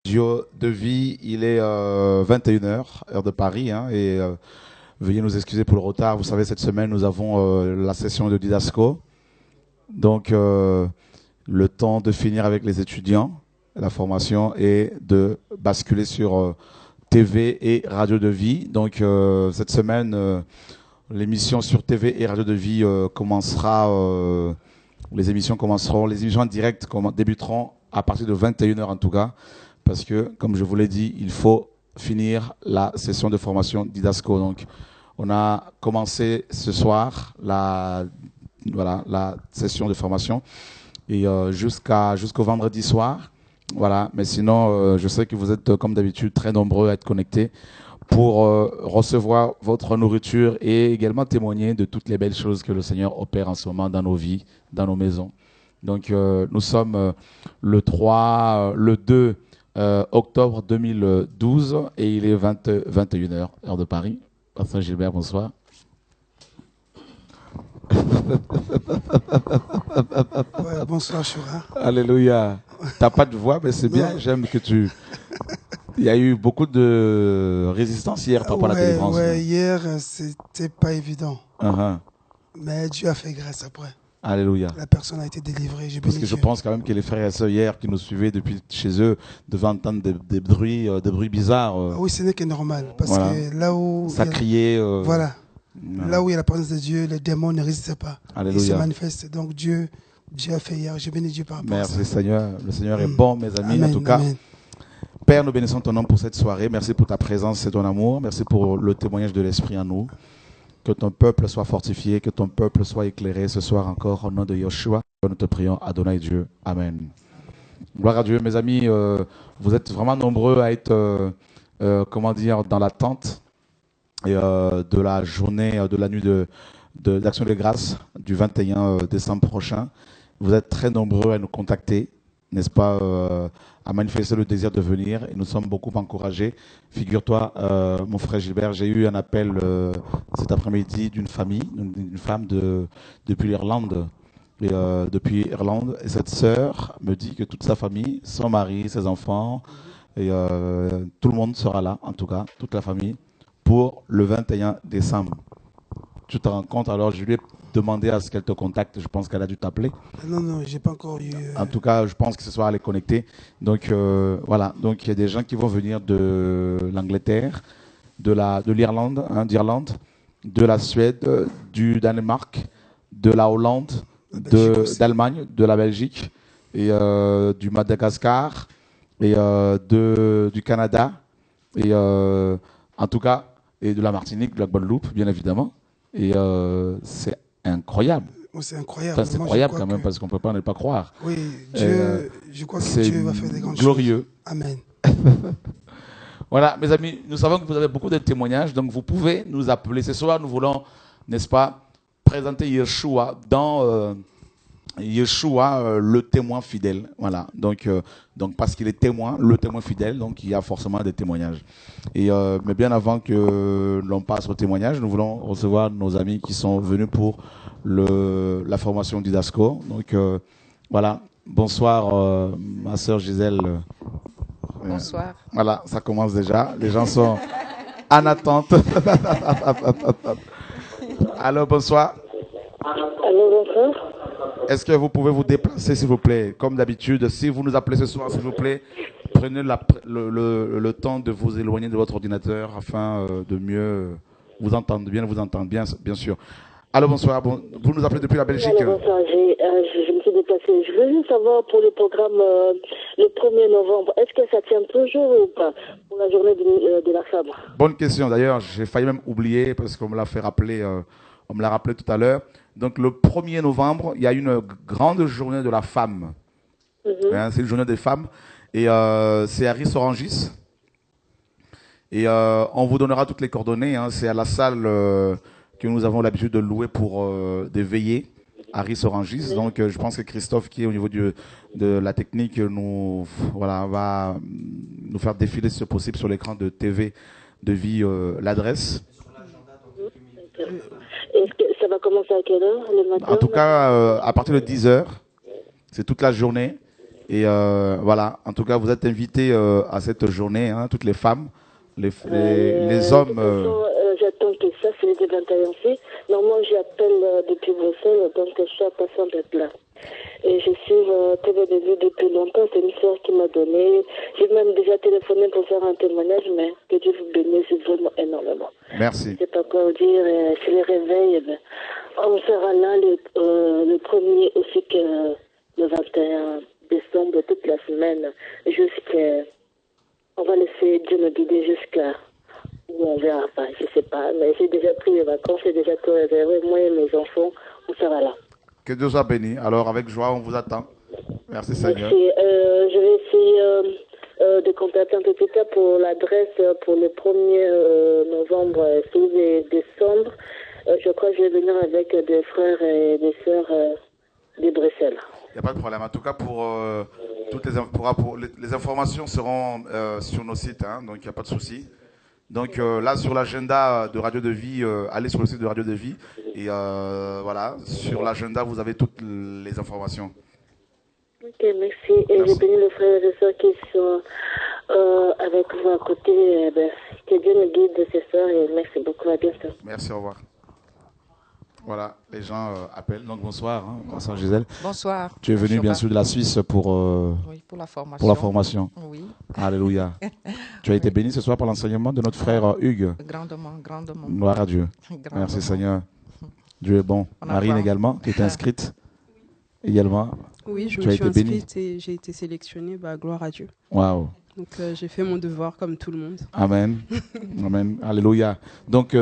Duo de vie, il est 21 heures, heure de Paris, hein, et veuillez nous excuser pour le retard. Vous savez, cette semaine, nous avons la session de Didasco. Donc, le temps de finir avec les étudiants, la formation, et de basculer sur TV et radio de vie. Donc, cette semaine, l'émission sur TV et radio de vie commencera. Les émissions commenceront, les émissions en direct débuteront à partir de 21 heures en tout cas, parce que, comme je vous l'ai dit, il faut finir la session de formation Didasco. Donc, on a commencé ce soir la session de formation et jusqu'au vendredi soir. Voilà, mais sinon, je sais que vous êtes, comme d'habitude, très nombreux à être connectés pour recevoir votre nourriture et également témoigner de toutes les belles choses que le Seigneur opère en ce moment dans nos vies, dans nos maisons. Donc, nous sommes le 2 octobre 2012 et il est 21 heures, heure de Paris. Pasteur Gilbert, bonsoir. Ouais, bonsoir, Choura. Alléluia. T'as pas de voix, mais c'est bien. J'aime que tu... Il y a eu beaucoup de résistance hier par rapport à la délivrance. Ouais, hier, c'était pas évident. Uh-huh. Mais Dieu a fait grâce après. Alléluia. La personne a été délivrée. Parce que je pense quand même que les frères et sœurs hier qui nous suivaient depuis chez eux devaient entendre des bruits bizarres. Ah oui, ce n'est que normal. Parce Voilà. que là où... Ça criait. Voilà. Là où il y a la présence de Dieu, les démons ne résistent pas. Alléluia. Ils se manifestent. Donc Dieu a fait hier. Je bénis Dieu par rapport à ça. Merci Seigneur. Le Seigneur est bon, mes amis. Amen, En tout cas, amen. Père, nous bénissons ton nom pour cette soirée. Merci pour ta présence et ton amour. Merci pour le témoignage de l'Esprit en nous. Que ton peuple soit fortifié, que ton peuple soit éclairé ce soir encore au nom de Yeshua. Nous te prions, Adonai Dieu. Amen. Gloire à Dieu, mes amis. Vous êtes vraiment nombreux à être, dans l'attente de la journée, de la nuit d'Action de grâce du 21 décembre prochain. Vous êtes très nombreux à nous contacter, n'est-ce pas, à manifester le désir de venir, et nous sommes beaucoup encouragés. Figure-toi, mon frère Gilbert, j'ai eu un appel cet après-midi d'une femme depuis l'Irlande. Depuis Irlande, et cette sœur me dit que toute sa famille, son mari, ses enfants, et tout le monde sera là, en tout cas, toute la famille, pour le 21 décembre. Tu te rends compte? Alors je lui ai demandé à ce qu'elle te contacte. Je pense qu'elle a dû t'appeler. Non, j'ai pas encore eu... En tout cas, je pense que ce soir elle est connectée. Donc voilà. Donc il y a des gens qui vont venir de l'Angleterre, de l'Irlande, d'Irlande, de la Suède, du Danemark, de la Hollande, d'Allemagne, de la Belgique, et du Madagascar, et du Canada, et en tout cas, et de la Martinique, de la Guadeloupe, bien évidemment. Et c'est incroyable. C'est incroyable. Enfin, c'est incroyable quand même, parce qu'on ne peut pas ne pas croire. Oui, je crois que Dieu va faire des grandes glorieux. choses. Amen. Voilà, mes amis, nous savons que vous avez beaucoup de témoignages, donc vous pouvez nous appeler. Ce soir, nous voulons, n'est-ce pas, présenter Yeshua dans Yeshua, le témoin fidèle. Voilà, donc parce qu'il est témoin, le témoin fidèle, donc il y a forcément des témoignages. Et mais bien avant que l'on passe au témoignage, nous voulons recevoir nos amis qui sont venus pour la formation Didasco. Donc voilà, bonsoir ma sœur Gisèle. Bonsoir. Voilà, ça commence déjà. Les gens sont en attente. Alors, bonsoir. Allô, bonsoir. Est-ce que vous pouvez vous déplacer, s'il vous plaît? Comme d'habitude, si vous nous appelez ce soir, s'il vous plaît, prenez le temps de vous éloigner de votre ordinateur afin de mieux vous entendre, bien bien sûr. Alors, bonsoir. Vous nous appelez depuis la Belgique? Alors, bonsoir. Je me suis déplacée. Je veux juste savoir pour le programme le 1er novembre, est-ce que ça tient toujours ou pas pour la journée de la femme? Bonne question. D'ailleurs, j'ai failli même oublier parce qu'on me l'a fait rappeler, on me l'a rappelé tout à l'heure. Donc, le 1er novembre, il y a une grande journée de la femme. Hein, c'est une journée des femmes. Et c'est à Ris-Orangis. Et on vous donnera toutes les coordonnées. Hein. C'est à la salle que nous avons l'habitude de louer pour des veillées à Ris-Orangis. Donc, je pense que Christophe, qui est au niveau de la technique, va nous faire défiler, si possible, sur l'écran de TV de vie l'adresse. Est-ce que ça va commencer à quelle heure le matin? En tout cas, à partir de 10h, c'est toute la journée. Et voilà, en tout cas, vous êtes invités à cette journée, hein, toutes les femmes, les hommes. De toute façon, j'attends que ça, c'est les 21 aussi. Normalement, j'appelle depuis Bruxelles, donc je suis impatient d'être là. Et je suis TV depuis longtemps, c'est une soeur qui m'a donné. J'ai même déjà téléphoné pour faire un témoignage, mais que Dieu vous bénisse vraiment énormément. Merci. Je ne sais pas quoi vous dire, c'est les réveils. On sera là le premier aussi que le 21 décembre, toute la semaine, jusqu'à... On va laisser Dieu nous guider jusqu'à où on verra pas, je sais pas. Mais j'ai déjà pris les vacances, j'ai déjà tout réservé. Moi et mes enfants, on sera là. Que Dieu soit béni. Alors, avec joie, on vous attend. Merci, Seigneur. Merci. Je vais essayer de contacter un peu plus tard pour l'adresse pour le 1er novembre, 12 et décembre. Je crois que je vais venir avec des frères et des sœurs de Bruxelles. Il n'y a pas de problème. En tout cas, toutes les informations seront sur nos sites, hein, donc il n'y a pas de souci. Donc là, sur l'agenda de Radio de Vie, allez sur le site de Radio de Vie et voilà, sur l'agenda, vous avez toutes les informations. Ok, merci. Et j'ai béni les frères et les sœurs qui sont avec vous à côté. Que Dieu nous guide ce soir et merci beaucoup. À bientôt. Merci, au revoir. Voilà, les gens appellent. Donc bonsoir, hein. Bonsoir Gisèle. Bonsoir. Tu es venu bien sûr de la Suisse oui, pour la formation. Pour la formation. Oui. Alléluia. Tu as été béni ce soir par l'enseignement de notre frère Hugues. Grandement, grandement. Gloire à Dieu. Grandement. Merci Seigneur. Dieu est bon. Marine également, qui est inscrite également. Oui, je me suis inscrite et j'ai été sélectionnée. Gloire à Dieu. Waouh. Donc j'ai fait mon devoir comme tout le monde. Amen. Amen. Alléluia. Donc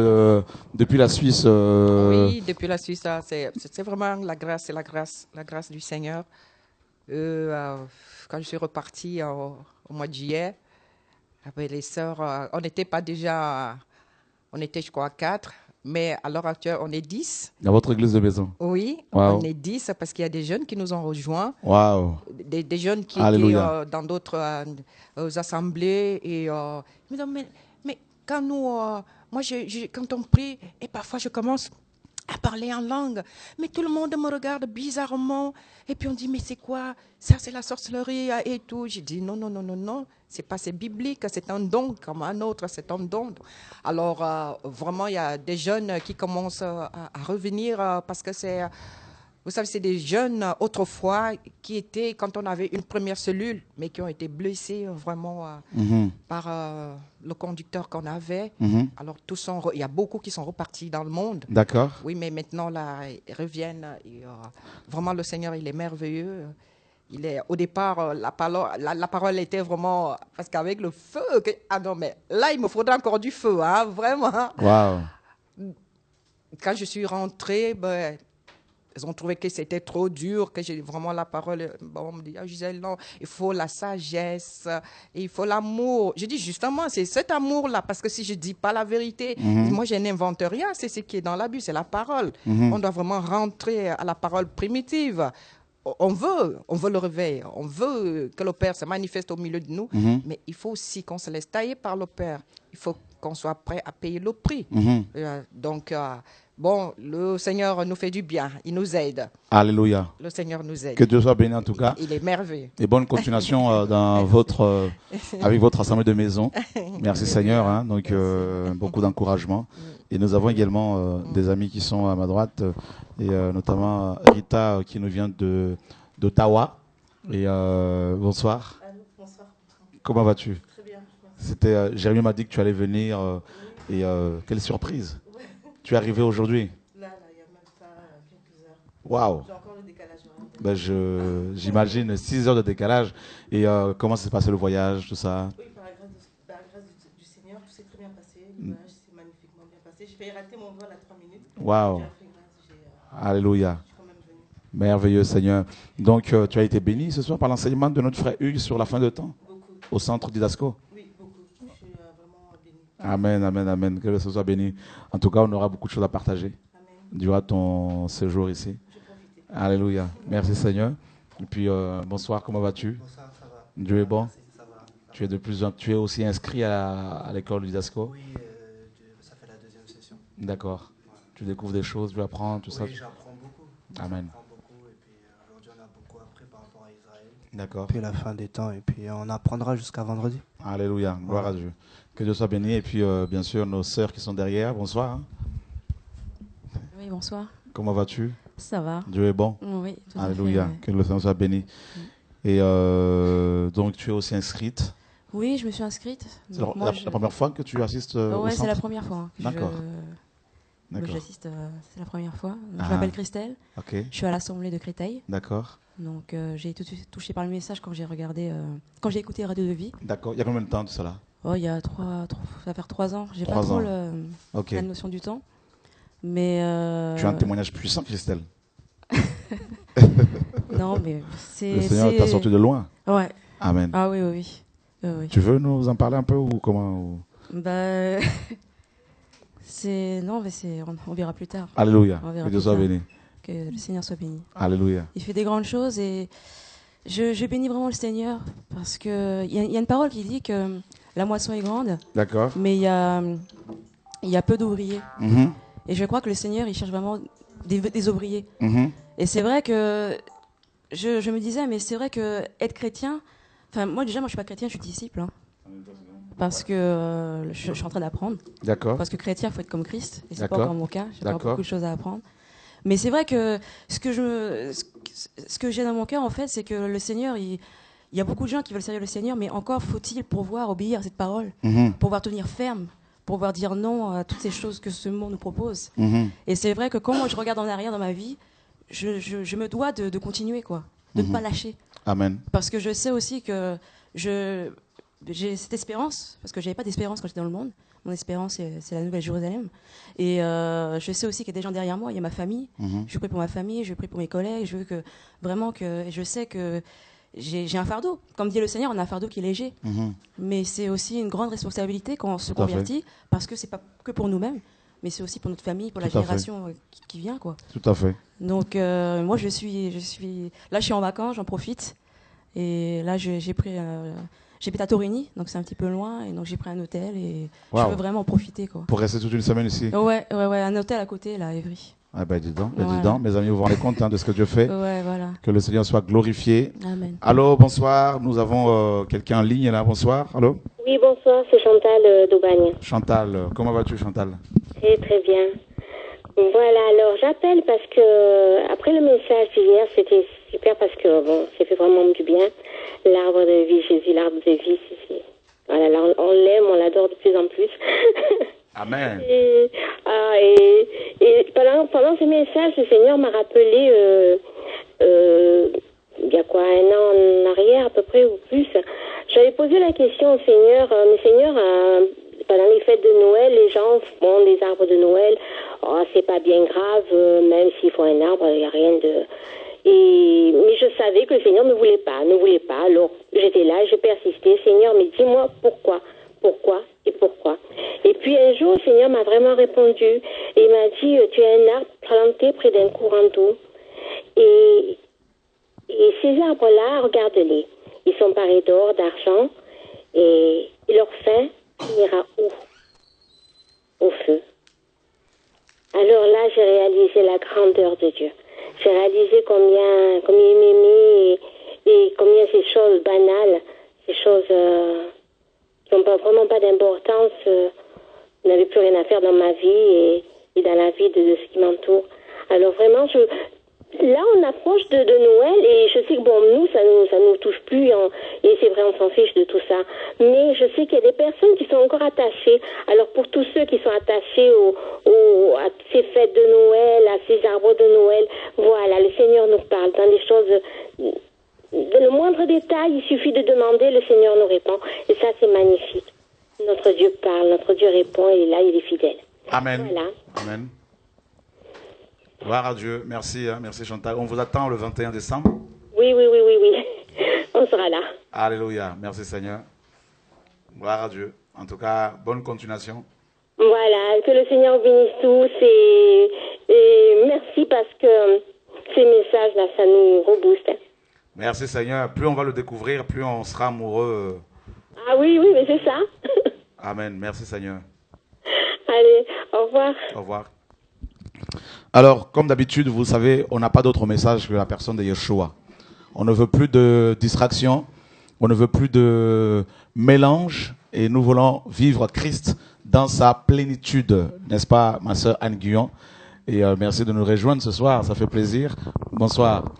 depuis la Suisse. Oui, depuis la Suisse, c'est vraiment la grâce, c'est la grâce du Seigneur. Quand je suis repartie au mois de juillet, avec les sœurs, on n'était pas déjà, on était je crois 4. Mais à l'heure actuelle, on est 10. Dans votre église de maison? Oui, wow. On est 10 parce qu'il y a des jeunes qui nous ont rejoints. Wow. Des jeunes qui étaient dans d'autres assemblées. Et ils me disent, mais quand nous, moi, quand on prie, et parfois je commence à parler en langue, mais tout le monde me regarde bizarrement. Et puis on dit, mais c'est quoi? Ça, c'est la sorcellerie et tout. J'ai dit, non, non, non, non, non. C'est biblique, c'est un don comme un autre, c'est un don. Alors, vraiment, il y a des jeunes qui commencent à revenir parce que c'est... Vous savez, c'est des jeunes autrefois qui étaient, quand on avait une première cellule, mais qui ont été blessés vraiment par le conducteur qu'on avait. Alors, il y a beaucoup qui sont repartis dans le monde. D'accord. Oui, mais maintenant, là, ils reviennent. Et, vraiment, le Seigneur, il est merveilleux. Au départ, la parole était vraiment... Parce qu'avec le feu... Ah non, mais là, il me faudra encore du feu, hein, vraiment. Wow. Quand je suis rentrée, ils ont trouvé que c'était trop dur, que j'ai vraiment la parole. Bon, on me dit, Gisèle, non, il faut la sagesse, il faut l'amour. Je dis justement, c'est cet amour-là, parce que si je ne dis pas la vérité, moi, je n'invente rien, c'est ce qui est dans la Bible, c'est la parole. On doit vraiment rentrer à la parole primitive. On veut le réveil, on veut que le Père se manifeste au milieu de nous, mais il faut aussi qu'on se laisse tailler par le Père. Il faut qu'on soit prêt à payer le prix. Donc, bon, le Seigneur nous fait du bien, il nous aide. Alléluia. Le Seigneur nous aide. Que Dieu soit béni en tout cas. Il est merveilleux. Et bonne continuation dans avec votre assemblée de maison. Merci Seigneur. Hein, donc, beaucoup d'encouragement. Et nous avons également des amis qui sont à ma droite, et notamment Rita qui nous vient d'Ottawa. Et bonsoir. Bonsoir. Comment vas-tu? Très bien. Jérémy m'a dit que tu allais venir et quelle surprise. Ouais. Tu es arrivé aujourd'hui? Là, il n'y a même pas quelques heures. Waouh. J'ai encore le décalage. J'imagine 6 heures de décalage. Et comment s'est passé le voyage, tout ça? Oui, par la grâce du Seigneur, tout s'est très bien passé. Le voyage s'est magnifiquement bien passé. J'ai failli rater mon vol à 3 minutes. Waouh. Alléluia. Merveilleux Seigneur. Donc tu as été béni ce soir par l'enseignement de notre frère Hugues sur la fin de temps? Beaucoup. Au centre d'Idasco? Oui, beaucoup. Je suis vraiment béni. Amen, amen, amen. Que ce soit béni. En tout cas, on aura beaucoup de choses à partager durant ton séjour ici. Alléluia. Merci Seigneur. Et puis bonsoir, comment vas-tu? Bonsoir, ça va. Dieu est bon. Merci, ça va. Tu es aussi inscrit à l'école d'Idasco? Oui, ça fait la 2e session. D'accord. Ouais. Tu découvres des choses, tu apprends, tout ça? Oui, j'apprends beaucoup. Amen. J'apprends beaucoup et puis aujourd'hui on a beaucoup appris par rapport à Israël. D'accord. Puis la fin des temps, et puis on apprendra jusqu'à vendredi. Alléluia, gloire à Dieu. Que Dieu soit béni. Et puis, bien sûr, nos sœurs qui sont derrière, bonsoir. Oui, bonsoir. Comment vas-tu? Ça va. Dieu est bon. Oui, tout à Alléluia, fait, oui. que le Seigneur soit béni. Et donc, tu es aussi inscrite? Oui, je me suis inscrite. C'est Donc, la première fois que tu assistes au ouais, centre? c'est la première fois. D'accord. J'assiste, c'est la première fois. Donc, Ah. je m'appelle Christelle. Ok. Je suis à l'Assemblée de Créteil. D'accord. Donc, j'ai été tout de suite touchée par le message quand j'ai regardé, quand j'ai écouté Radio de Vie. D'accord. Il y a combien de temps de cela? Oh, il y a ça va faire 3 ans. J'ai pas 3 trop ans. Ok. la notion du temps. Mais Tu as un témoignage puissant, Christelle. non, mais c'est. Le Seigneur t'a sorti de loin. Ouais. Amen. Ah oui, oui, oui. Oui. Tu veux nous en parler un peu ou comment? Bah, non, mais on verra plus tard. Alléluia. On verra Que Dieu plus soit tard. béni. Que le Seigneur soit béni. Alléluia. Il fait des grandes choses et je bénis vraiment le Seigneur parce que il y a une parole qui dit que la moisson est grande, D'accord. mais il y a peu d'ouvriers. Mhm. Et je crois que le Seigneur, il cherche vraiment des ouvriers. Mhm. Et c'est vrai que je me disais, mais c'est vrai que être chrétien, enfin moi je suis pas chrétien, je suis disciple, hein. Parce que je suis en train d'apprendre. D'accord. Parce que chrétien, il faut être comme Christ, et c'est pas D'accord. encore mon cas. J'ai encore D'accord. beaucoup de choses à apprendre. Mais c'est vrai que ce que j'ai dans mon cœur, en fait, c'est que le Seigneur, il y a beaucoup de gens qui veulent servir le Seigneur, mais encore faut-il pouvoir obéir à cette parole, Mhm. pouvoir tenir ferme, pouvoir dire non à toutes ces choses que ce monde nous propose. Mhm. Et c'est vrai que quand moi je regarde en arrière dans ma vie, je me dois de continuer, quoi, de ne pas lâcher. Amen. Parce que je sais aussi que j'ai cette espérance, parce que j'avais pas d'espérance quand j'étais dans le monde. Mon espérance, c'est la Nouvelle Jérusalem. Et je sais aussi qu'il y a des gens derrière moi, il y a ma famille. Mhm. Je prie pour ma famille, je prie pour mes collègues. Je veux que vraiment que je sais que j'ai un fardeau. Comme dit le Seigneur, on a un fardeau qui est léger. Mhm. Mais c'est aussi une grande responsabilité quand on se Tout à fait. convertit, parce que c'est pas que pour nous-mêmes, mais c'est aussi pour notre famille, pour la Tout à fait. génération qui vient, quoi. Tout à fait. Donc moi là, je suis en vacances, j'en profite. Et là, j'ai pris. J'habite à Torigny, donc c'est un petit peu loin, et donc j'ai pris un hôtel et Wow. je veux vraiment en profiter, quoi. Pour rester toute une semaine ici. Ouais, un hôtel à côté, là, à Évry. Ah ben dis donc, Voilà. dis donc, mes amis, vous vous rendez compte de ce que Dieu fait. Ouais, voilà. Que le Seigneur soit glorifié. Amen. Allô, bonsoir. Nous avons quelqu'un en ligne là. Bonsoir. Allô. Oui, bonsoir, c'est Chantal d'Aubagne. Chantal, comment vas-tu, Chantal? Très, très bien. Voilà, alors j'appelle parce que après le message d'hier, c'était super parce que bon, ça fait vraiment du bien. L'arbre de vie, Jésus, l'arbre de vie, voilà, là, on l'aime, on l'adore de plus en plus. Amen. Et pendant ce message, le Seigneur m'a rappelé, il y a quoi, 1 an en arrière à peu près ou plus, j'avais posé la question au Seigneur, mais Seigneur, pendant les fêtes de Noël, les gens font des arbres de Noël, oh, c'est pas bien grave, même s'il faut un arbre, il n'y a rien de... mais je savais que le Seigneur ne voulait pas, alors j'étais là et je persistais, Seigneur, mais dis-moi pourquoi et pourquoi. Et puis un jour, le Seigneur m'a vraiment répondu, et il m'a dit, tu as un arbre planté près d'un courant d'eau, et ces arbres-là, regarde-les, ils sont parés d'or, d'argent, et leur fin finira où? Au feu. Alors là, j'ai réalisé la grandeur de Dieu. J'ai réalisé combien il m'aimait et combien ces choses banales, ces choses qui n'ont vraiment pas d'importance, n'avaient plus rien à faire dans ma vie et dans la vie de ce qui m'entoure. Alors vraiment, là, on approche de Noël et je sais que bon, nous, ça nous touche plus et c'est vrai, on s'en fiche de tout ça. Mais je sais qu'il y a des personnes qui sont encore attachées. Alors pour tous ceux qui sont attachés à ces fêtes de Noël, à ces arbres de Noël, voilà, le Seigneur nous parle dans des choses, dans le moindre détail, il suffit de demander, le Seigneur nous répond. Et ça, c'est magnifique. Notre Dieu parle, notre Dieu répond, il est là, il est fidèle. Amen. Voilà. Amen. Gloire à Dieu. Merci, hein, merci Chantal. On vous attend le 21 décembre. Oui. On sera là. Alléluia. Merci Seigneur. Gloire à Dieu. En tout cas, bonne continuation. Voilà, que le Seigneur bénisse tous et merci parce que ces messages-là, ça nous rebooste. Merci Seigneur. Plus on va le découvrir, plus on sera amoureux. Ah oui, mais c'est ça. Amen. Merci Seigneur. Allez, au revoir. Au revoir. Alors, comme d'habitude, vous savez, on n'a pas d'autre message que la personne de Yeshua. On ne veut plus de distraction. On ne veut plus de mélange. Et nous voulons vivre Christ dans sa plénitude. N'est-ce pas, ma sœur Anne Guyon? Et merci de nous rejoindre ce soir. Ça fait plaisir. Bonsoir.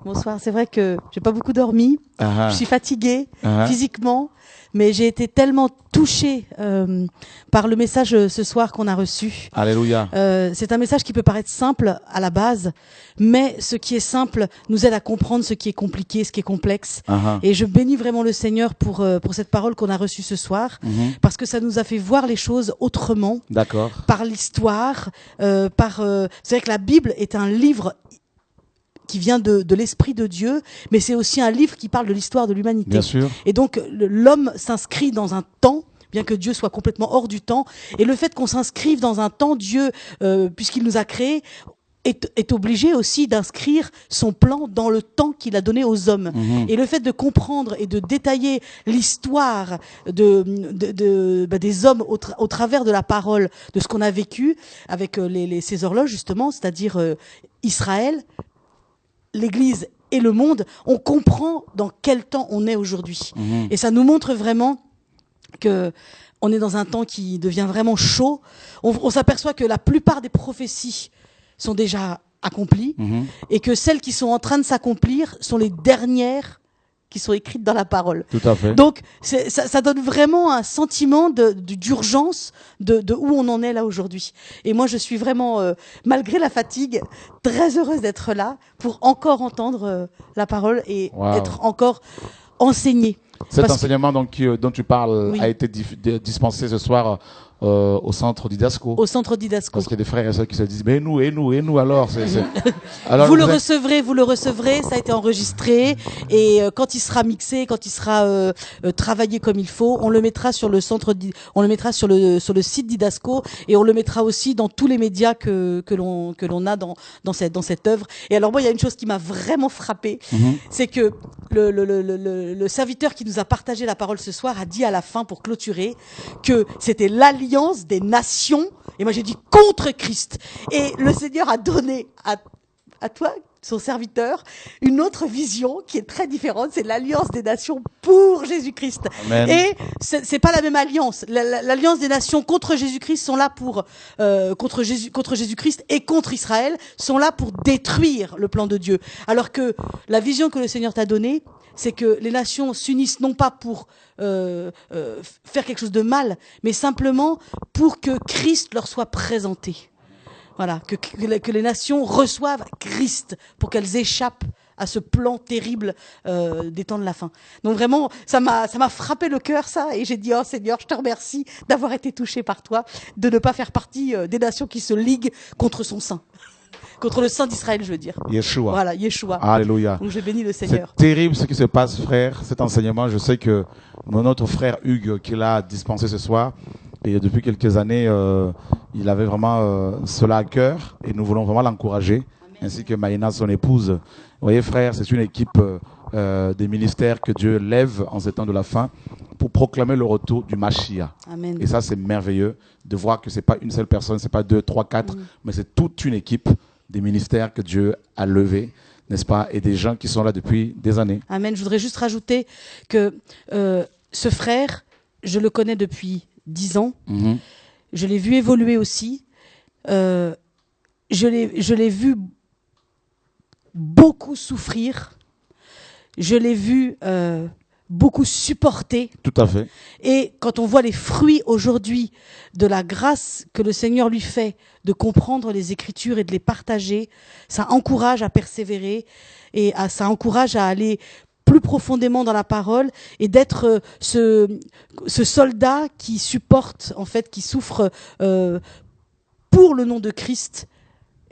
Bonsoir. C'est vrai que j'ai pas beaucoup dormi. Je suis fatiguée physiquement. Mais j'ai été tellement touchée par le message ce soir qu'on a reçu. Alléluia. C'est un message qui peut paraître simple à la base, mais ce qui est simple nous aide à comprendre ce qui est compliqué, ce qui est complexe. Et je bénis vraiment le Seigneur pour cette parole qu'on a reçue ce soir, parce que ça nous a fait voir les choses autrement. D'accord. Par l'histoire, c'est vrai que la Bible est un livre qui vient de l'Esprit de Dieu, mais c'est aussi un livre qui parle de l'histoire de l'humanité. Bien sûr. Et donc, l'homme s'inscrit dans un temps, bien que Dieu soit complètement hors du temps. Et le fait qu'on s'inscrive dans un temps, Dieu, puisqu'il nous a créés, est obligé aussi d'inscrire son plan dans le temps qu'il a donné aux hommes. Et le fait de comprendre et de détailler l'histoire des hommes au travers de la parole, de ce qu'on a vécu avec ces horloges, justement, c'est-à-dire Israël, l'Église et le monde, on comprend dans quel temps on est aujourd'hui. Et ça nous montre vraiment que on est dans un temps qui devient vraiment chaud. On s'aperçoit que la plupart des prophéties sont déjà accomplies et que celles qui sont en train de s'accomplir sont les dernières qui sont écrites dans la parole. Tout à fait. Donc, ça donne vraiment un sentiment d'urgence de où on en est là aujourd'hui. Et moi, je suis vraiment, malgré la fatigue, très heureuse d'être là pour encore entendre la parole et être encore enseignée. Cet enseignement dont tu parles a été dispensé ce soir au centre Didasco. Au centre Didasco. Parce qu'il y a des frères et sœurs qui se disent, mais nous alors, alors vous le recevrez, ça a été enregistré et quand il sera mixé, quand il sera travaillé comme il faut, on le mettra sur le sur le site Didasco et on le mettra aussi dans tous les médias que l'on a dans cette œuvre. Et alors moi, il y a une chose qui m'a vraiment frappée, c'est que le serviteur qui nous a partagé la parole ce soir a dit à la fin, pour clôturer, que c'était l'alliance des nations, et moi j'ai dit contre Christ. Et le Seigneur a donné à toi, son serviteur, une autre vision qui est très différente, c'est l'alliance des nations pour Jésus-Christ. Amen. Et c'est pas la même alliance. L'alliance des nations contre Jésus-Christ sont là pour contre Jésus-Christ et contre Israël sont là pour détruire le plan de Dieu. Alors que la vision que le Seigneur t'a donnée, c'est que les nations s'unissent non pas pour faire quelque chose de mal, mais simplement pour que Christ leur soit présenté. Voilà, que les nations reçoivent Christ pour qu'elles échappent à ce plan terrible des temps de la fin. Donc vraiment, ça m'a frappé le cœur, ça, et j'ai dit, oh Seigneur, je te remercie d'avoir été touché par toi, de ne pas faire partie des nations qui se liguent contre son sein. Contre le Saint d'Israël, je veux dire. Yeshua. Voilà, Yeshua. Alléluia. Donc je bénis le Seigneur. C'est terrible ce qui se passe, frère, cet enseignement. Je sais que notre frère Hugues, qui l'a dispensé ce soir, et depuis quelques années, il avait vraiment cela à cœur, et nous voulons vraiment l'encourager, ainsi que Maïna, son épouse. Vous voyez, frère, c'est une équipe des ministères que Dieu lève en ces temps de la fin pour proclamer le retour du Mashiach. Amen. Et ça, c'est merveilleux de voir que c'est pas une seule personne, c'est pas 2, 3, 4, mais c'est toute une équipe des ministères que Dieu a levés, n'est-ce pas, et des gens qui sont là depuis des années. Amen. Je voudrais juste rajouter que ce frère, je le connais depuis 10 ans. Je l'ai vu évoluer aussi. Je l'ai vu beaucoup souffrir. Je l'ai vu beaucoup supporter. Tout à fait. Et quand on voit les fruits aujourd'hui de la grâce que le Seigneur lui fait de comprendre les Écritures et de les partager, ça encourage à persévérer et ça encourage à aller plus profondément dans la parole et d'être ce soldat qui supporte, en fait, qui souffre pour le nom de Christ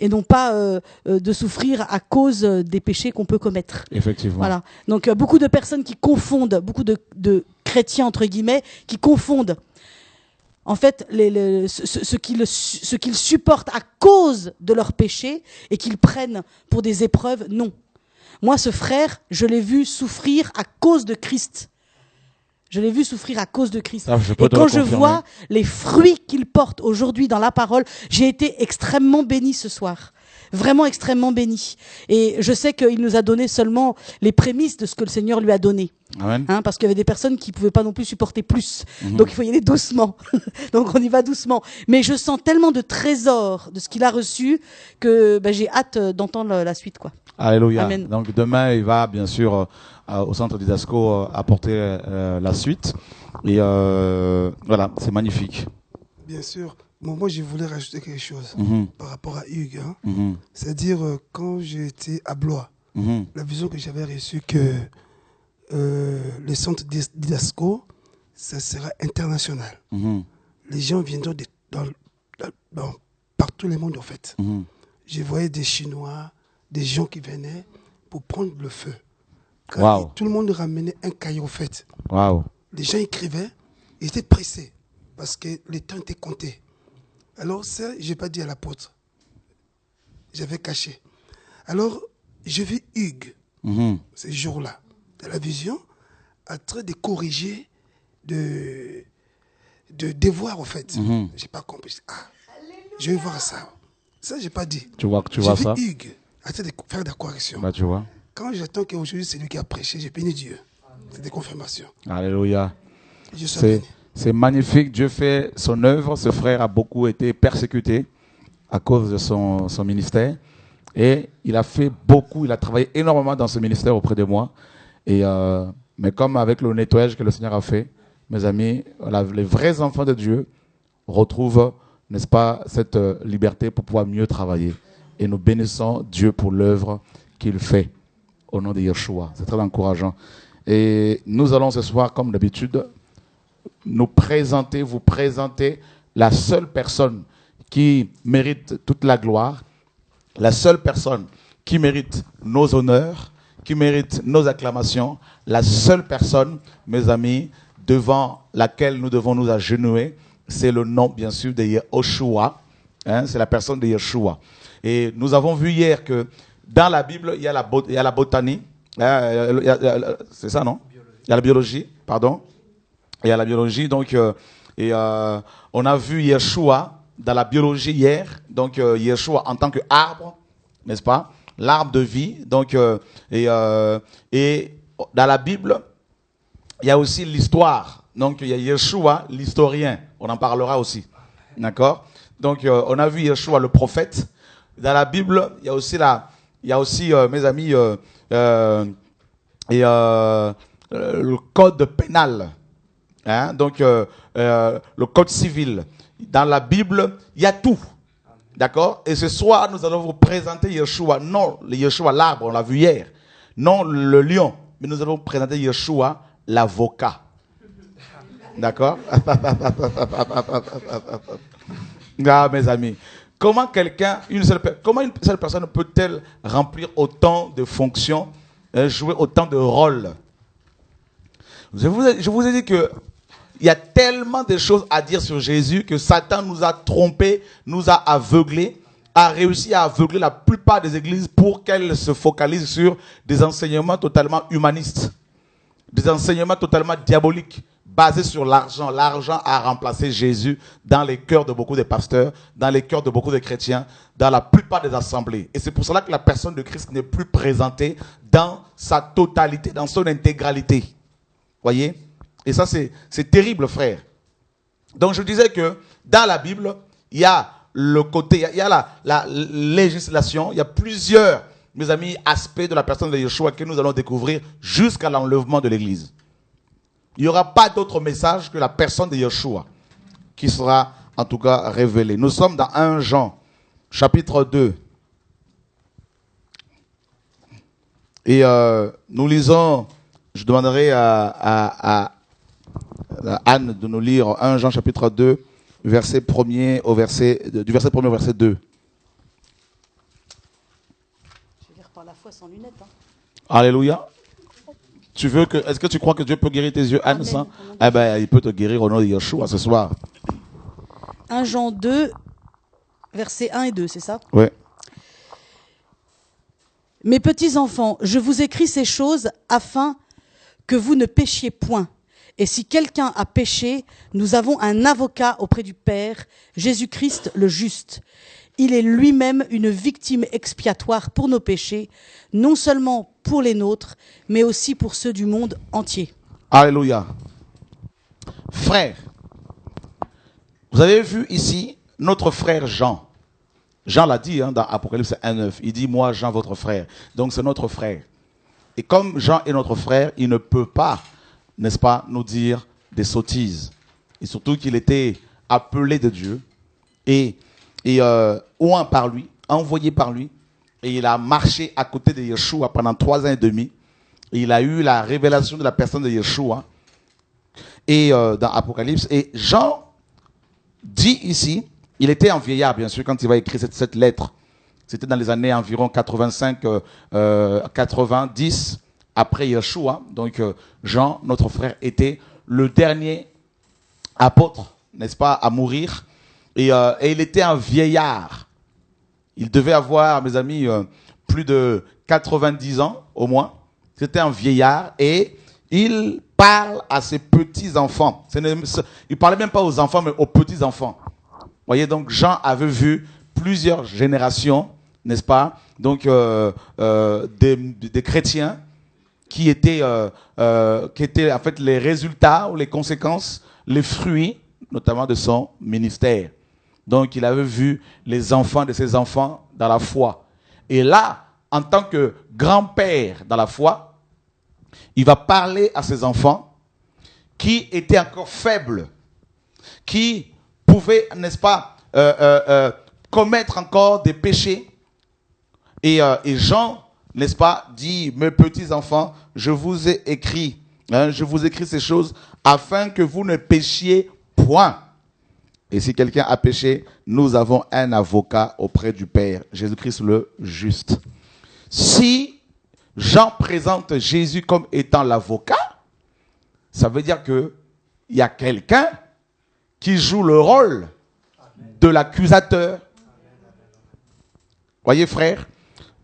et non pas de souffrir à cause des péchés qu'on peut commettre. Effectivement. Voilà. Donc beaucoup de personnes qui confondent, beaucoup de chrétiens entre guillemets, qui confondent en fait ce qu'ils supportent à cause de leurs péchés et qu'ils prennent pour des épreuves. Non. Moi, ce frère, je l'ai vu souffrir à cause de Christ. Je l'ai vu souffrir à cause de Christ. Et quand je vois les fruits qu'il porte aujourd'hui dans la parole, j'ai été extrêmement béni ce soir. vraiment extrêmement béni. Et je sais qu'il nous a donné seulement les prémices de ce que le Seigneur lui a donné. Amen. Parce qu'il y avait des personnes qui pouvaient pas non plus supporter plus. Donc il faut y aller doucement. Donc on y va doucement. Mais je sens tellement de trésors de ce qu'il a reçu que j'ai hâte d'entendre la suite, quoi. Alléluia. Amen. Donc demain, il va bien sûr au centre Didasco apporter la suite. Et voilà, c'est magnifique. Bien sûr. Bon, moi, je voulais rajouter quelque chose par rapport à Hugues. C'est-à-dire, quand j'étais à Blois, la vision que j'avais reçue que le centre Didasco, ça sera international. Les gens viendront par tout le monde, en fait. Je voyais des Chinois, des gens qui venaient pour prendre le feu. Tout le monde ramenait un cahier, en fait. Les gens écrivaient, ils étaient pressés parce que le temps était compté. Alors ça, je n'ai pas dit à l'apôtre. J'avais caché. Alors, je vis Hugues, ces jours-là, de la vision, en train de corriger, de devoir, en fait. Je n'ai pas compris. Je vais voir ça. Ça, je n'ai pas dit. Tu vois ça? Je vis Hugues, en train de faire des corrections. Tu vois. Quand j'attends qu'aujourd'hui, c'est lui qui a prêché, j'ai béni Dieu. C'est des confirmations. Alléluia. C'est magnifique. Dieu fait son œuvre. Ce frère a beaucoup été persécuté à cause de son ministère. Et il a fait beaucoup. Il a travaillé énormément dans ce ministère auprès de moi. Mais comme avec le nettoyage que le Seigneur a fait, mes amis, les vrais enfants de Dieu retrouvent, n'est-ce pas, cette liberté pour pouvoir mieux travailler. Et nous bénissons Dieu pour l'œuvre qu'il fait au nom de Yeshua. C'est très encourageant. Et nous allons ce soir, comme d'habitude, vous présenter la seule personne qui mérite toute la gloire, la seule personne qui mérite nos honneurs, qui mérite nos acclamations, la seule personne, mes amis, devant laquelle nous devons nous agenouiller, c'est le nom, bien sûr, de Yeshua. C'est la personne de Yeshua. Et nous avons vu hier que dans la Bible, il y a la botanie. C'est ça, non? Il y a la biologie, pardon. Il y a la biologie, donc, on a vu Yeshua dans la biologie hier, donc Yeshua en tant qu'arbre, n'est-ce pas? L'arbre de vie, donc, et dans la Bible, il y a aussi l'histoire, donc il y a Yeshua, l'historien, on en parlera aussi, d'accord? Donc, on a vu Yeshua, le prophète. Dans la Bible, il y a aussi, mes amis, le code pénal. Donc, le code civil. Dans la Bible, il y a tout. D'accord? Et ce soir, nous allons vous présenter Yeshua. Non, le Yeshua, l'arbre, on l'a vu hier. Non, le lion. Mais nous allons vous présenter Yeshua, l'avocat. D'accord? Mes amis. Comment une seule personne peut-elle remplir autant de fonctions, jouer autant de rôles? Je vous ai dit que il y a tellement de choses à dire sur Jésus que Satan nous a trompés, nous a aveuglés, a réussi à aveugler la plupart des églises pour qu'elles se focalisent sur des enseignements totalement humanistes, des enseignements totalement diaboliques, basés sur l'argent. L'argent a remplacé Jésus dans les cœurs de beaucoup de pasteurs, dans les cœurs de beaucoup de chrétiens, dans la plupart des assemblées. Et c'est pour cela que la personne de Christ n'est plus présentée dans sa totalité, dans son intégralité. Voyez? Et ça, c'est terrible, frère. Donc, je disais que dans la Bible, il y a le côté, il y a la législation, il y a plusieurs, mes amis, aspects de la personne de Yeshua que nous allons découvrir jusqu'à l'enlèvement de l'Église. Il n'y aura pas d'autre message que la personne de Yeshua qui sera, en tout cas, révélée. Nous sommes dans 1 Jean, chapitre 2. Et nous lisons, je demanderai à Anne de nous lire 1 Jean chapitre 2, du verset 1er au verset 2. Je vais lire par la foi sans lunettes. Alléluia. Est-ce que tu crois que Dieu peut guérir tes yeux, Anne? Eh bien, il peut te guérir au nom de Yeshua ce soir. 1 Jean 2, versets 1 et 2, c'est ça? Oui. Mes petits enfants, je vous écris ces choses afin que vous ne péchiez point. Et si quelqu'un a péché, nous avons un avocat auprès du Père, Jésus-Christ le juste. Il est lui-même une victime expiatoire pour nos péchés, non seulement pour les nôtres, mais aussi pour ceux du monde entier. Alléluia. Frère, vous avez vu ici notre frère Jean. Jean l'a dit dans Apocalypse 1:9. Il dit, moi Jean, votre frère. Donc c'est notre frère. Et comme Jean est notre frère, il ne peut pas, n'est-ce pas, nous dire des sottises. Et surtout qu'il était appelé de Dieu et oint par lui, envoyé par lui. Et il a marché à côté de Yeshua pendant 3 ans et demi. Et il a eu la révélation de la personne de Yeshua. Et dans Apocalypse. Et Jean dit ici, il était un vieillard, bien sûr, quand il va écrire cette lettre. C'était dans les années environ 85, 90, après Yeshua. Donc Jean, notre frère, était le dernier apôtre, n'est-ce pas, à mourir. Et il était un vieillard. Il devait avoir, mes amis, plus de 90 ans au moins. C'était un vieillard et il parle à ses petits-enfants. Il ne parlait même pas aux enfants, mais aux petits-enfants. Vous voyez, donc Jean avait vu plusieurs générations, n'est-ce pas, donc des chrétiens qui étaient en fait les résultats ou les conséquences, les fruits, notamment de son ministère. Donc il avait vu les enfants de ses enfants dans la foi. Et là, en tant que grand-père dans la foi, il va parler à ses enfants qui étaient encore faibles, qui pouvaient, n'est-ce pas, commettre encore des péchés. Et Jean, n'est-ce pas, dit, mes petits enfants, je vous ai écrit ces choses afin que vous ne péchiez point. Et si quelqu'un a péché, nous avons un avocat auprès du Père, Jésus-Christ le juste. Si Jean présente Jésus comme étant l'avocat, ça veut dire qu'il y a quelqu'un qui joue le rôle de l'accusateur. Voyez, frère?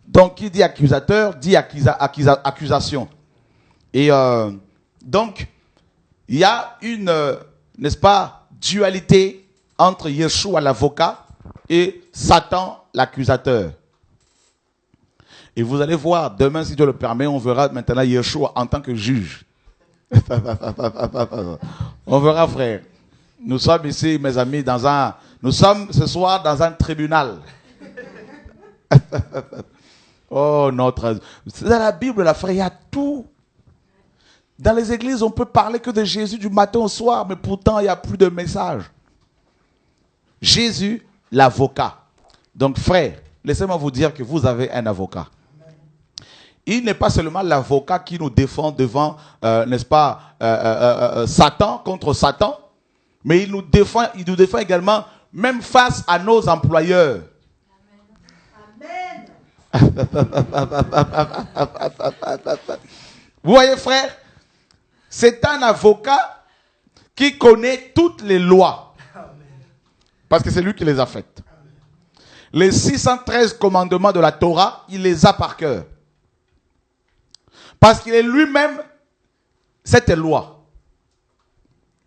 Donc, qui dit accusateur, dit accusation. Et donc, il y a une, n'est-ce pas, dualité entre Yeshua l'avocat et Satan l'accusateur. Et vous allez voir, demain, si Dieu le permet, on verra maintenant Yeshua en tant que juge. On verra, frère. Nous sommes ici, mes amis, nous sommes ce soir dans un tribunal. Oh, c'est dans la Bible, la frère, il y a tout. Dans les églises, on peut parler que de Jésus du matin au soir, mais pourtant, il n'y a plus de message. Jésus, l'avocat. Donc, frère, laissez-moi vous dire que vous avez un avocat. Il n'est pas seulement l'avocat qui nous défend devant, n'est-ce pas, Satan contre Satan, mais il nous défend également, même face à nos employeurs. Amen. Vous voyez, frère, c'est un avocat qui connaît toutes les lois. Parce que c'est lui qui les a faites. Les 613 commandements de la Torah, il les a par cœur. Parce qu'il est lui-même cette loi.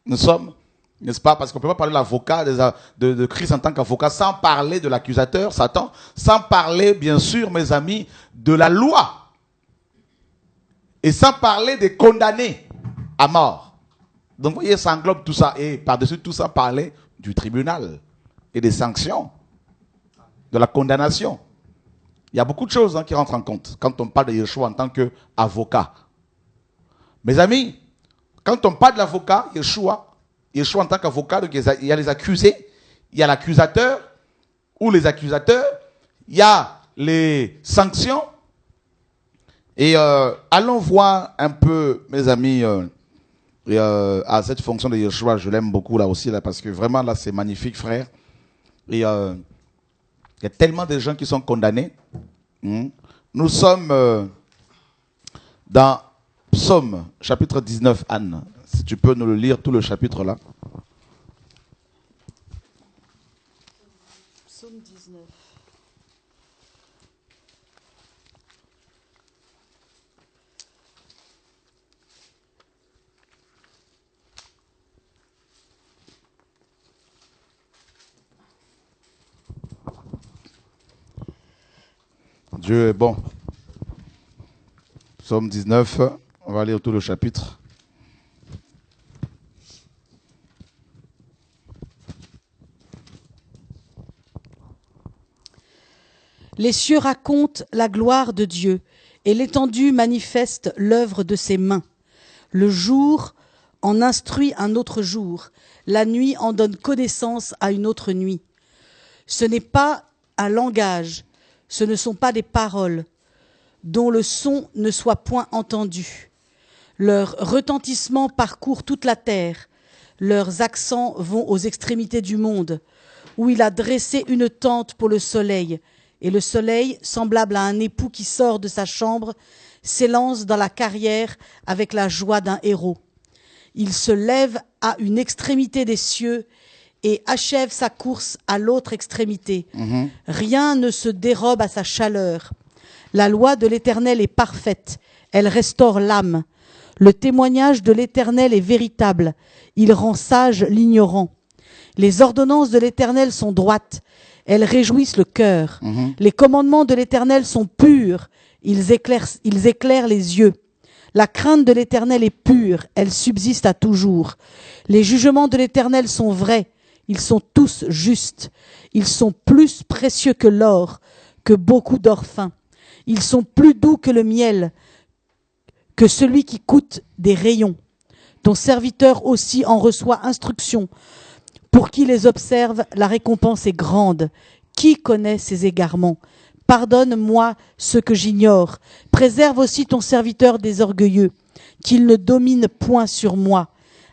Nous sommes, n'est-ce pas, parce qu'on ne peut pas parler de l'avocat de Christ en tant qu'avocat sans parler de l'accusateur, Satan, sans parler, bien sûr, mes amis, de la loi. Et sans parler des condamnés à mort. Donc, vous voyez, ça englobe tout ça. Et par-dessus tout ça, parler du tribunal et des sanctions, de la condamnation. Il y a beaucoup de choses qui rentrent en compte quand on parle de Yeshua en tant qu'avocat. Mes amis, quand on parle de l'avocat, Yeshua en tant qu'avocat, donc il y a les accusés, il y a l'accusateur ou les accusateurs, il y a les sanctions. Et allons voir un peu, mes amis, à cette fonction de Yeshua. Je l'aime beaucoup là aussi, là, parce que vraiment là c'est magnifique, frère. Et il y a tellement de gens qui sont condamnés. Nous sommes dans Psaume, chapitre 19, Anne. Si tu peux nous le lire, tout le chapitre là. Psaume 19. Dieu est bon. Psaume 19, on va lire tout le chapitre. Les cieux racontent la gloire de Dieu et l'étendue manifeste l'œuvre de ses mains. Le jour en instruit un autre jour, la nuit en donne connaissance à une autre nuit. Ce n'est pas un langage, ce ne sont pas des paroles, dont le son ne soit point entendu. Leur retentissement parcourt toute la terre, leurs accents vont aux extrémités du monde, où il a dressé une tente pour le soleil, et le soleil, semblable à un époux qui sort de sa chambre, s'élance dans la carrière avec la joie d'un héros. Il se lève à une extrémité des cieux et achève sa course à l'autre extrémité. Rien ne se dérobe à sa chaleur. La loi de l'Éternel est parfaite, elle restaure l'âme. Le témoignage de l'Éternel est véritable, il rend sage l'ignorant. Les ordonnances de l'Éternel sont droites, elles réjouissent le cœur. Les commandements de l'Éternel sont purs, ils éclairent les yeux. La crainte de l'Éternel est pure, elle subsiste à toujours. Les jugements de l'Éternel sont vrais, ils sont tous justes. Ils sont plus précieux que l'or, que beaucoup d'or fin. Ils sont plus doux que le miel, que celui qui coûte des rayons. Ton serviteur aussi en reçoit instruction. Pour qui les observe, la récompense est grande. Qui connaît ses égarements? Pardonne-moi ce que j'ignore. Préserve aussi ton serviteur des orgueilleux, qu'il ne domine point sur moi.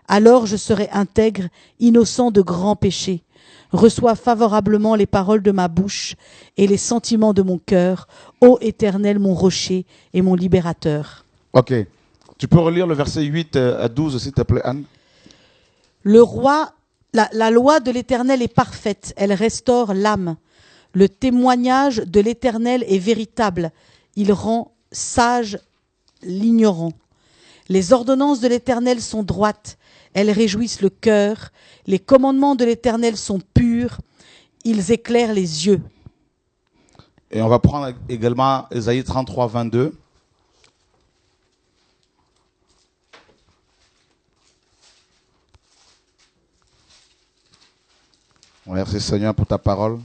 Alors je serai intègre, innocent de grands péchés. Reçois favorablement les paroles de ma bouche et les sentiments de mon cœur, ô Éternel, mon rocher et mon libérateur. Ok. Tu peux relire le verset 8 à 12, s'il te plaît, Anne? Le roi, la loi de l'Éternel est parfaite, elle restaure l'âme. Le témoignage de l'Éternel est véritable, il rend sage l'ignorant. Les ordonnances de l'Éternel sont droites, elles réjouissent le cœur. Les commandements de l'Éternel sont purs, ils éclairent les yeux. Et on va prendre également Ésaïe 33, 22. Merci Seigneur pour ta parole.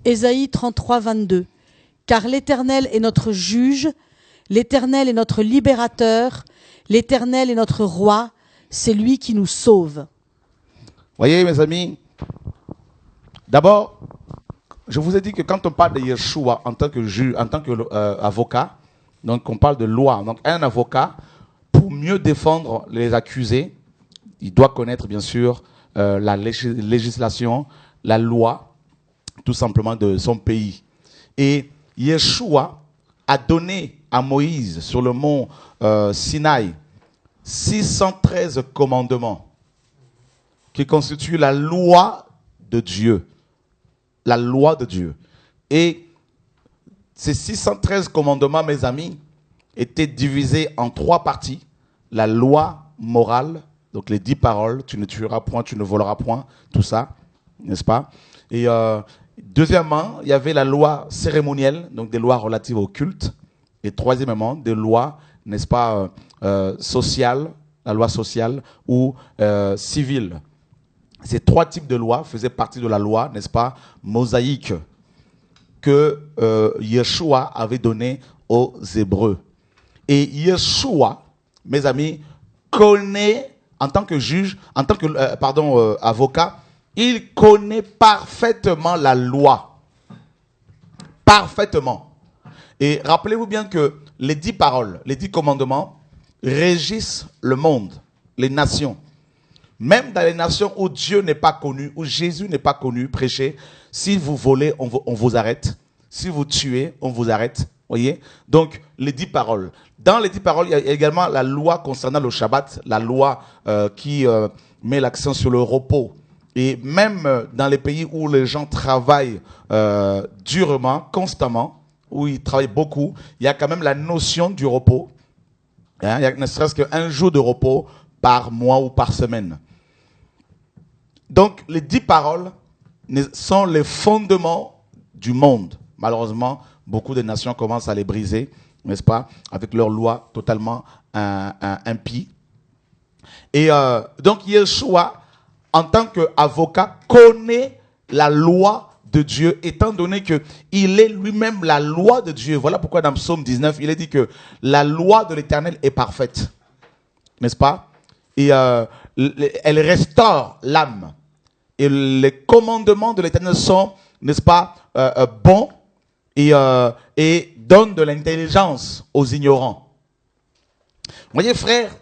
Ésaïe 33, 22. Car l'Éternel est notre juge, l'Éternel est notre libérateur, l'Éternel est notre roi, c'est lui qui nous sauve. Voyez mes amis, d'abord, je vous ai dit que quand on parle de Yeshua en tant que juge, en tant qu'avocat, donc on parle de loi. Donc un avocat, pour mieux défendre les accusés, il doit connaître bien sûr la législation, la loi, tout simplement de son pays. Et Yeshua a donné à Moïse sur le mont Sinaï 613 commandements qui constituent la loi de Dieu. La loi de Dieu. Et ces 613 commandements, mes amis, étaient divisés en 3 parties. La loi morale, donc les 10 paroles, tu ne tueras point, tu ne voleras point, tout ça, n'est-ce pas? Et deuxièmement, il y avait la loi cérémonielle, donc des lois relatives au culte. Et troisièmement, des lois, n'est-ce pas, sociales, la loi sociale ou civile. Ces 3 types de lois faisaient partie de la loi, n'est-ce pas, mosaïque, que Yeshua avait donné aux Hébreux. Et Yeshua, mes amis, connaît, en tant que juge, en tant que avocat, il connaît parfaitement la loi. Parfaitement. Et rappelez-vous bien que les 10 paroles, les 10 commandements régissent le monde, les nations. Même dans les nations où Dieu n'est pas connu, où Jésus n'est pas connu, prêché, si vous volez, on vous arrête. Si vous tuez, on vous arrête. Voyez? Donc, les 10 paroles. Dans les 10 paroles, il y a également la loi concernant le Shabbat, la loi qui met l'accent sur le repos. Et même dans les pays où les gens travaillent durement, constamment, où ils travaillent beaucoup, il y a quand même la notion du repos. Hein? Il y a ne serait-ce qu'un jour de repos par mois ou par semaine. Donc, les 10 paroles sont les fondements du monde. Malheureusement, beaucoup de nations commencent à les briser, n'est-ce pas, avec leurs lois totalement impies. Et donc, Yeshua, en tant qu'avocat, connaît la loi de Dieu, étant donné qu'il est lui-même la loi de Dieu. Voilà pourquoi dans Psaume 19, il est dit que la loi de l'Éternel est parfaite. N'est-ce pas? Et elle restaure l'âme. Et les commandements de l'Éternel sont, n'est-ce pas, bons et donnent de l'intelligence aux ignorants. Voyez, frère,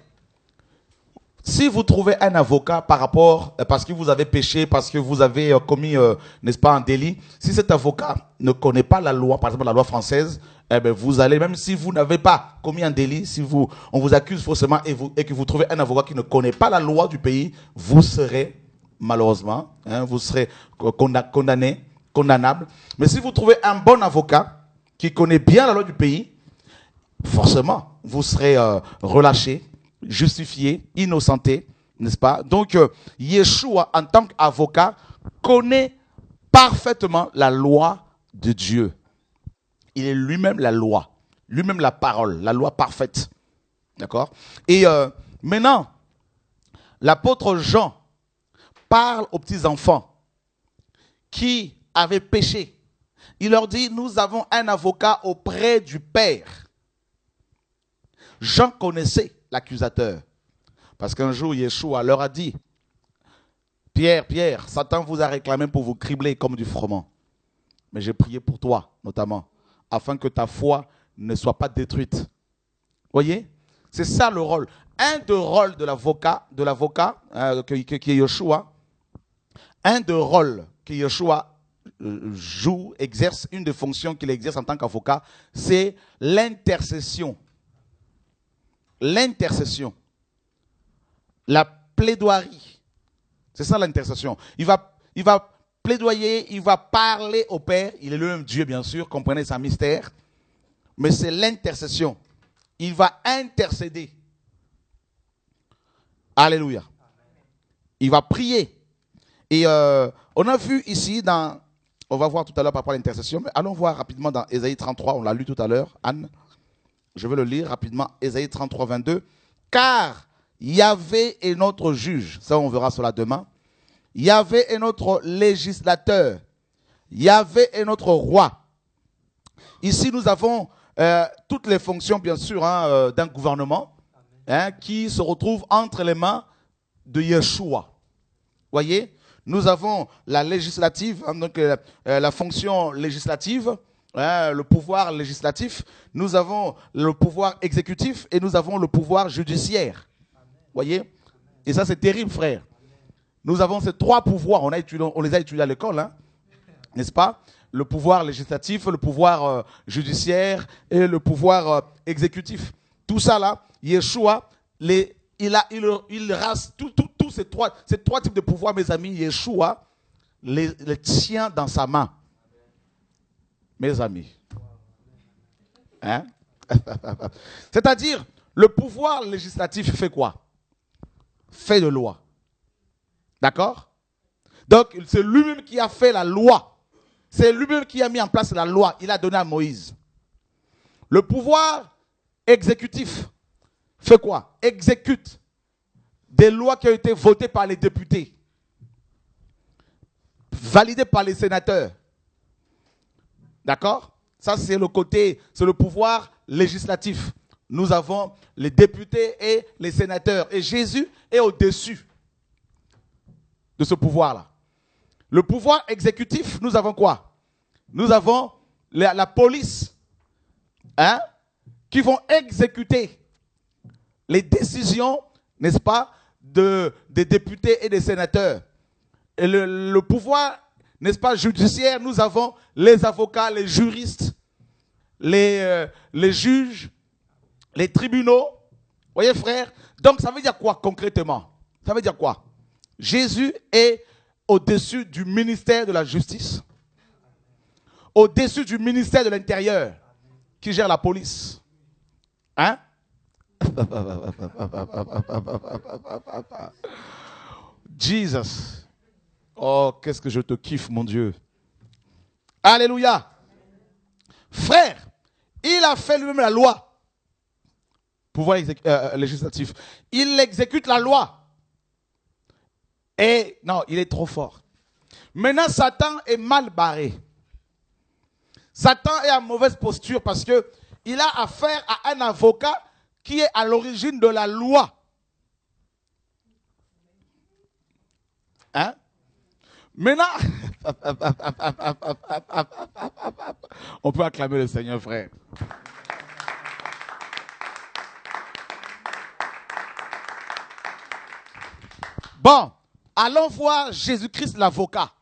si vous trouvez un avocat parce que vous avez péché, parce que vous avez commis, n'est-ce pas, un délit, si cet avocat ne connaît pas la loi, par exemple la loi française, eh bien, vous allez, même si vous n'avez pas commis un délit, si on vous accuse faussement et que vous trouvez un avocat qui ne connaît pas la loi du pays, vous serez, malheureusement, vous serez condamnable. Mais si vous trouvez un bon avocat qui connaît bien la loi du pays, forcément, vous serez relâché, justifié, innocenté, n'est-ce pas? Donc, Yeshua, en tant qu'avocat, connaît parfaitement la loi de Dieu. Il est lui-même la loi, lui-même la parole, la loi parfaite. D'accord? Et maintenant, l'apôtre Jean parle aux petits-enfants qui avaient péché. Il leur dit, nous avons un avocat auprès du Père. Jean connaissait l'accusateur. Parce qu'un jour, Yeshua leur a dit, Pierre, Pierre, Satan vous a réclamé pour vous cribler comme du froment. Mais j'ai prié pour toi, notamment, afin que ta foi ne soit pas détruite. Voyez? C'est ça le rôle. Un des rôles de l'avocat qui est Yeshua, un des rôles que Yeshua exerce, une des fonctions qu'il exerce en tant qu'avocat, c'est l'intercession. L'intercession. La plaidoirie. C'est ça l'intercession. Il va plaidoyer, il va parler au Père. Il est le même Dieu, bien sûr, comprenez, c'est un mystère. Mais c'est l'intercession. Il va intercéder. Alléluia. Il va prier. Et on a vu ici on va voir tout à l'heure par rapport à l'intercession, mais allons voir rapidement dans Ésaïe 33, on l'a lu tout à l'heure, Anne. Je vais le lire rapidement, Ésaïe 33, 22. Car Yahvé est notre juge. Ça, on verra cela demain. Yahvé est notre législateur. Yahvé est notre roi. Ici, nous avons toutes les fonctions, bien sûr, d'un gouvernement qui se retrouve entre les mains de Yeshua. Voyez, nous avons la législative, donc la fonction législative, le pouvoir législatif. Nous avons le pouvoir exécutif et nous avons le pouvoir judiciaire. Voyez, et ça, c'est terrible, frère. Nous avons ces trois pouvoirs, on les a étudiés à l'école, n'est-ce pas? Le pouvoir législatif, le pouvoir judiciaire et le pouvoir exécutif. Tout ça là, Yeshua, il rase tous ces trois types de pouvoirs, mes amis. Yeshua les tient dans sa main. Mes amis. Hein? C'est-à-dire, le pouvoir législatif fait quoi? Fait de loi. D'accord? Donc, c'est lui-même qui a fait la loi. C'est lui-même qui a mis en place la loi. Il a donné à Moïse. Le pouvoir exécutif fait quoi? Exécute des lois qui ont été votées par les députés, validées par les sénateurs. D'accord? Ça, c'est le pouvoir législatif. Nous avons les députés et les sénateurs. Et Jésus est au-dessus de ce pouvoir-là. Le pouvoir exécutif, nous avons quoi? Nous avons la police, qui vont exécuter les décisions, n'est-ce pas, des députés et des sénateurs. Et le pouvoir, n'est-ce pas, judiciaire, nous avons les avocats, les juristes, les juges, les tribunaux. Vous voyez, frère? Donc, ça veut dire quoi concrètement? Ça veut dire quoi? Jésus est au-dessus du ministère de la justice, au-dessus du ministère de l'Intérieur, qui gère la police. Hein? Jesus. Oh, qu'est-ce que je te kiffe, mon Dieu. Alléluia. Frère, il a fait lui-même la loi. Pouvoir législatif. Il exécute la loi. Et non, il est trop fort. Maintenant, Satan est mal barré. Satan est en mauvaise posture parce que il a affaire à un avocat qui est à l'origine de la loi. Hein? Maintenant, on peut acclamer le Seigneur, frère. Bon, allons voir Jésus-Christ l'avocat.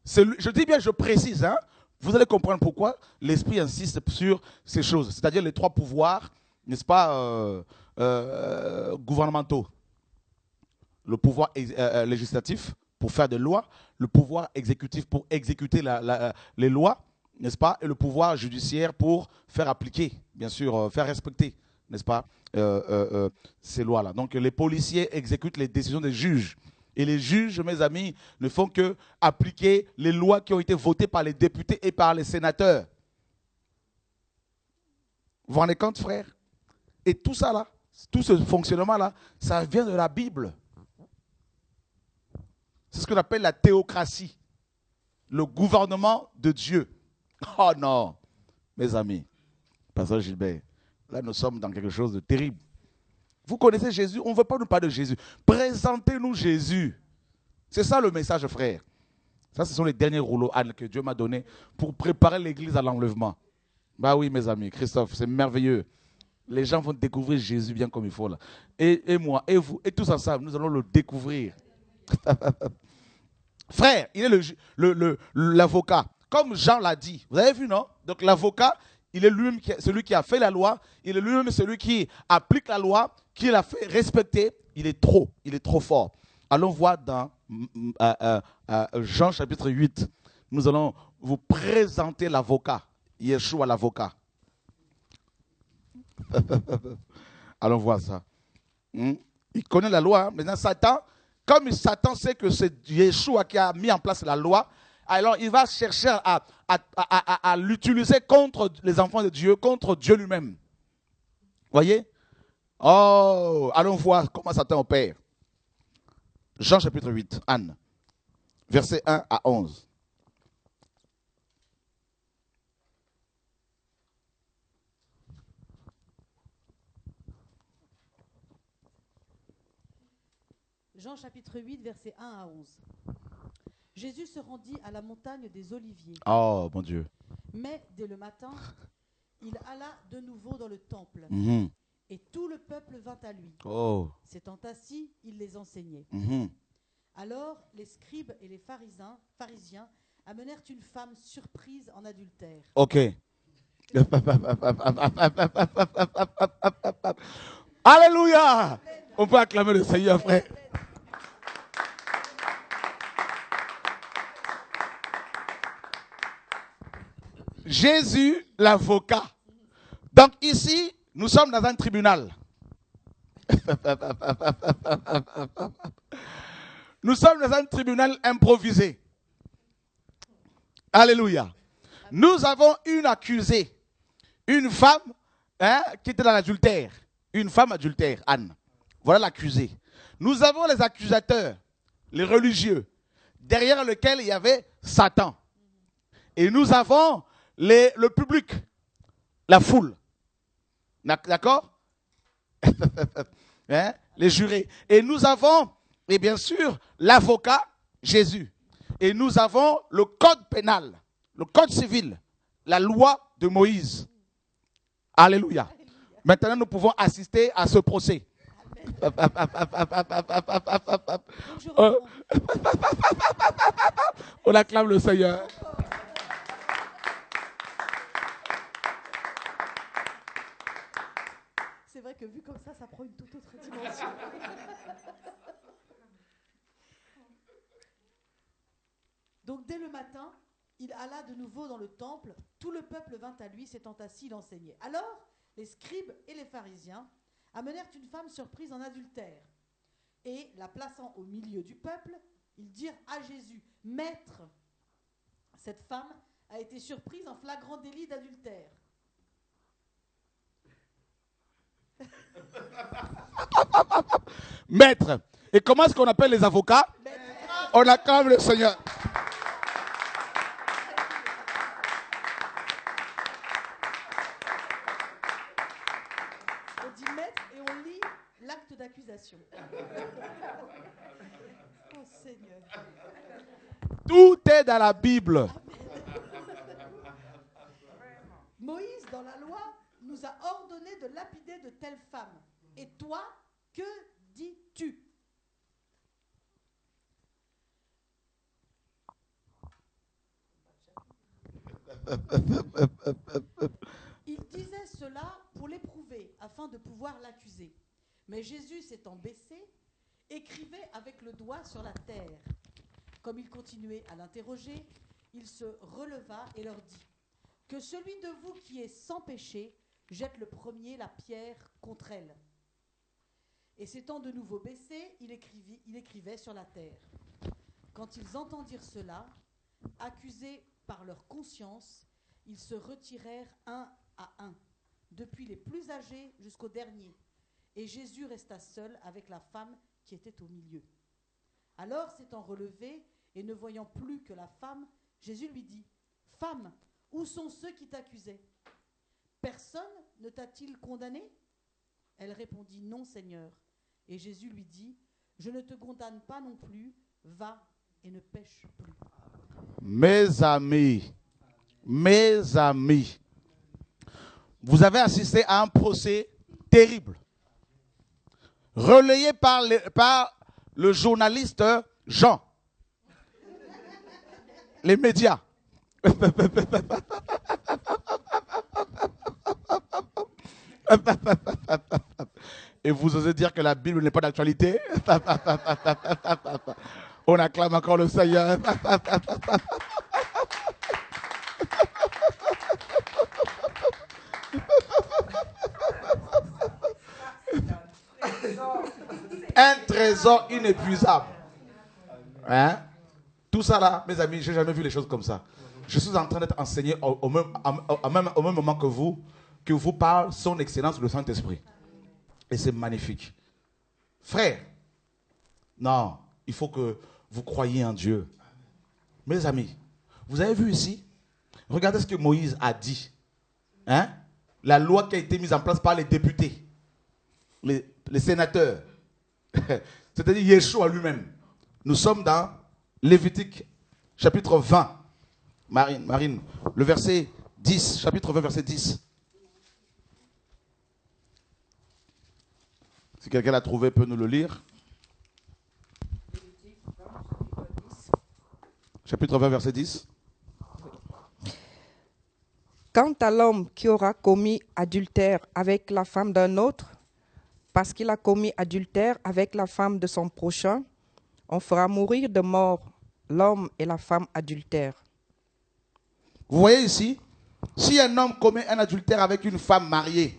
Je dis bien, je précise, hein. Vous allez comprendre pourquoi l'Esprit insiste sur ces choses, c'est-à-dire les trois pouvoirs, n'est-ce pas, gouvernementaux. Le pouvoir législatif pour faire des lois, le pouvoir exécutif pour exécuter les lois, n'est-ce pas, et le pouvoir judiciaire pour faire appliquer, bien sûr, faire respecter, n'est-ce pas, ces lois-là. Donc les policiers exécutent les décisions des juges. Et les juges, mes amis, ne font que appliquer les lois qui ont été votées par les députés et par les sénateurs. Vous vous rendez compte, frère? Et tout ça là, tout ce fonctionnement-là, ça vient de la Bible. C'est ce qu'on appelle la théocratie. Le gouvernement de Dieu. Oh non, mes amis. Pasteur Gilbert, là nous sommes dans quelque chose de terrible. Vous connaissez Jésus, on ne veut pas nous parler de Jésus. Présentez-nous Jésus. C'est ça le message, frère. Ça, ce sont les derniers rouleaux, Anne, que Dieu m'a donnés pour préparer l'église à l'enlèvement. Bah oui, mes amis, Christophe, c'est merveilleux. Les gens vont découvrir Jésus bien comme il faut là. Et moi, et vous, et tous ensemble, nous allons le découvrir. Frère, il est l'avocat. Comme Jean l'a dit. Vous avez vu, non? Donc l'avocat, il est lui-même celui qui a fait la loi. Il est lui-même celui qui applique la loi, qui l'a fait respecter. Il est trop fort. Allons voir dans Jean chapitre 8. Nous allons vous présenter l'avocat. Yeshua l'avocat. Allons voir ça. Il connaît la loi. Maintenant, Satan, comme Satan sait que c'est Yeshua qui a mis en place la loi, alors il va chercher à l'utiliser contre les enfants de Dieu, contre Dieu lui-même. Voyez? Oh, allons voir comment Satan opère. Jean chapitre 8, Anne, versets 1 à 11. Jean chapitre 8, versets 1 à 11. Jésus se rendit à la montagne des Oliviers. Oh, mon Dieu. Mais dès le matin, il alla de nouveau dans le temple. Et tout le peuple vint à lui. Oh. S'étant assis, il les enseignait. Alors les scribes et les pharisiens amenèrent une femme surprise en adultère. Ok. Alléluia. On peut acclamer le Seigneur, frère. Jésus, l'avocat. Donc ici, nous sommes dans un tribunal. Nous sommes dans un tribunal improvisé. Alléluia. Nous avons une accusée, une femme qui était dans l'adultère. Une femme adultère, Anne. Voilà l'accusée. Nous avons les accusateurs, les religieux, derrière lesquels il y avait Satan. Et nous avons le public, la foule. D'accord? Les jurés. Et nous avons, et bien sûr, l'avocat, Jésus. Et nous avons le code pénal, le code civil, la loi de Moïse. Alléluia. Maintenant, nous pouvons assister à ce procès. On acclame le Seigneur. C'est vrai que vu comme ça prend une toute autre dimension. Donc dès le matin, il alla de nouveau dans le temple. Tout le peuple vint à lui, s'étant assis, il enseignait. Alors, les scribes et les pharisiens amenèrent une femme surprise en adultère. Et, la plaçant au milieu du peuple, Ils dirent à Jésus, « Maître, cette femme a été surprise en flagrant délit d'adultère. » Maître. Et comment est-ce qu'on appelle les avocats? On acclame le Seigneur. On dit maître et on lit l'acte d'accusation. Oh Seigneur. Tout est dans la Bible. Moïse, dans la loi, nous a ordonné de lapider de telles femmes. Et toi, que dis-tu? Il disait cela pour l'éprouver, afin de pouvoir l'accuser. Mais Jésus, s'étant baissé, écrivait avec le doigt sur la terre. Comme il continuait à l'interroger, il se releva et leur dit, « Que celui de vous qui est sans péché jette le premier la pierre contre elle. » Et s'étant de nouveau baissé, il écrivait sur la terre. Quand ils entendirent cela, accusés par leur conscience, ils se retirèrent un à un, depuis les plus âgés jusqu'au dernier. Et Jésus resta seul avec la femme qui était au milieu. Alors, s'étant relevé et ne voyant plus que la femme, Jésus lui dit, « Femme, où sont ceux qui t'accusaient? Personne ne t'a-t-il condamné ?» Elle répondit, « Non, Seigneur. » Et Jésus lui dit, « Je ne te condamne pas non plus, va et ne pêche plus. » Mes amis, vous avez assisté à un procès terrible, relayé par le journaliste Jean, les médias. Et vous osez dire que la Bible n'est pas d'actualité? On acclame encore le Seigneur. Un trésor inépuisable. Hein? Tout ça là, mes amis, j'ai jamais vu les choses comme ça. Je suis en train d'être enseigné au même moment que vous parle son excellence le Saint-Esprit. Et c'est magnifique. Frère, non, il faut que vous croyiez en Dieu. Mes amis, vous avez vu ici? Regardez ce que Moïse a dit. Hein? La loi qui a été mise en place par les députés, les sénateurs, c'est-à-dire Yeshua lui-même. Nous sommes dans Lévitique, chapitre 20. Marine, le verset 10, chapitre 20, verset 10. Si quelqu'un l'a trouvé, peut nous le lire. Chapitre 20, verset 10. Quant à l'homme qui aura commis adultère avec la femme d'un autre, parce qu'il a commis adultère avec la femme de son prochain, on fera mourir de mort l'homme et la femme adultère. Vous voyez ici, si un homme commet un adultère avec une femme mariée,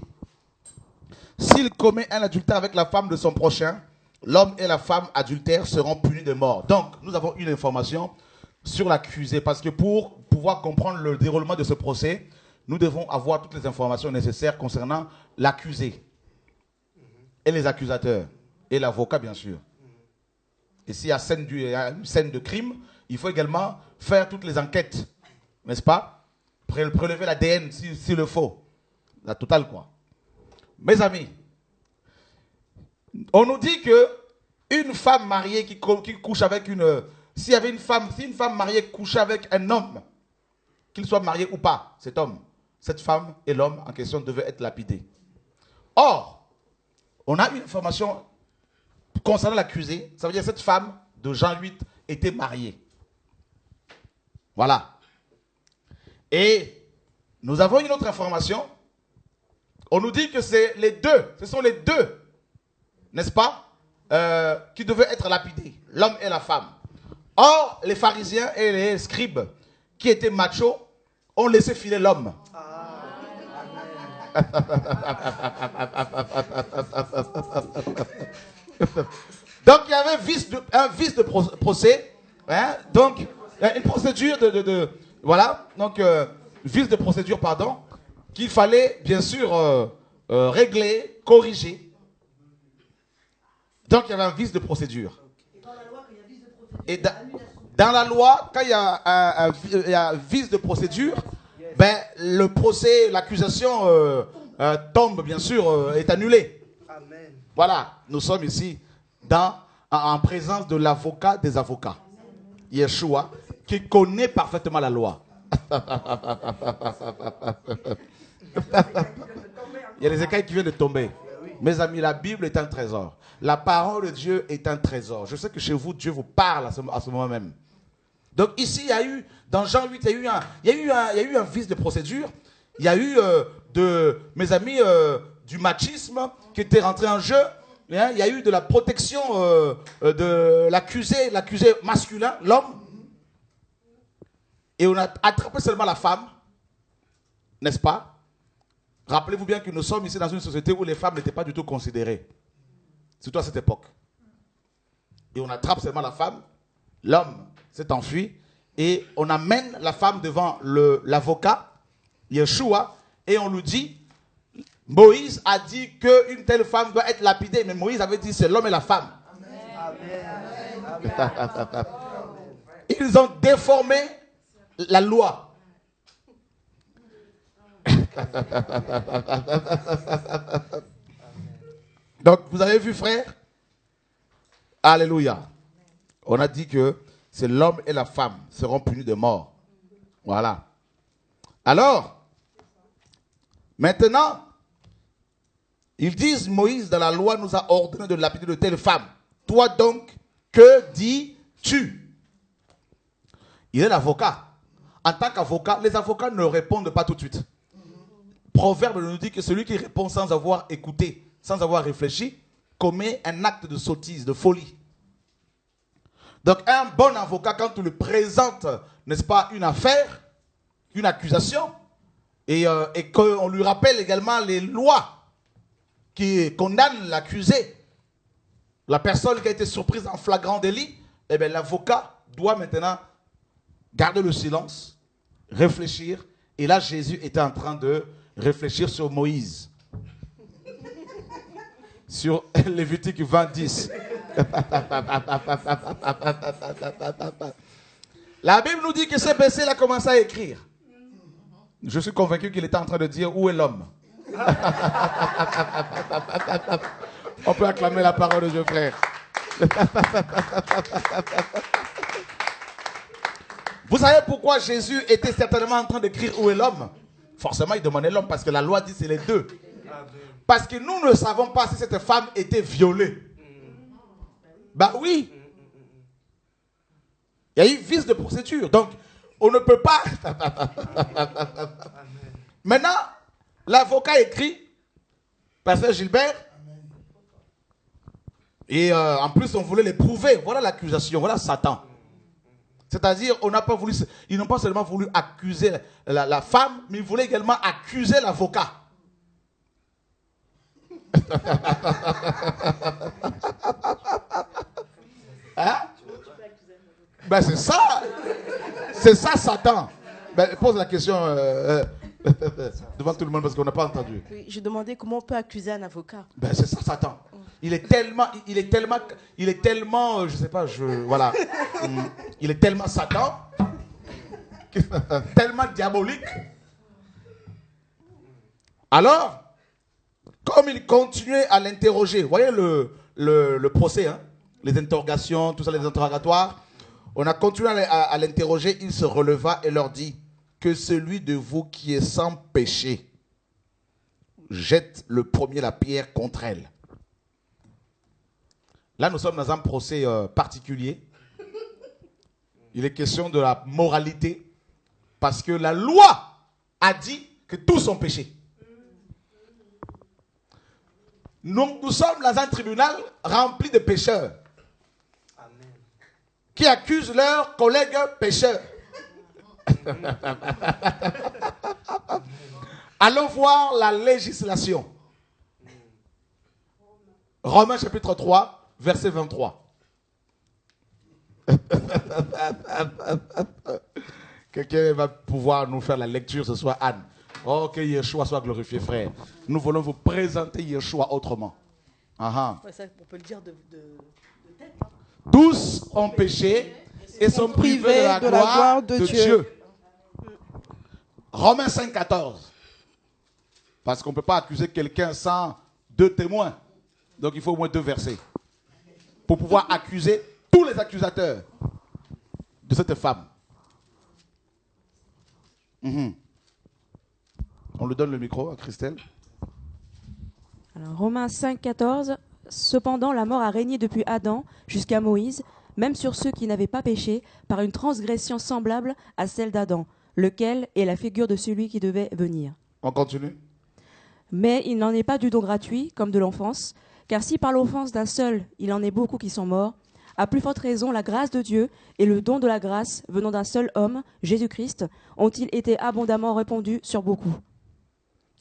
s'il commet un adultère avec la femme de son prochain, l'homme et la femme adultères seront punis de mort. Donc, nous avons une information sur l'accusé, parce que pour pouvoir comprendre le déroulement de ce procès, nous devons avoir toutes les informations nécessaires concernant l'accusé et les accusateurs et l'avocat, bien sûr. Et s'il y a une scène de crime, il faut également faire toutes les enquêtes, n'est-ce pas? Prélever l'ADN s'il le faut. La totale, quoi. Mes amis, on nous dit que une femme mariée qui couche avec si une femme mariée couchait avec un homme, qu'il soit marié ou pas, cet homme, cette femme et l'homme en question devaient être lapidés. Or, on a une information concernant l'accusé, ça veut dire que cette femme de Jean 8 était mariée. Voilà. Et nous avons une autre information. On nous dit que ce sont les deux, n'est-ce pas, qui devaient être lapidés, l'homme et la femme. Or, les pharisiens et les scribes, qui étaient machos, ont laissé filer l'homme. Donc, il y avait un vice de procès Hein? Donc, une procédure voilà, donc, vice de procédure, pardon, qu'il fallait, bien sûr, régler, corriger. Donc, il y avait un vice de procédure. Et dans la loi, quand il y a un vice de procédure, ben, le procès, l'accusation tombe, bien sûr, est annulée. Amen. Voilà, nous sommes ici en présence de l'avocat des avocats, Yeshua, qui connaît parfaitement la loi. Il y a des écailles qui viennent de tomber. Mes amis, la Bible est un trésor. La parole de Dieu est un trésor. Je sais que chez vous, Dieu vous parle à ce moment même. Donc ici, il y a eu, dans Jean 8, il y a eu un vice de procédure. Il y a eu, mes amis, du machisme qui était rentré en jeu. Il y a eu de la protection de l'accusé masculin, l'homme. Et on a attrapé seulement la femme, n'est-ce pas? Rappelez-vous bien que nous sommes ici dans une société où les femmes n'étaient pas du tout considérées. Surtout à cette époque. Et on attrape seulement la femme, l'homme s'est enfui, et on amène la femme devant l'avocat, Yeshua, et on lui dit, Moïse a dit qu'une telle femme doit être lapidée, mais Moïse avait dit c'est l'homme et la femme. Amen. Amen. Ils ont déformé la loi. Donc, vous avez vu, frère? Alléluia. On a dit que c'est l'homme et la femme seront punis de mort. Voilà. Alors, maintenant, ils disent, Moïse, dans la loi, nous a ordonné de lapider de telle femme. Toi donc, que dis-tu? Il est l'avocat. En tant qu'avocat, les avocats ne répondent pas tout de suite. Proverbe nous dit que celui qui répond sans avoir écouté, sans avoir réfléchi, commet un acte de sottise, de folie. Donc un bon avocat, quand on lui présente, n'est-ce pas, une affaire, une accusation, et qu'on lui rappelle également les lois qui condamnent l'accusé, la personne qui a été surprise en flagrant délit, eh bien l'avocat doit maintenant garder le silence, réfléchir. Et là, Jésus était en train de réfléchir sur Moïse. Sur Lévitique 20:10. La Bible nous dit que ce verset, il a commencé à écrire. Je suis convaincu qu'il était en train de dire où est l'homme. On peut acclamer la parole de Dieu, frère. Vous savez pourquoi Jésus était certainement en train d'écrire où est l'homme? Forcément, il demandait l'homme parce que la loi dit c'est les deux. Parce que nous ne savons pas si cette femme était violée. Bah oui. Il y a eu vice de procédure. Donc, on ne peut pas. Maintenant, l'avocat écrit, Pasteur Gilbert, et en plus, on voulait les prouver. Voilà l'accusation, voilà Satan. C'est-à-dire, ils n'ont pas seulement voulu accuser la femme, mais ils voulaient également accuser l'avocat. Hein? Ben c'est ça. C'est ça Satan. Ben, pose la question devant tout le monde parce qu'on n'a pas entendu. Oui, je demandais comment on peut accuser un avocat. Ben c'est ça Satan. Il est tellement, je sais pas, voilà. Il est tellement Satan, tellement diabolique. Alors, comme il continuait à l'interroger, vous voyez le procès, hein, les interrogations, tout ça, les interrogatoires, on a continué à l'interroger, il se releva et leur dit que celui de vous qui est sans péché jette le premier la pierre contre elle. Là, nous sommes dans un procès particulier. Il est question de la moralité. Parce que la loi a dit que tous sont péchés. Nous sommes dans un tribunal rempli de pécheurs. Amen. Qui accusent leurs collègues pécheurs. Allons voir la législation. Romains chapitre 3. Verset 23. Quelqu'un va pouvoir nous faire la lecture ce soir, Anne. Oh, que Yeshua soit glorifié, frère. Nous voulons vous présenter Yeshua autrement. Ouais, ça, on peut le dire de tête. Tous ont péché et sont privés de la gloire de Dieu. Romains 5, 14. Parce qu'on ne peut pas accuser quelqu'un sans 2 témoins. Donc il faut au moins 2 versets. Pour pouvoir accuser tous les accusateurs de cette femme. On lui donne le micro à Christelle. Alors, Romains 5, 14. Cependant, la mort a régné depuis Adam jusqu'à Moïse, même sur ceux qui n'avaient pas péché, par une transgression semblable à celle d'Adam, lequel est la figure de celui qui devait venir. On continue. Mais il n'en est pas du don gratuit, comme de l'offense, car si par l'offense d'un seul, il en est beaucoup qui sont morts, à plus forte raison, la grâce de Dieu et le don de la grâce venant d'un seul homme, Jésus-Christ, ont-ils été abondamment répandus sur beaucoup.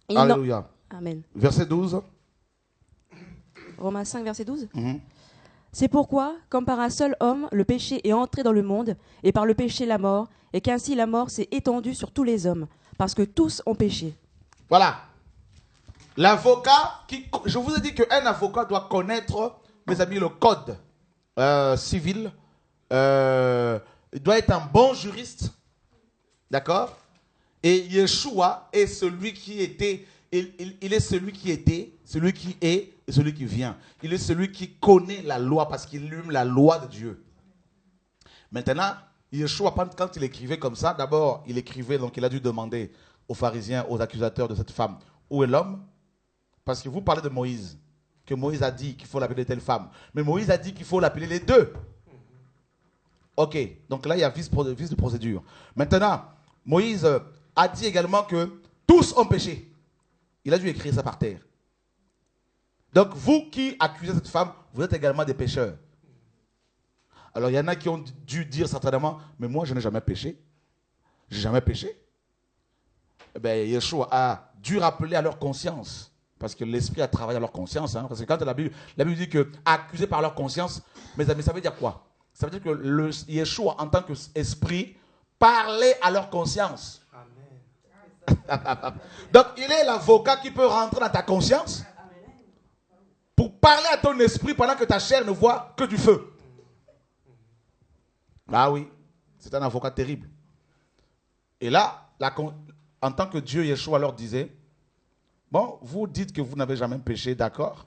Alléluia. Amen. Verset 12. Romains 5, verset 12. C'est pourquoi, comme par un seul homme, le péché est entré dans le monde, et par le péché la mort, et qu'ainsi la mort s'est étendue sur tous les hommes, parce que tous ont péché. Voilà. L'avocat, je vous ai dit qu'un avocat doit connaître, mes amis, le code civil. Il doit être un bon juriste. D'accord? Et Yeshua est celui qui était, il est celui qui était, celui qui est et celui qui vient. Il est celui qui connaît la loi parce qu'il illume la loi de Dieu. Maintenant, Yeshua, quand il écrivait comme ça, d'abord, il écrivait, donc il a dû demander aux pharisiens, aux accusateurs de cette femme, où est l'homme? Parce que vous parlez de Moïse, que Moïse a dit qu'il faut l'appeler telle femme. Mais Moïse a dit qu'il faut l'appeler les deux. Ok, donc là, il y a vice de procédure. Maintenant, Moïse a dit également que tous ont péché. Il a dû écrire ça par terre. Donc, vous qui accusez cette femme, vous êtes également des pécheurs. Alors, il y en a qui ont dû dire certainement, mais moi, je n'ai jamais péché. Je n'ai jamais péché. Eh bien, Yeshua a dû rappeler à leur conscience, parce que l'esprit a travaillé à leur conscience. Parce que quand la Bible dit que accusés par leur conscience, mes amis, ça veut dire quoi? Ça veut dire que Yeshua, en tant qu'esprit, parlait à leur conscience. Amen. Donc, il est l'avocat qui peut rentrer dans ta conscience pour parler à ton esprit pendant que ta chair ne voit que du feu. Ah oui, c'est un avocat terrible. Et là, en tant que Dieu, Yeshua leur disait, bon, vous dites que vous n'avez jamais péché, d'accord,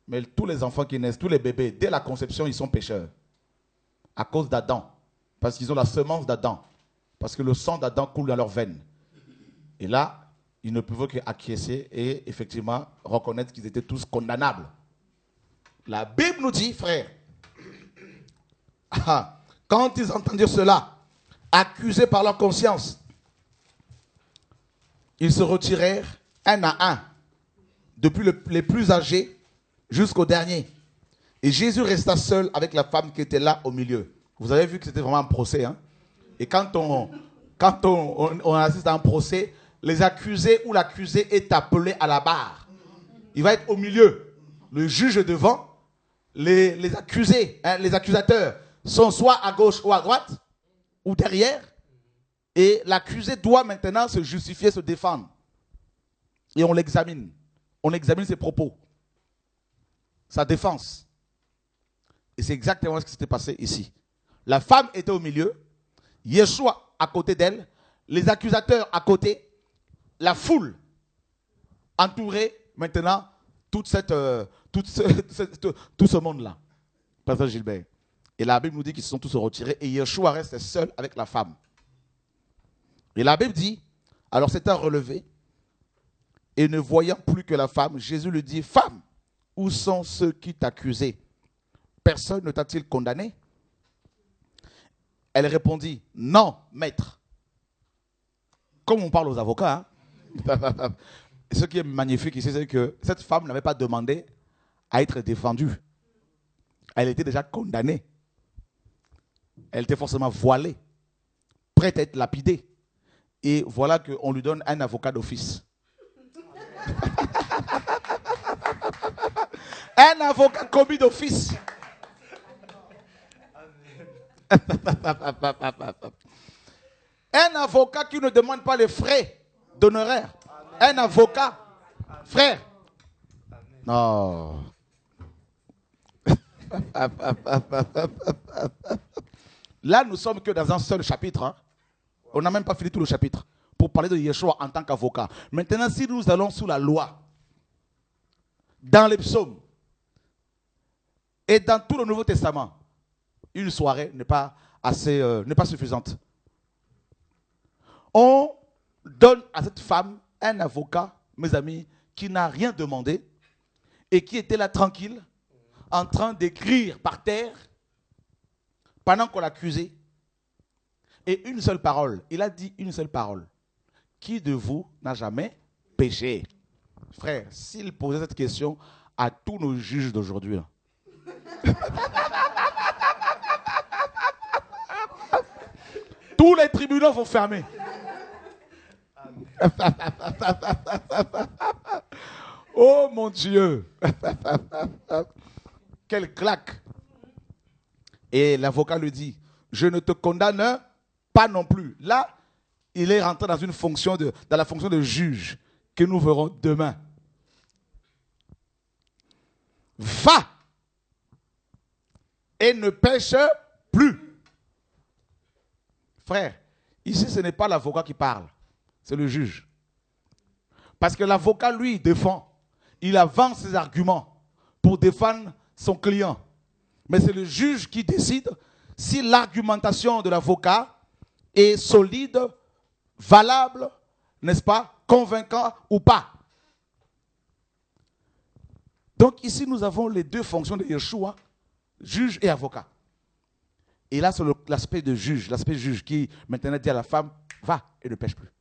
mais tous les enfants qui naissent, tous les bébés, dès la conception, ils sont pécheurs. À cause d'Adam. Parce qu'ils ont la semence d'Adam. Parce que le sang d'Adam coule dans leurs veines. Et là, ils ne peuvent qu'acquiescer et effectivement reconnaître qu'ils étaient tous condamnables. La Bible nous dit, frère, quand ils entendirent cela, accusés par leur conscience, ils se retirèrent un à un, depuis les plus âgés jusqu'au dernier. Et Jésus resta seul avec la femme qui était là au milieu. Vous avez vu que c'était vraiment un procès. Et quand on assiste à un procès, les accusés ou l'accusé est appelé à la barre. Il va être au milieu. Le juge est devant. Les accusés, les accusateurs sont soit à gauche ou à droite, ou derrière. Et l'accusé doit maintenant se justifier, se défendre. Et on l'examine. On examine ses propos, sa défense. Et c'est exactement ce qui s'était passé ici. La femme était au milieu, Yeshua à côté d'elle, les accusateurs à côté, la foule entourait maintenant tout ce monde-là. Pasteur Gilbert. Et la Bible nous dit qu'ils se sont tous retirés et Yeshua reste seul avec la femme. Et la Bible dit, alors s'étant relevé et ne voyant plus que la femme, Jésus lui dit, femme, où sont ceux qui t'accusaient? Personne ne t'a-t-il condamné? Elle répondit, non, maître. Comme on parle aux avocats. Ce qui est magnifique ici, c'est que cette femme n'avait pas demandé à être défendue. Elle était déjà condamnée. Elle était forcément voilée, prête à être lapidée. Et voilà qu'on lui donne un avocat d'office. Un avocat commis d'office. Un avocat qui ne demande pas les frais d'honoraires. Un avocat, frère. Non. Là, nous sommes que dans un seul chapitre. Hein. On n'a même pas fini tout le chapitre pour parler de Yeshua en tant qu'avocat. Maintenant, si nous allons sous la loi, dans les psaumes et dans tout le Nouveau Testament, une soirée n'est pas suffisante. On donne à cette femme un avocat, mes amis, qui n'a rien demandé et qui était là tranquille, en train d'écrire par terre pendant qu'on l'accusait. Et une seule parole, il a dit une seule parole. Qui de vous n'a jamais péché? Frère, s'il posait cette question à tous nos juges d'aujourd'hui, tous les tribunaux vont fermer. Oh mon Dieu. Quelle claque. Et l'avocat lui dit, je ne te condamne pas non plus. Là, il est rentré dans la fonction de juge que nous verrons demain. Va et ne pêche plus. Frère, ici ce n'est pas l'avocat qui parle, c'est le juge. Parce que l'avocat, lui, défend. Il avance ses arguments pour défendre son client. Mais c'est le juge qui décide si l'argumentation de l'avocat est solide, valable, n'est-ce pas, convaincant ou pas. Donc ici, nous avons les deux fonctions de Yeshua, juge et avocat. Et là, c'est l'aspect juge qui maintenant dit à la femme, va et ne pêche plus.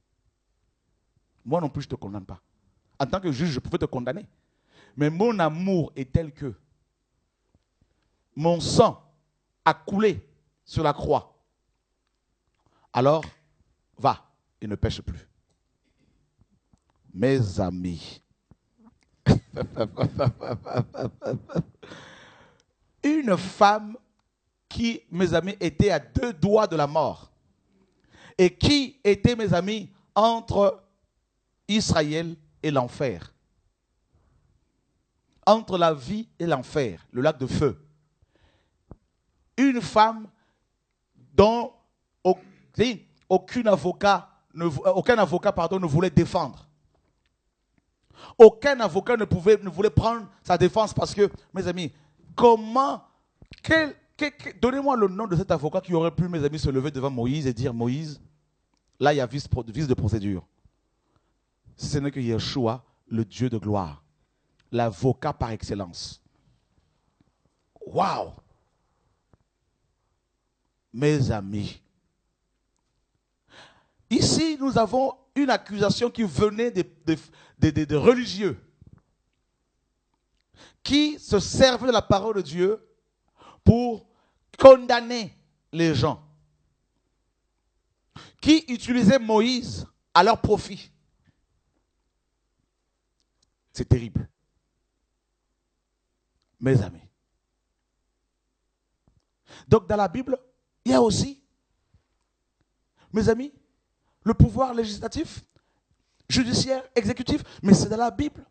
Moi non plus, je ne te condamne pas. En tant que juge, je pouvais te condamner. Mais mon amour est tel que mon sang a coulé sur la croix. Alors, va et ne pêche plus. Mes amis, une femme qui, mes amis, était à 2 doigts de la mort et qui était, mes amis, entre Israël et l'enfer. Entre la vie et l'enfer, le lac de feu. Une femme dont aucun avocat ne voulait défendre. Aucun avocat ne voulait prendre sa défense parce que, mes amis, donnez-moi le nom de cet avocat qui aurait pu, mes amis, se lever devant Moïse et dire, Moïse, là il y a vice de procédure. Ce n'est que Yeshua, le Dieu de gloire, l'avocat par excellence. Waouh! Mes amis, ici nous avons une accusation qui venait de religieux qui se servaient de la parole de Dieu pour condamner les gens, qui utilisaient Moïse à leur profit. C'est terrible. Mes amis. Donc dans la Bible, il y a aussi, mes amis, le pouvoir législatif, judiciaire, exécutif, mais c'est dans la Bible.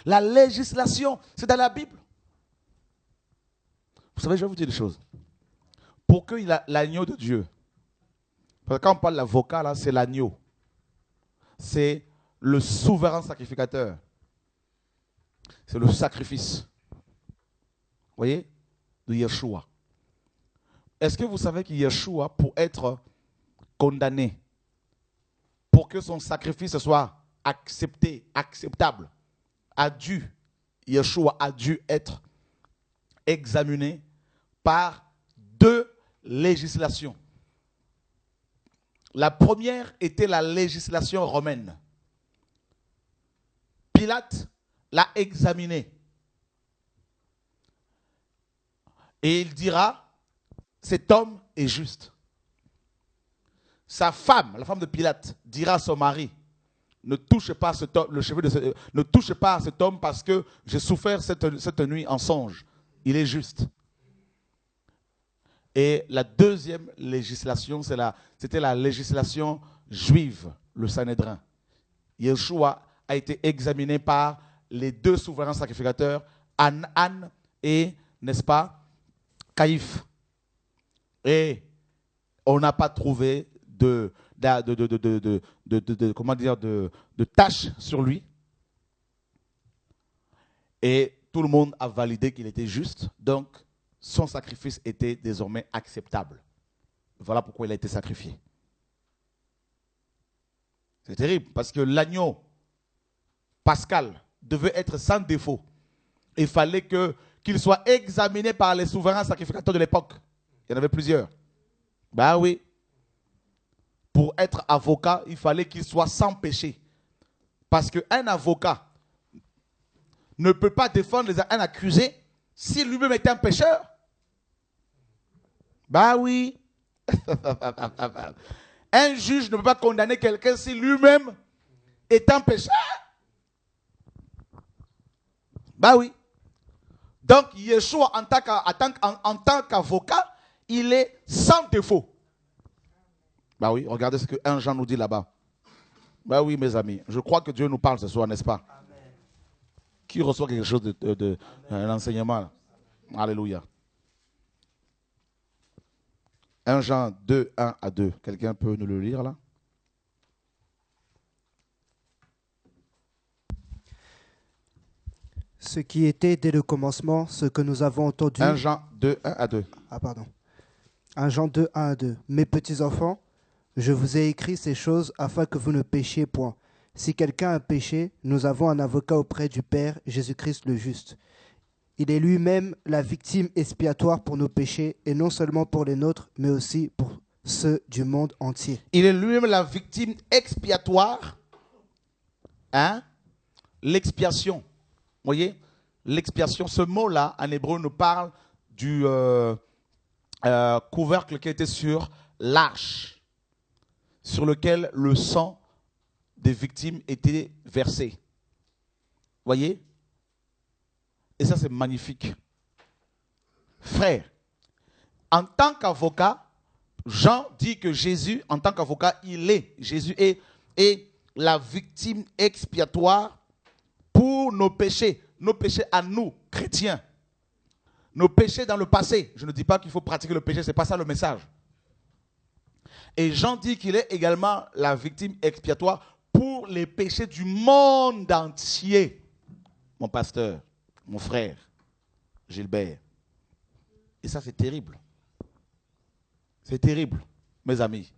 La législation, c'est dans la Bible. Vous savez, je vais vous dire des choses. Pour que l'agneau de Dieu, parce que quand on parle de l'avocat, là, c'est l'agneau. C'est le souverain sacrificateur. C'est le sacrifice. Vous voyez? De Yeshua. Est-ce que vous savez que Yeshua, pour être condamné, pour que son sacrifice soit acceptable, Yeshua a dû être examiné par 2 législations. La première était la législation romaine. Pilate l'a examiné. Et il dira, cet homme est juste. Sa femme, la femme de Pilate, dira à son mari, ne touchez pas cet homme, ne touchez pas à cet homme parce que j'ai souffert cette nuit en songe. Il est juste. Et la deuxième législation, c'était la législation juive, le Sanhédrin. Yeshua a été examiné par les deux souverains sacrificateurs, Anne et, n'est-ce pas, Caïphe. Et on n'a pas trouvé de tâche sur lui. Et tout le monde a validé qu'il était juste. Donc, son sacrifice était désormais acceptable. Voilà pourquoi il a été sacrifié. C'est terrible, parce que l'agneau pascal devait être sans défaut. Il fallait qu'il soit examiné par les souverains sacrificateurs de l'époque. Il y en avait plusieurs. Ben oui. Pour être avocat, il fallait qu'il soit sans péché. Parce qu'un avocat ne peut pas défendre un accusé si lui-même était un pécheur. Ben oui. Un juge ne peut pas condamner quelqu'un si lui-même est un pécheur. Ben oui. Donc, Yeshua, en tant qu'avocat, il est sans défaut. Ben oui, regardez ce que 1 Jean nous dit là-bas. Ben oui, mes amis, je crois que Dieu nous parle ce soir, n'est-ce pas? Amen. Qui reçoit quelque chose de l'enseignement? Alléluia. 1 Jean 2, 1 à 2. Quelqu'un peut nous le lire là? Ce qui était dès le commencement, ce que nous avons entendu. 1 Jean 2, 1 à 2. Ah, pardon. 1 Jean 2, 1 à 2. Mes petits enfants, je vous ai écrit ces choses afin que vous ne péchiez point. Si quelqu'un a péché, nous avons un avocat auprès du Père, Jésus-Christ le juste. Il est lui-même la victime expiatoire pour nos péchés, et non seulement pour les nôtres, mais aussi pour ceux du monde entier. Il est lui-même la victime expiatoire. Hein? L'expiation. Vous voyez? L'expiation, ce mot-là, en hébreu, nous parle du couvercle qui était sur l'arche, sur lequel le sang des victimes était versé. Voyez? Et ça, c'est magnifique. Frère, en tant qu'avocat, Jean dit que Jésus, en tant qu'avocat, Jésus est la victime expiatoire pour nos péchés à nous, chrétiens. Nos péchés dans le passé. Je ne dis pas qu'il faut pratiquer le péché, ce n'est pas ça le message. Et Jean dit qu'il est également la victime expiatoire pour les péchés du monde entier. Mon pasteur, mon frère, Gilbert. Et ça, c'est terrible. C'est terrible, mes amis.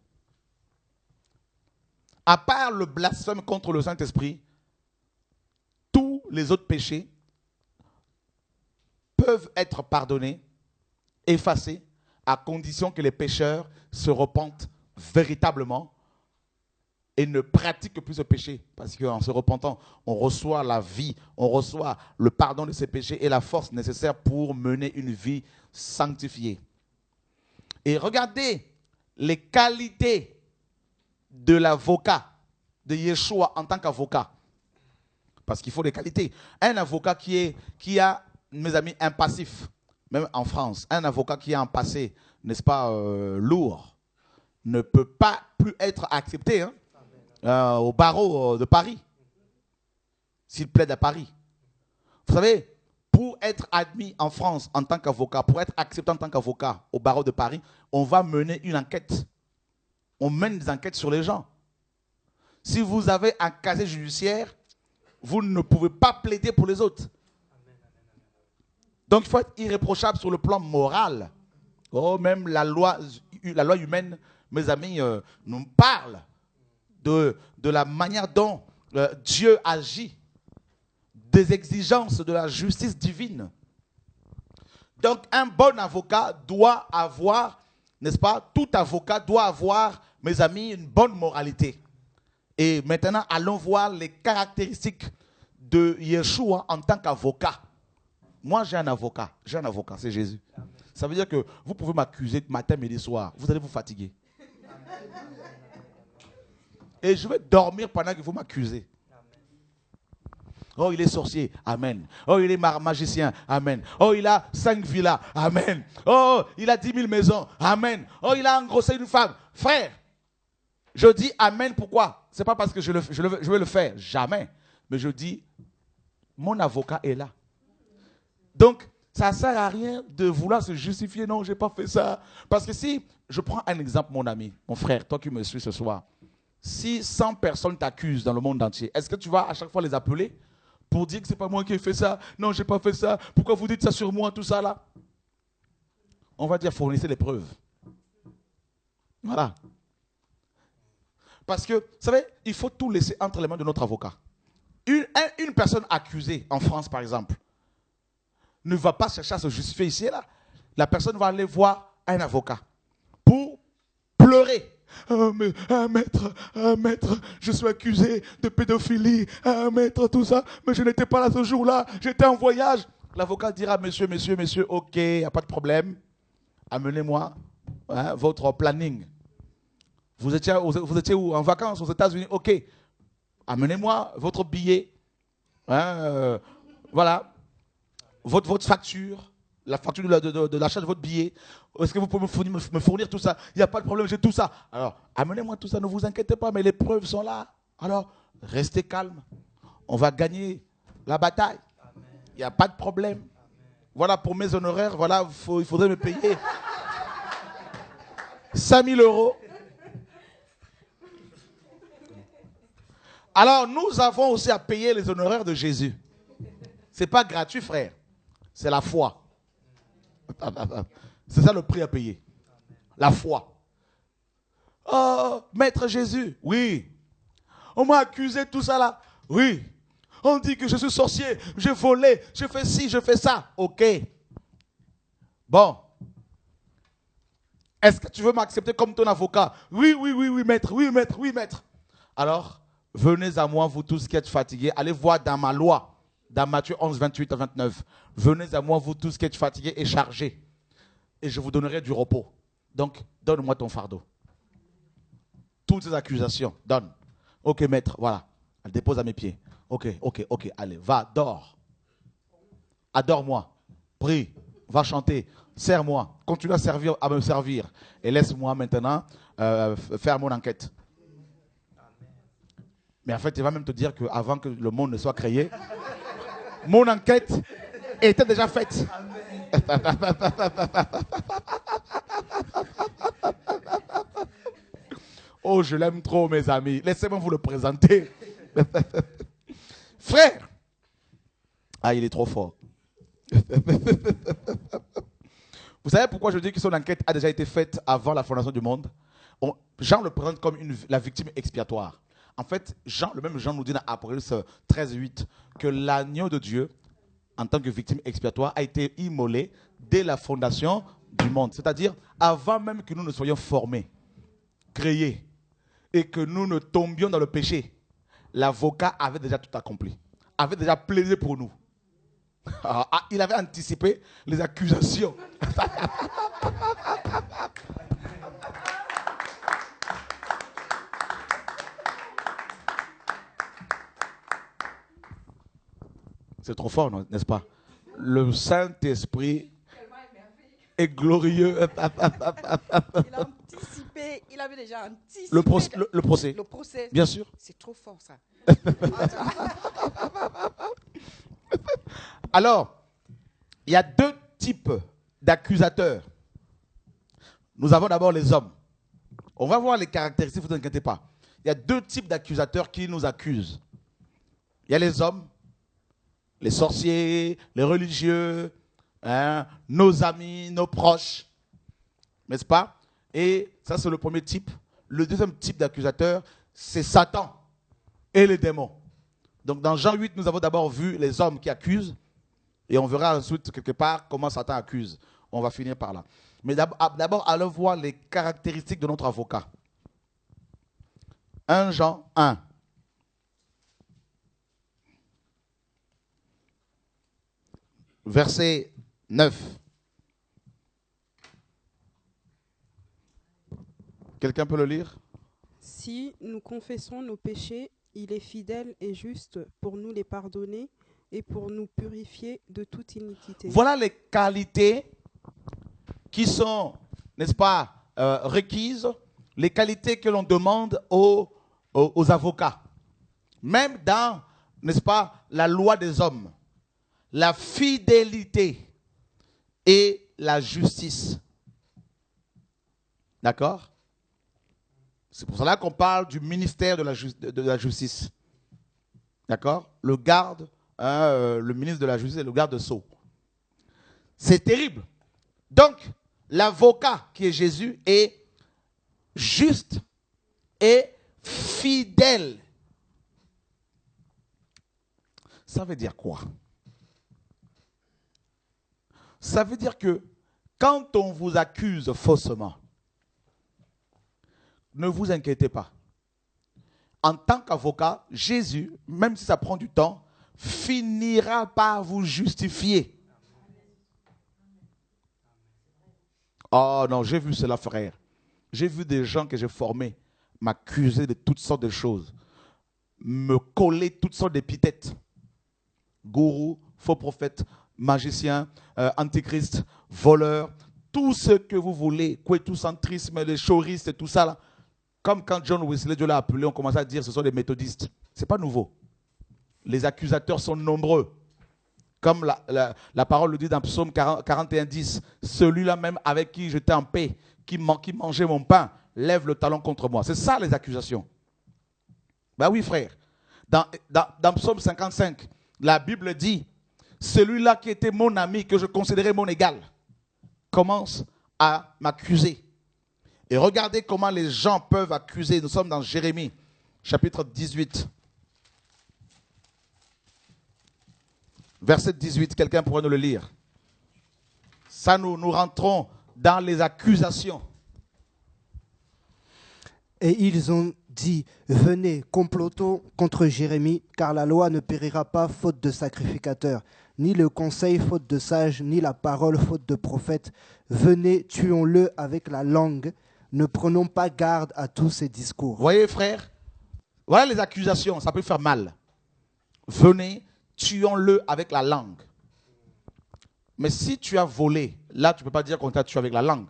À part le blasphème contre le Saint-Esprit, tous les autres péchés peuvent être pardonnés, effacés, à condition que les pécheurs se repentent véritablement et ne pratiquent plus ce péché. Parce qu'en se repentant, on reçoit la vie, on reçoit le pardon de ses péchés et la force nécessaire pour mener une vie sanctifiée. Et regardez les qualités de l'avocat, de Yeshua en tant qu'avocat. Parce qu'il faut des qualités. Un avocat qui a, mes amis, un passif, même en France, un avocat qui a un passé, n'est-ce pas, lourd, ne peut pas plus être accepté au barreau de Paris, s'il plaide à Paris. Vous savez, pour être admis en France en tant qu'avocat, pour être accepté en tant qu'avocat au barreau de Paris, on va mener une enquête. On mène des enquêtes sur les gens. Si vous avez un casier judiciaire, vous ne pouvez pas plaider pour les autres. Donc il faut être irréprochable sur le plan moral. Oh, même la loi humaine, mes amis, nous parle de la manière dont Dieu agit, des exigences de la justice divine. Donc un bon avocat doit avoir, n'est-ce pas, tout avocat doit avoir, mes amis, une bonne moralité. Et maintenant, allons voir les caractéristiques de Yeshua en tant qu'avocat. Moi, j'ai un avocat, c'est Jésus. Ça veut dire que vous pouvez m'accuser matin, midi, soir. Vous allez vous fatiguer. Et je vais dormir pendant que vous m'accusez. Oh, il est sorcier. Amen. Oh, il est magicien. Amen. Oh, il a 5 villas. Amen. Oh, il a 10 000 maisons. Amen. Oh, il a engrossé une femme. Frère, je dis Amen, pourquoi? Ce n'est pas parce que je vais le faire. Jamais. Mais je dis, mon avocat est là. Donc, ça ne sert à rien de vouloir se justifier. Non, je n'ai pas fait ça. Parce que si, je prends un exemple, mon ami, mon frère, toi qui me suis ce soir. Si 100 personnes t'accusent dans le monde entier, est-ce que tu vas à chaque fois les appeler pour dire que ce n'est pas moi qui ai fait ça? Non, je n'ai pas fait ça. Pourquoi vous dites ça sur moi, tout ça là? On va dire, fournissez les preuves. Voilà. Parce que, vous savez, il faut tout laisser entre les mains de notre avocat. Une personne accusée en France, par exemple, ne va pas chercher à se justifier ici et là. La personne va aller voir un avocat pour pleurer. Maître, je suis accusé de pédophilie. Maître, tout ça. Mais je n'étais pas là ce jour-là. J'étais en voyage. L'avocat dira, monsieur, ok, il n'y a pas de problème. Amenez-moi votre planning. Vous étiez où? En vacances aux États-Unis? Ok. Amenez-moi votre billet. Voilà. Votre facture. La facture de l'achat de votre billet. Est-ce que vous pouvez me fournir tout ça? Il n'y a pas de problème, j'ai tout ça. Alors, amenez-moi tout ça, ne vous inquiétez pas, mais les preuves sont là. Alors, restez calme. On va gagner la bataille. Il n'y a pas de problème. Amen. Voilà, pour mes honoraires, voilà, il faudrait me payer 5 000 €. Alors, nous avons aussi à payer les honoraires de Jésus. Ce n'est pas gratuit, frère. C'est la foi. C'est ça le prix à payer. La foi. Oh, Maître Jésus. Oui. On m'a accusé de tout ça là. Oui. On dit que je suis sorcier. J'ai volé. J'ai fait ci, je fais ça. Ok. Bon. Est-ce que tu veux m'accepter comme ton avocat? Oui, maître. Oui, maître. Alors, venez à moi, vous tous qui êtes fatigués. Allez voir dans ma loi. Dans Matthieu 11, 28 à 29. Venez à moi, vous tous qui êtes fatigués et chargés. Et je vous donnerai du repos. Donc, donne-moi ton fardeau. Toutes ces accusations, donne. Ok, maître, voilà. Elle dépose à mes pieds. Ok, allez, va, dors. Adore-moi. Prie, va chanter. Sers-moi. Continue à me servir. Et laisse-moi maintenant faire mon enquête. Mais en fait, il va même te dire qu'avant que le monde ne soit créé, mon enquête était déjà faite. Oh, je l'aime trop, mes amis. Laissez-moi vous le présenter. Frère. Ah, il est trop fort. Vous savez pourquoi je dis que son enquête a déjà été faite avant la fondation du monde? Jean le présente comme la victime expiatoire. En fait, le même Jean nous dit dans Apocalypse 13:8 que l'agneau de Dieu, en tant que victime expiatoire, a été immolé dès la fondation du monde. C'est-à-dire avant même que nous ne soyons formés, créés, et que nous ne tombions dans le péché. L'avocat avait déjà tout accompli, avait déjà plaidé pour nous. Il avait anticipé les accusations. C'est trop fort, n'est-ce pas? Le Saint-Esprit est glorieux. Il a anticipé, il avait déjà anticipé. Le procès. Le procès. Bien sûr. C'est trop fort, ça. Alors, il y a 2 types d'accusateurs. Nous avons d'abord les hommes. On va voir les caractéristiques, ne vous inquiétez pas. Il y a 2 types d'accusateurs qui nous accusent. Il y a les hommes, les sorciers, les religieux, nos amis, nos proches. N'est-ce pas? Et ça, c'est le premier type. Le deuxième type d'accusateur, c'est Satan et les démons. Donc, dans Jean 8, nous avons d'abord vu les hommes qui accusent. Et on verra ensuite, quelque part, comment Satan accuse. On va finir par là. Mais d'abord, allons voir les caractéristiques de notre avocat. 1 Jean 1. Verset 9. Quelqu'un peut le lire? Si nous confessons nos péchés, Il est fidèle et juste pour nous les pardonner et pour nous purifier de toute iniquité. Voilà les qualités qui sont, n'est-ce pas, requises, les qualités que l'on demande aux avocats. Même dans, n'est-ce pas, la loi des hommes. La fidélité et la justice. D'accord? C'est pour cela qu'on parle du ministère de la justice. D'accord? Le garde, le ministre de la justice et le garde-sceau. C'est terrible. Donc, l'avocat qui est Jésus est juste et fidèle. Ça veut dire quoi? Ça veut dire que quand on vous accuse faussement, ne vous inquiétez pas. En tant qu'avocat, Jésus, même si ça prend du temps, finira par vous justifier. Oh non, j'ai vu cela, frère. J'ai vu des gens que j'ai formés m'accuser de toutes sortes de choses, me coller toutes sortes d'épithètes. Gourou, faux prophète, magicien, antichrist, voleur, tout ce que vous voulez, quétocentrisme, les choristes et tout ça là. Comme quand John Wesley, Dieu l'a appelé, on commence à dire que ce sont des méthodistes. Ce n'est pas nouveau. Les accusateurs sont nombreux. Comme la parole le dit dans Psaume 41:10, celui-là même avec qui j'étais en paix, qui mangeait mon pain, lève le talon contre moi. C'est ça les accusations. Ben oui frère. Dans Psaume 55, la Bible dit, celui-là qui était mon ami, que je considérais mon égal, commence à m'accuser. Et regardez comment les gens peuvent accuser. Nous sommes dans Jérémie, chapitre 18. Verset 18, quelqu'un pourrait nous le lire. Ça, nous rentrons dans les accusations. Et ils ont dit, venez, complotons contre Jérémie, car la loi ne périra pas faute de sacrificateur, ni le conseil faute de sage, ni la parole faute de prophète. Venez, tuons-le avec la langue. Ne prenons pas garde à tous ces discours. Voyez, frère, voilà les accusations, ça peut faire mal. Venez, tuons-le avec la langue. Mais si tu as volé, là, tu ne peux pas dire qu'on t'a tué avec la langue.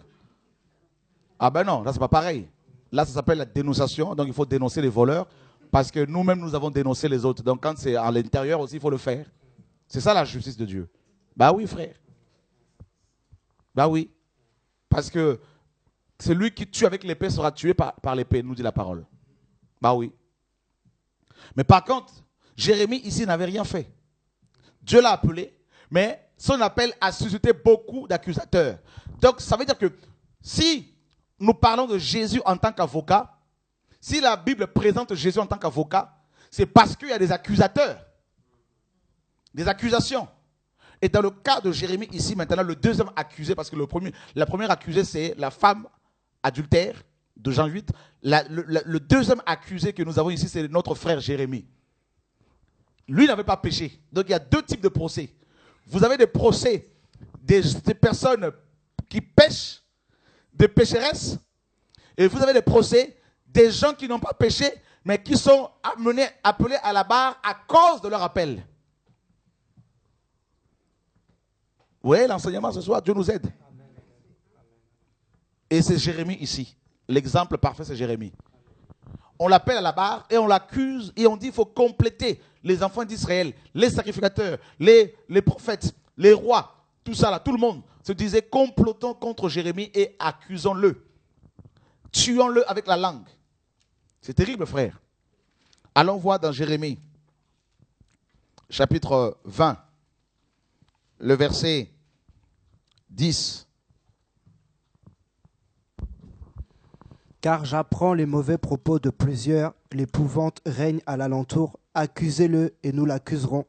Ah ben non, là, c'est pas pareil. Là, ça s'appelle la dénonciation, donc il faut dénoncer les voleurs, parce que nous-mêmes, nous avons dénoncé les autres. Donc quand c'est à l'intérieur aussi, il faut le faire. C'est ça la justice de Dieu. Bah oui, frère. Bah oui. Parce que celui qui tue avec l'épée sera tué par l'épée, nous dit la parole. Bah oui. Mais par contre, Jérémie ici n'avait rien fait. Dieu l'a appelé, mais son appel a suscité beaucoup d'accusateurs. Donc ça veut dire que si nous parlons de Jésus en tant qu'avocat, si la Bible présente Jésus en tant qu'avocat, c'est parce qu'il y a des accusateurs, des accusations. Et dans le cas de Jérémie ici, maintenant, le deuxième accusé, parce que la première accusée, c'est la femme adultère de Jean 8. Le deuxième accusé que nous avons ici, c'est notre frère Jérémie. Lui n'avait pas péché. Donc il y a deux types de procès. Vous avez des procès des personnes qui pêchent, des pécheresses, et vous avez des procès des gens qui n'ont pas péché, mais qui sont appelés à la barre à cause de leur appel. Vous voyez l'enseignement ce soir, Dieu nous aide. Et c'est Jérémie ici. L'exemple parfait, c'est Jérémie. On l'appelle à la barre et on l'accuse et on dit qu'il faut compléter les enfants d'Israël, les sacrificateurs, les prophètes, les rois, tout ça là, tout le monde se disait complotons contre Jérémie et accusons-le. Tuons-le avec la langue. C'est terrible, frère. Allons voir dans Jérémie, chapitre 20, le verset 10. Car j'apprends les mauvais propos de plusieurs, l'épouvante règne à l'alentour. Accusez-le et nous l'accuserons.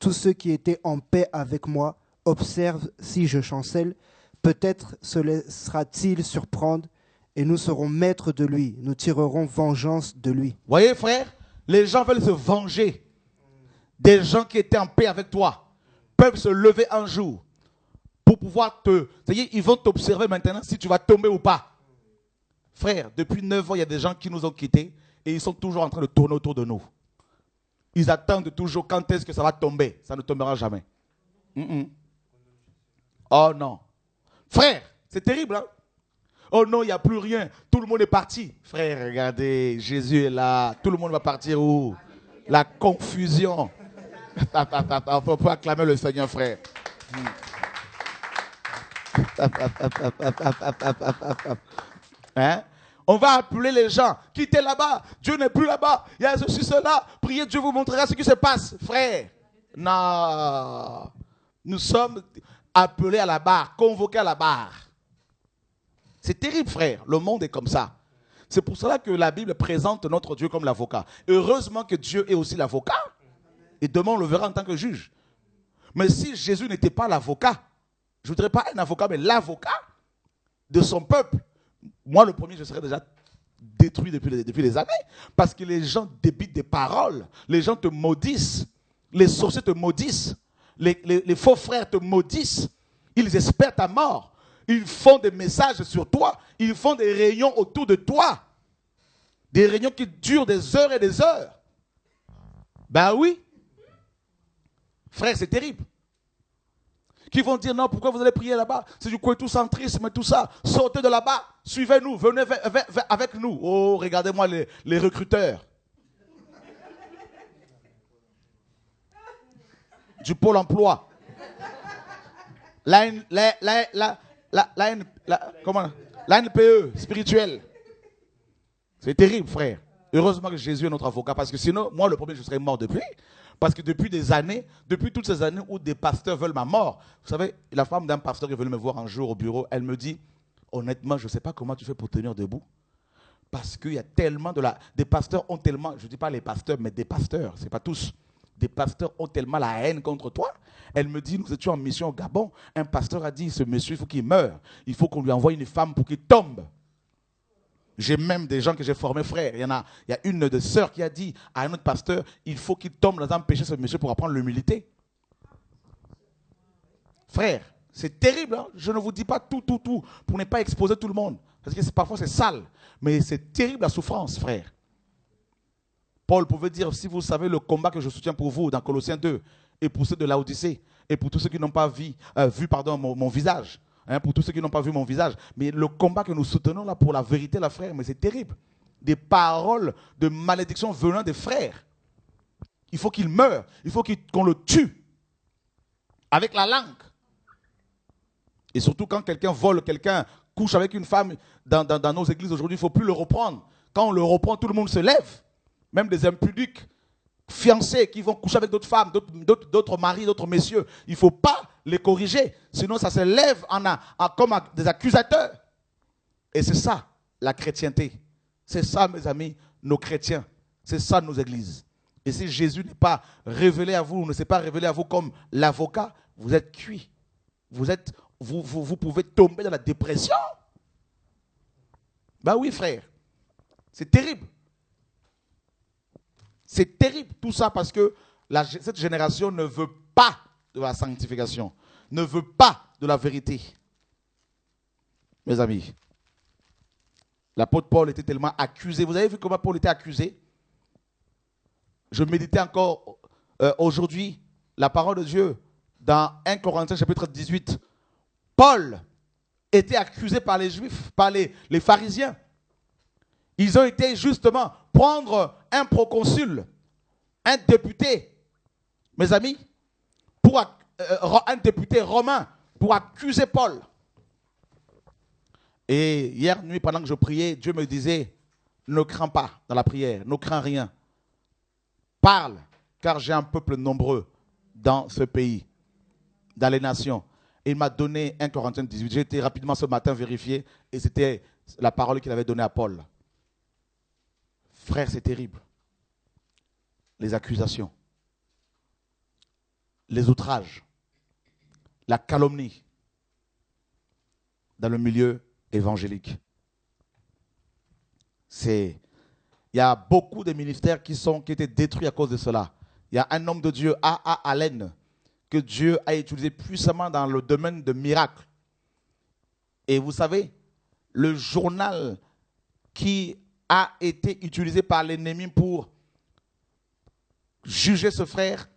Tous ceux qui étaient en paix avec moi observent si je chancelle. Peut-être se laissera-t-il surprendre et nous serons maîtres de lui. Nous tirerons vengeance de lui. Voyez, frère, les gens veulent se venger. Des gens qui étaient en paix avec toi peuvent se lever un jour pour pouvoir c'est-à-dire, ils vont t'observer maintenant si tu vas tomber ou pas. Frère, depuis 9 ans, il y a des gens qui nous ont quittés et ils sont toujours en train de tourner autour de nous. Ils attendent toujours quand est-ce que ça va tomber. Ça ne tombera jamais. Oh non. Frère, c'est terrible, hein? Oh non, il n'y a plus rien. Tout le monde est parti. Frère, regardez, Jésus est là. Tout le monde va partir où? La confusion. On peut pas acclamer le Seigneur, frère. Hein? On va appeler les gens. Quittez là-bas. Dieu n'est plus là-bas. Il y a ceci, cela. Priez, Dieu vous montrera ce qui se passe. Frère. Non. Nous sommes appelés à la barre, convoqués à la barre. C'est terrible, frère. Le monde est comme ça. C'est pour cela que la Bible présente notre Dieu comme l'avocat. Heureusement que Dieu est aussi l'avocat. Et demain, on le verra en tant que juge. Mais si Jésus n'était pas l'avocat, je ne voudrais pas un avocat, mais l'avocat de son peuple, moi, le premier, je serais déjà détruit depuis des années. Parce que les gens débitent des paroles. Les gens te maudissent. Les sorciers te maudissent. Les faux frères te maudissent. Ils espèrent ta mort. Ils font des messages sur toi. Ils font des réunions autour de toi. Des réunions qui durent des heures et des heures. Ben oui. Frère, c'est terrible. Qui vont dire non, pourquoi vous allez prier là-bas? C'est du coïtocentrisme et tout ça. Sortez de là-bas. Suivez-nous. Venez avec nous. Oh, regardez-moi les recruteurs. Du Pôle emploi. La NPE spirituelle. C'est terrible, frère. Heureusement que Jésus est notre avocat, parce que sinon, moi, le premier, je serais mort depuis. Parce que depuis des années, depuis toutes ces années où des pasteurs veulent ma mort, vous savez, la femme d'un pasteur qui est venue me voir un jour au bureau, elle me dit, honnêtement, je ne sais pas comment tu fais pour tenir debout. Parce qu'il y a tellement des pasteurs ont tellement, je ne dis pas les pasteurs, mais des pasteurs, ce n'est pas tous. Des pasteurs ont tellement la haine contre toi. Elle me dit, nous étions en mission au Gabon. Un pasteur a dit, ce monsieur, il faut qu'il meure. Il faut qu'on lui envoie une femme pour qu'il tombe. J'ai même des gens que j'ai formés, frère. Il y a une de sœurs qui a dit à un autre pasteur, il faut qu'il tombe dans un péché, ce monsieur, pour apprendre l'humilité. Frère, c'est terrible. Hein? Je ne vous dis pas tout, pour ne pas exposer tout le monde. Parce que parfois c'est sale. Mais c'est terrible la souffrance, frère. Paul pouvait dire, si vous savez le combat que je soutiens pour vous dans Colossiens 2, et pour ceux de Laodicée, et pour tous ceux qui n'ont pas vu mon visage, hein, pour tous ceux qui n'ont pas vu mon visage, mais le combat que nous soutenons là pour la vérité, là, frère, mais c'est terrible. Des paroles de malédiction venant des frères. Il faut qu'il meure, il faut qu'on le tue avec la langue. Et surtout quand quelqu'un vole, quelqu'un couche avec une femme dans nos églises aujourd'hui, il ne faut plus le reprendre. Quand on le reprend, tout le monde se lève. Même des impudiques, fiancés qui vont coucher avec d'autres femmes, d'autres maris, d'autres messieurs. Il ne faut pas les corriger. Sinon, ça se lève comme des accusateurs. Et c'est ça, la chrétienté. C'est ça, mes amis, nos chrétiens. C'est ça, nos églises. Et si Jésus n'est pas révélé à vous, ne s'est pas révélé à vous comme l'avocat, vous êtes cuit. Vous pouvez tomber dans la dépression. Ben oui, frère. C'est terrible. C'est terrible tout ça parce que cette génération ne veut pas de la sanctification, ne veut pas de la vérité. Mes amis, l'apôtre Paul était tellement accusé. Vous avez vu comment Paul était accusé? Je méditais encore aujourd'hui la parole de Dieu dans 1 Corinthiens chapitre 18. Paul était accusé par les Juifs, par les pharisiens. Ils ont été justement prendre un proconsul, un député, mes amis, un député romain pour accuser Paul. Et hier nuit, pendant que je priais, Dieu me disait, ne crains pas dans la prière, ne crains rien. Parle, car j'ai un peuple nombreux dans ce pays, dans les nations. Et il m'a donné 1 Corinthiens 18. J'ai été rapidement ce matin vérifier et c'était la parole qu'il avait donnée à Paul. Frère, c'est terrible. Les accusations, les outrages, la calomnie dans le milieu évangélique. Il y a beaucoup de ministères qui étaient détruits à cause de cela. Il y a un homme de Dieu, A.A. Allen, que Dieu a utilisé puissamment dans le domaine de miracles. Et vous savez, le journal qui a été utilisé par l'ennemi pour juger ce frère,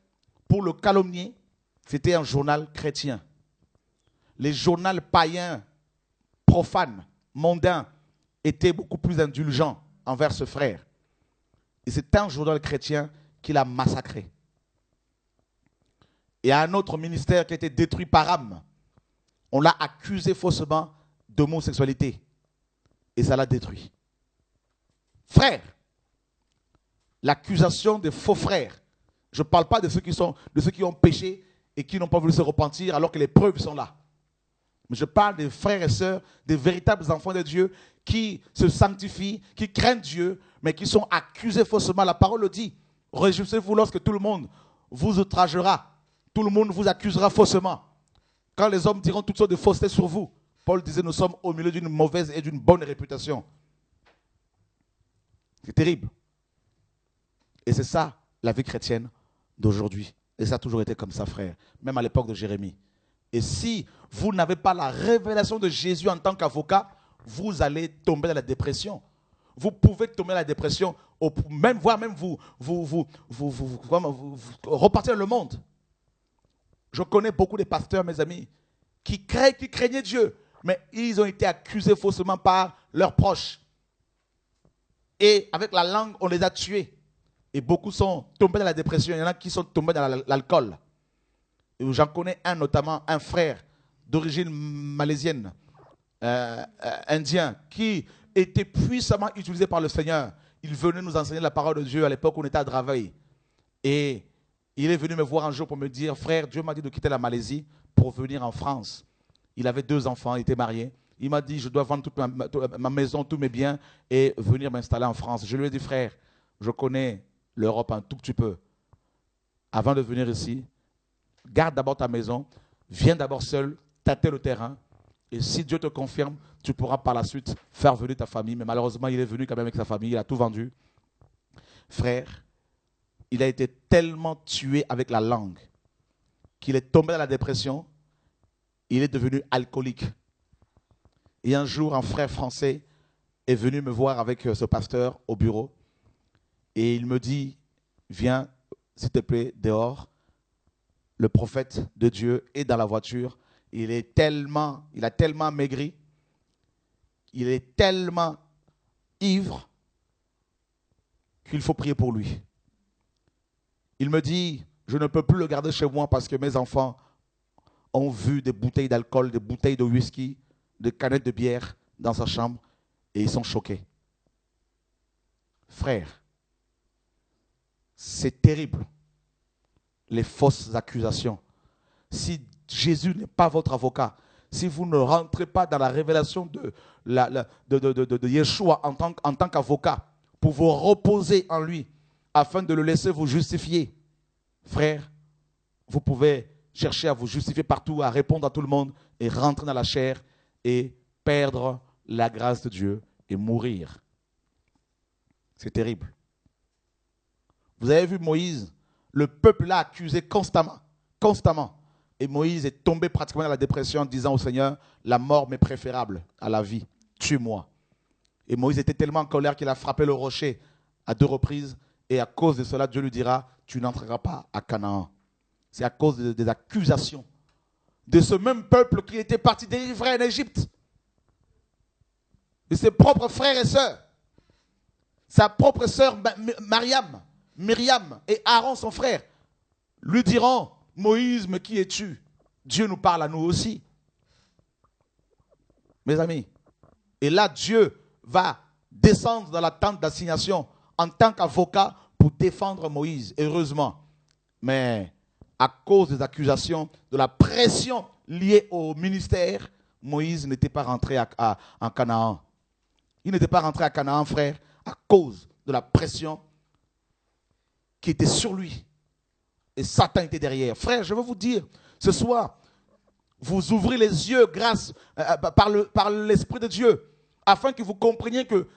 pour le calomnier, c'était un journal chrétien. Les journaux païens, profanes, mondains, étaient beaucoup plus indulgents envers ce frère. Et c'est un journal chrétien qui l'a massacré. Et un autre ministère qui a été détruit par âme. On l'a accusé faussement d'homosexualité. Et ça l'a détruit. Frère, l'accusation des faux frères. Je ne parle pas de ceux qui ont péché et qui n'ont pas voulu se repentir alors que les preuves sont là. Mais je parle des frères et sœurs, des véritables enfants de Dieu qui se sanctifient, qui craignent Dieu, mais qui sont accusés faussement. La parole le dit. Réjouissez-vous lorsque tout le monde vous outragera. Tout le monde vous accusera faussement. Quand les hommes diront toutes sortes de faussetés sur vous, Paul disait, nous sommes au milieu d'une mauvaise et d'une bonne réputation. C'est terrible. Et c'est ça, la vie chrétienne d'aujourd'hui. Et ça a toujours été comme ça, frère. Même à l'époque de Jérémie. Et si vous n'avez pas la révélation de Jésus en tant qu'avocat, vous allez tomber dans la dépression. Vous pouvez tomber dans la dépression, voire même vous repartir dans le monde. Je connais beaucoup de pasteurs, mes amis, qui craignaient Dieu, mais ils ont été accusés faussement par leurs proches. Et avec la langue, on les a tués. Et beaucoup sont tombés dans la dépression. Il y en a qui sont tombés dans l'alcool. J'en connais un, notamment un frère d'origine malaisienne, indien, qui était puissamment utilisé par le Seigneur. Il venait nous enseigner la parole de Dieu à l'époque où on était à Draveil. Et il est venu me voir un jour pour me dire, frère, Dieu m'a dit de quitter la Malaisie pour venir en France. Il avait 2 enfants, il était marié. Il m'a dit, je dois vendre toute ma maison, tous mes biens et venir m'installer en France. Je lui ai dit, frère, je connais l'Europe un tout petit peu. Avant de venir ici, garde d'abord ta maison, viens d'abord seul, tâter le terrain. Et si Dieu te confirme, tu pourras par la suite faire venir ta famille. Mais malheureusement, il est venu quand même avec sa famille, il a tout vendu. Frère, il a été tellement tué avec la langue qu'il est tombé dans la dépression. Il est devenu alcoolique. Et un jour, un frère français est venu me voir avec ce pasteur au bureau. Et il me dit, viens, s'il te plaît, dehors. Le prophète de Dieu est dans la voiture. Il a tellement maigri. Il est tellement ivre qu'il faut prier pour lui. Il me dit, je ne peux plus le garder chez moi parce que mes enfants ont vu des bouteilles d'alcool, des bouteilles de whisky, des canettes de bière dans sa chambre et ils sont choqués. Frère, c'est terrible, les fausses accusations. Si Jésus n'est pas votre avocat, si vous ne rentrez pas dans la révélation de Yeshua en tant qu'avocat, pour vous reposer en lui, afin de le laisser vous justifier, frère, vous pouvez chercher à vous justifier partout, à répondre à tout le monde, et rentrer dans la chair, et perdre la grâce de Dieu, et mourir. C'est terrible. Vous avez vu Moïse, le peuple l'a accusé constamment. Et Moïse est tombé pratiquement dans la dépression en disant au Seigneur, la mort m'est préférable à la vie, tue-moi. Et Moïse était tellement en colère qu'il a frappé le rocher à 2 reprises. Et à cause de cela, Dieu lui dira, tu n'entreras pas à Canaan. C'est à cause des accusations de ce même peuple qui était parti délivrer en Égypte. De ses propres frères et sœurs. Sa propre sœur Myriam et Aaron, son frère, lui diront, Moïse, mais qui es-tu? Dieu nous parle à nous aussi. Mes amis, et là, Dieu va descendre dans la tente d'assignation en tant qu'avocat pour défendre Moïse, heureusement. Mais à cause des accusations, de la pression liée au ministère, Moïse n'était pas rentré en Canaan. Il n'était pas rentré à Canaan, frère, à cause de la pression qui était sur lui. Et Satan était derrière. Frère, je veux vous dire, ce soir, vous ouvrez les yeux par l'Esprit de Dieu, afin que vous compreniez que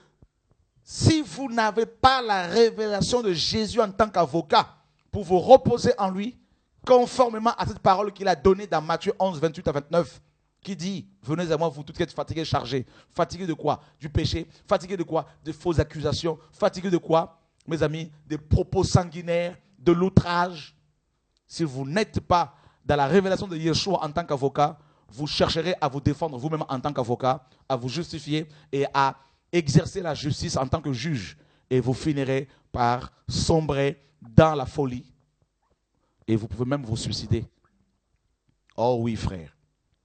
si vous n'avez pas la révélation de Jésus en tant qu'avocat pour vous reposer en lui, conformément à cette parole qu'il a donnée dans Matthieu 11, 28 à 29, qui dit, venez à moi vous tous qui êtes fatigués, chargés. Fatigués de quoi? Du péché. Fatigués de quoi? De fausses accusations. Fatigués de quoi? Mes amis, des propos sanguinaires, de l'outrage, si vous n'êtes pas dans la révélation de Yeshua en tant qu'avocat, vous chercherez à vous défendre vous-même en tant qu'avocat, à vous justifier et à exercer la justice en tant que juge. Et vous finirez par sombrer dans la folie. Et vous pouvez même vous suicider. Oh oui, frère.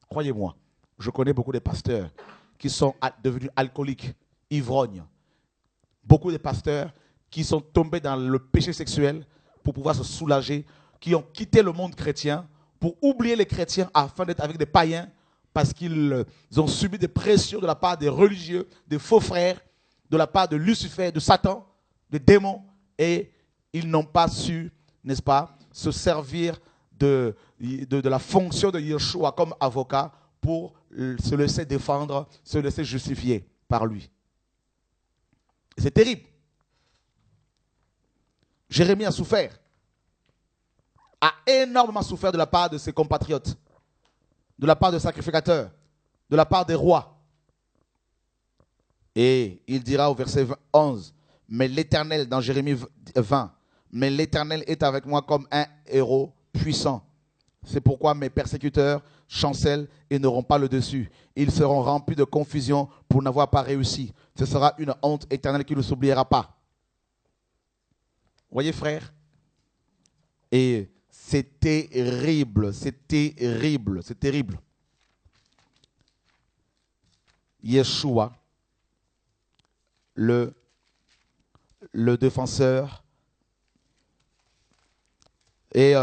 Croyez-moi, je connais beaucoup de pasteurs qui sont devenus alcooliques, ivrognes. Beaucoup de pasteurs qui sont tombés dans le péché sexuel pour pouvoir se soulager, qui ont quitté le monde chrétien pour oublier les chrétiens afin d'être avec des païens parce qu'ils ont subi des pressions de la part des religieux, des faux frères, de la part de Lucifer, de Satan, des démons, et ils n'ont pas su, n'est-ce pas, se servir de la fonction de Yeshua comme avocat pour se laisser défendre, se laisser justifier par lui. C'est terrible. Jérémie a souffert, a énormément souffert de la part de ses compatriotes, de la part des sacrificateurs, de la part des rois. Et il dira au verset 11, mais l'Éternel, dans Jérémie 20, mais l'Éternel est avec moi comme un héros puissant. C'est pourquoi mes persécuteurs chancellent et n'auront pas le dessus. Ils seront remplis de confusion pour n'avoir pas réussi. Ce sera une honte éternelle qui ne s'oubliera pas. Voyez, frère? Et c'est terrible, c'est terrible, c'est terrible. Yeshua, le défenseur, et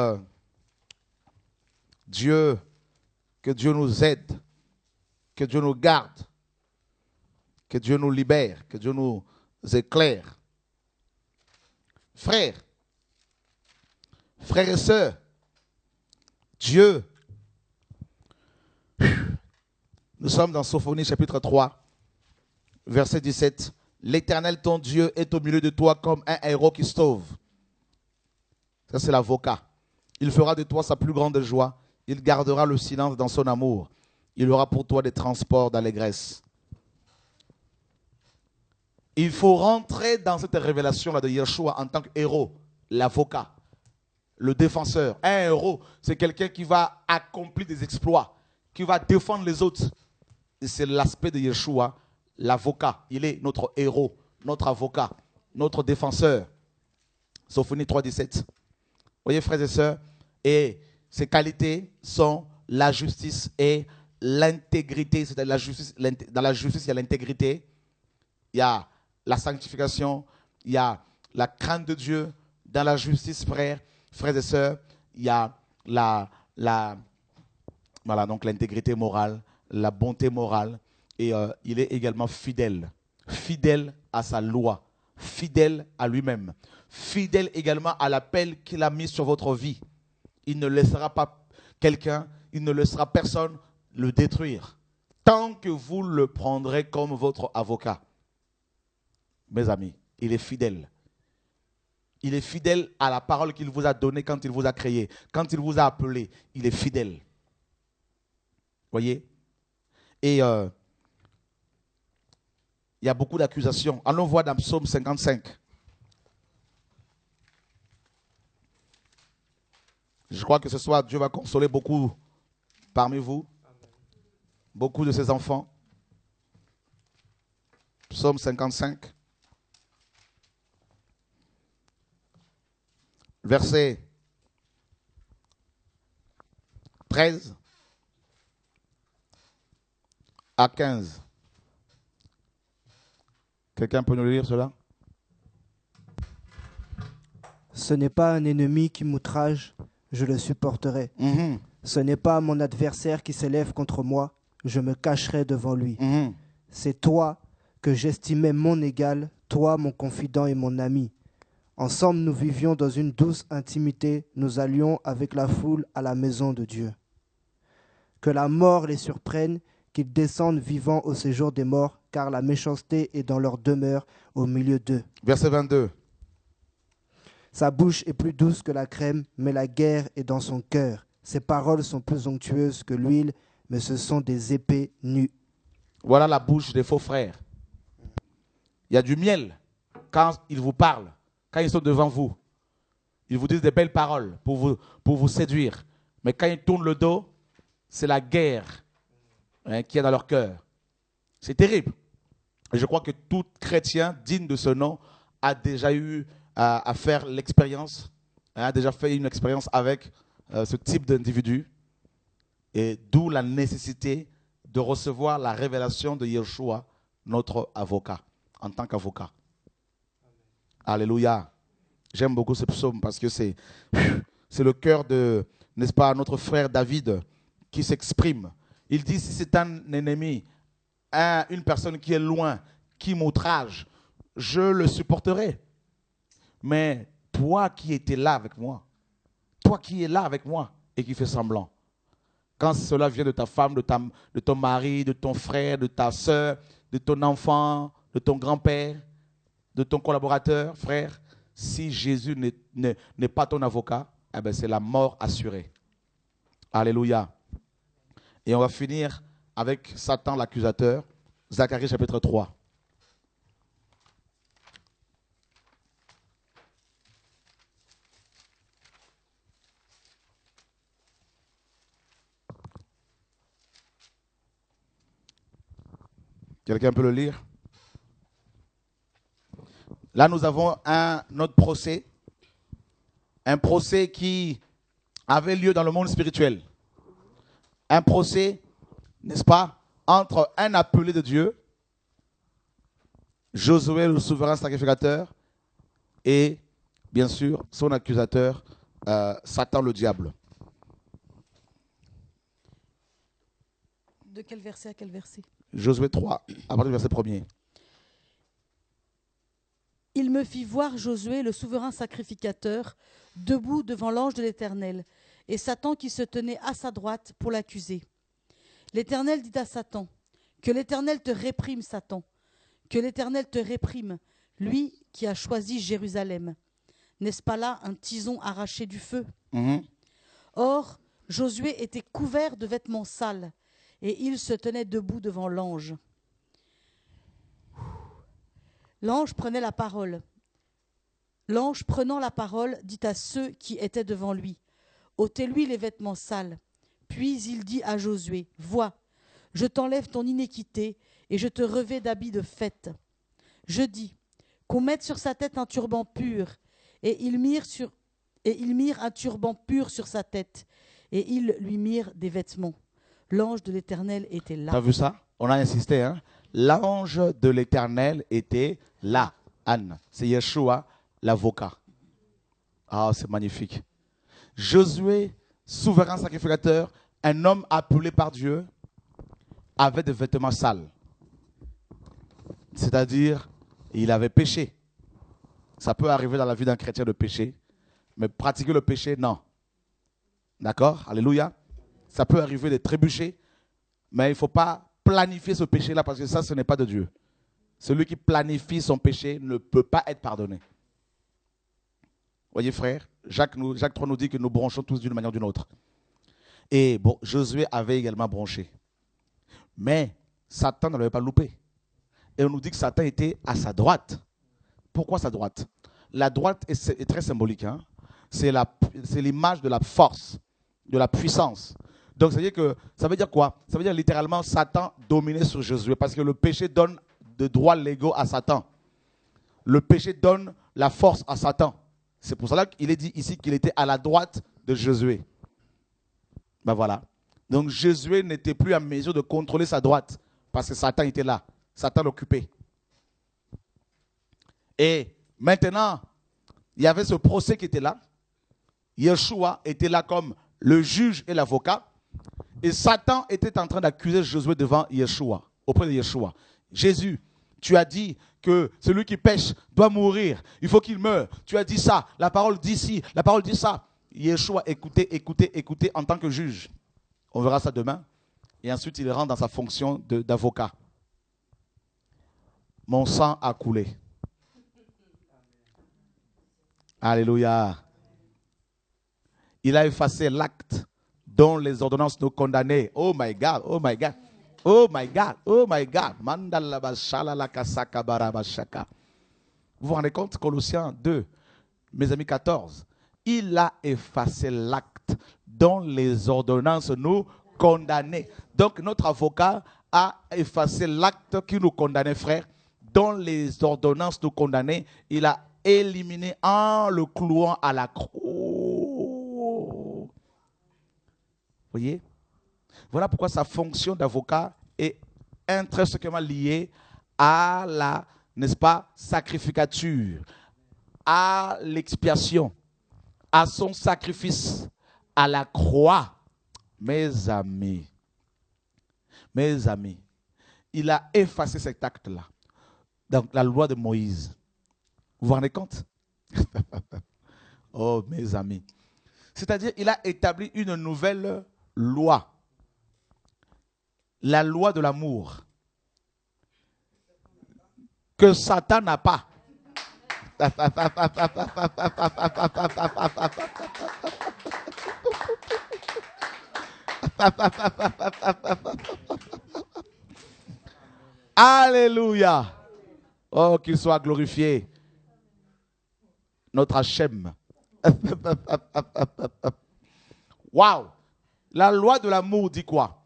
que Dieu nous aide, que Dieu nous garde, que Dieu nous libère, que Dieu nous éclaire. Frères et sœurs, Dieu, nous sommes dans Sophonie chapitre 3, verset 17. L'Éternel ton Dieu est au milieu de toi comme un héros qui sauve. Ça c'est l'avocat. Il fera de toi sa plus grande joie. Il gardera le silence dans son amour. Il aura pour toi des transports d'allégresse. Il faut rentrer dans cette révélation-là de Yeshua en tant qu'héros, l'avocat, le défenseur. Un héros, c'est quelqu'un qui va accomplir des exploits, qui va défendre les autres. Et c'est l'aspect de Yeshua, l'avocat. Il est notre héros, notre avocat, notre défenseur. Sophonie 3, 17. Voyez, frères et sœurs, et ces qualités sont la justice et l'intégrité. C'est-à-dire la justice, dans la justice, il y a l'intégrité, il y a la sanctification, il y a la crainte de Dieu. Dans la justice, frères et sœurs, il y a voilà, donc l'intégrité morale, la bonté morale, et il est également fidèle à sa loi, fidèle à lui-même, fidèle également à l'appel qu'il a mis sur votre vie. Il ne laissera pas quelqu'un, il ne laissera personne le détruire, tant que vous le prendrez comme votre avocat. Mes amis, il est fidèle. Il est fidèle à la parole qu'il vous a donnée quand il vous a créé, quand il vous a appelé. Il est fidèle. Voyez? Et il y a beaucoup d'accusations. Allons voir dans Psaume 55. Je crois que ce soir, Dieu va consoler beaucoup parmi vous, beaucoup de ses enfants. Psaume 55. Verset 13 à 15. Quelqu'un peut nous lire cela? Ce n'est pas un ennemi qui m'outrage, je le supporterai. Ce n'est pas mon adversaire qui s'élève contre moi, je me cacherai devant lui. C'est toi que j'estimais mon égal, toi mon confident et mon ami. Ensemble, nous vivions dans une douce intimité. Nous allions avec la foule à la maison de Dieu. Que la mort les surprenne, qu'ils descendent vivants au séjour des morts, car la méchanceté est dans leur demeure au milieu d'eux. Verset 22. Sa bouche est plus douce que la crème, mais la guerre est dans son cœur. Ses paroles sont plus onctueuses que l'huile, mais ce sont des épées nues. Voilà la bouche des faux frères. Il y a du miel quand ils vous parlent. Quand ils sont devant vous. Ils vous disent des belles paroles pour vous séduire. Mais quand ils tournent le dos, c'est la guerre qu'il y a dans leur cœur. C'est terrible. Et je crois que tout chrétien digne de ce nom a déjà eu à faire l'expérience, a déjà fait une expérience avec ce type d'individu. Et d'où la nécessité de recevoir la révélation de Yeshua, notre avocat, en tant qu'avocat. Alléluia. J'aime beaucoup ce psaume parce que c'est le cœur de, n'est-ce pas, notre frère David qui s'exprime. Il dit, si c'est un ennemi, une personne qui est loin, qui m'outrage, je le supporterai. Mais toi qui étais là avec moi, toi qui es là avec moi et qui fais semblant, quand cela vient de ta femme, de ton mari, de ton frère, de ta soeur, de ton enfant, de ton grand-père, de ton collaborateur, frère, si Jésus n'est pas ton avocat, eh bien c'est la mort assurée. Alléluia. Et on va finir avec Satan l'accusateur, Zacharie chapitre 3. Quelqu'un peut le lire? Là, nous avons un autre procès. Un procès qui avait lieu dans le monde spirituel. Un procès, n'est-ce pas, entre un appelé de Dieu, Josué le souverain sacrificateur, et bien sûr son accusateur, Satan le diable. De quel verset à quel verset? Josué 3, à partir du verset 1er. Il me fit voir Josué, le souverain sacrificateur, debout devant l'ange de l'Éternel, et Satan qui se tenait à sa droite pour l'accuser. L'Éternel dit à Satan, « Que l'Éternel te réprime, Satan, que l'Éternel te réprime, lui qui a choisi Jérusalem. N'est-ce pas là un tison arraché du feu ?» Or, Josué était couvert de vêtements sales, et il se tenait debout devant l'ange. L'ange prenait la parole. L'ange, prenant la parole, dit à ceux qui étaient devant lui, « Ôtez-lui les vêtements sales. » Puis il dit à Josué, « Vois, je t'enlève ton iniquité et je te revêts d'habits de fête. » Je dis, qu'on mette sur sa tête un turban pur, et ils mirent un turban pur sur sa tête, et ils lui mirent des vêtements. L'ange de l'Éternel était là. T'as vu ça? On a insisté, hein? L'ange de l'Éternel était là. Anne, c'est Yeshua, l'avocat. Ah, c'est magnifique. Josué, souverain sacrificateur, un homme appelé par Dieu, avait des vêtements sales. C'est-à-dire, il avait péché. Ça peut arriver dans la vie d'un chrétien de pécher, mais pratiquer le péché, non. D'accord? Alléluia. Ça peut arriver de trébucher, mais il ne faut pas planifier ce péché-là parce que ça, ce n'est pas de Dieu. Celui qui planifie son péché ne peut pas être pardonné. Voyez, frère, Jacques 3 nous dit que nous bronchons tous d'une manière ou d'une autre. Et bon, Josué avait également bronché. Mais Satan ne l'avait pas loupé. Et on nous dit que Satan était à sa droite. Pourquoi sa droite? La droite est très symbolique. Hein? C'est l'image de la force, de la puissance. Donc, ça veut dire quoi? Ça veut dire littéralement Satan dominait sur Josué parce que le péché donne de droits légaux à Satan. Le péché donne la force à Satan. C'est pour cela qu'il est dit ici qu'il était à la droite de Josué. Ben voilà. Donc, Josué n'était plus en mesure de contrôler sa droite parce que Satan était là. Satan l'occupait. Et maintenant, il y avait ce procès qui était là. Yeshua était là comme le juge et l'avocat. Et Satan était en train d'accuser Josué devant Yeshua, auprès de Yeshua. Jésus, tu as dit que celui qui pêche doit mourir. Il faut qu'il meure. Tu as dit ça. La parole dit ci. La parole dit ça. Yeshua, écoutez en tant que juge. On verra ça demain. Et ensuite, il rentre dans sa fonction d'avocat. Mon sang a coulé. Alléluia. Il a effacé l'acte dont les ordonnances nous condamnaient. Oh my God, oh my God, oh my God, oh my God. Vous vous rendez compte, Colossiens 2, mes amis 14. il a effacé l'acte dont les ordonnances nous condamnaient. Donc notre avocat a effacé l'acte qui nous condamnait, frère, dont les ordonnances nous condamnaient. Il a éliminé en le clouant à la croix. Vous voyez? Voilà pourquoi sa fonction d'avocat est intrinsèquement liée à la, n'est-ce pas, sacrificature, à l'expiation, à son sacrifice, à la croix. Mes amis, il a effacé cet acte-là dans la loi de Moïse. Vous vous rendez compte? Oh, mes amis. C'est-à-dire, il a établi une nouvelle loi. La loi de l'amour. Que Satan n'a pas. Alléluia. Oh, qu'il soit glorifié. Notre Hachem. Waouh. La loi de l'amour dit quoi?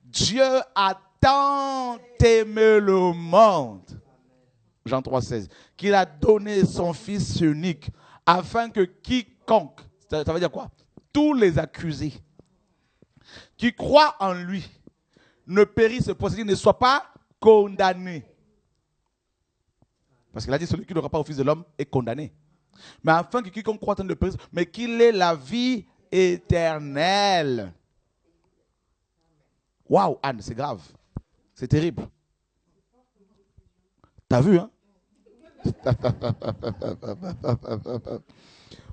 Dieu a tant aimé le monde, Jean 3,16, qu'il a donné son Fils unique, afin que quiconque, ça veut dire quoi? Tous les accusés qui croient en lui ne périssent pas, c'est-à-dire ne soient pas condamnés. Parce qu'il a dit, celui qui n'aura pas au Fils de l'homme est condamné. Mais afin que quiconque croit en le périsse, mais qu'il ait la vie éternelle. Waouh, Anne, c'est grave. C'est terrible. T'as vu, hein?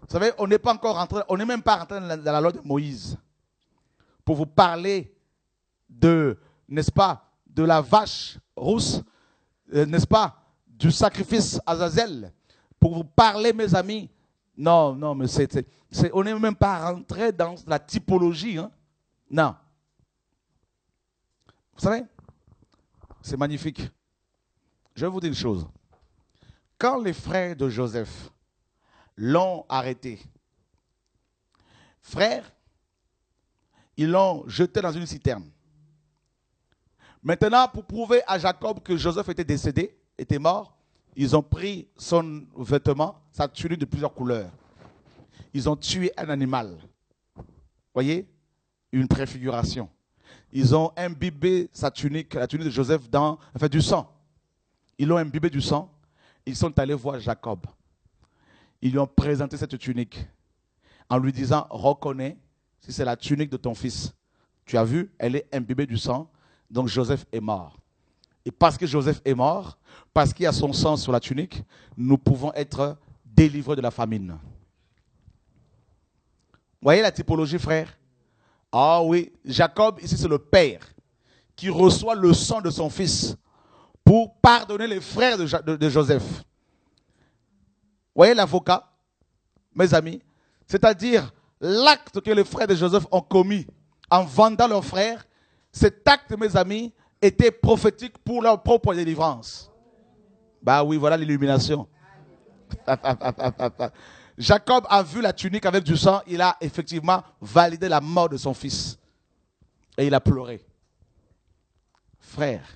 Vous savez, on n'est pas encore rentré, on n'est même pas rentré dans la loi de Moïse pour vous parler de, n'est-ce pas, de la vache rousse, n'est-ce pas, du sacrifice Azazel. Pour vous parler, mes amis, non, mais on n'est même pas rentré dans la typologie, hein? Non. Vous savez, c'est magnifique. Je vais vous dire une chose. Quand les frères de Joseph l'ont arrêté, frère, ils l'ont jeté dans une citerne. Maintenant, pour prouver à Jacob que Joseph était décédé, était mort, ils ont pris son vêtement, sa tunique de plusieurs couleurs. Ils ont tué un animal. Voyez? Une préfiguration. Ils ont imbibé sa tunique, la tunique de Joseph, du sang. Ils l'ont imbibé du sang. Ils sont allés voir Jacob. Ils lui ont présenté cette tunique en lui disant, reconnais si c'est la tunique de ton fils. Tu as vu, elle est imbibée du sang, donc Joseph est mort. Et parce que Joseph est mort, parce qu'il y a son sang sur la tunique, nous pouvons être délivrés de la famine. Vous voyez la typologie, frère? Ah oui, Jacob, ici c'est le père qui reçoit le sang de son fils pour pardonner les frères de Joseph. Vous voyez l'avocat, mes amis? C'est-à-dire l'acte que les frères de Joseph ont commis en vendant leurs frères, cet acte, mes amis, était prophétique pour leur propre délivrance. Bah oui, voilà l'illumination. Jacob a vu la tunique avec du sang, il a effectivement validé la mort de son fils. Et il a pleuré. Frère.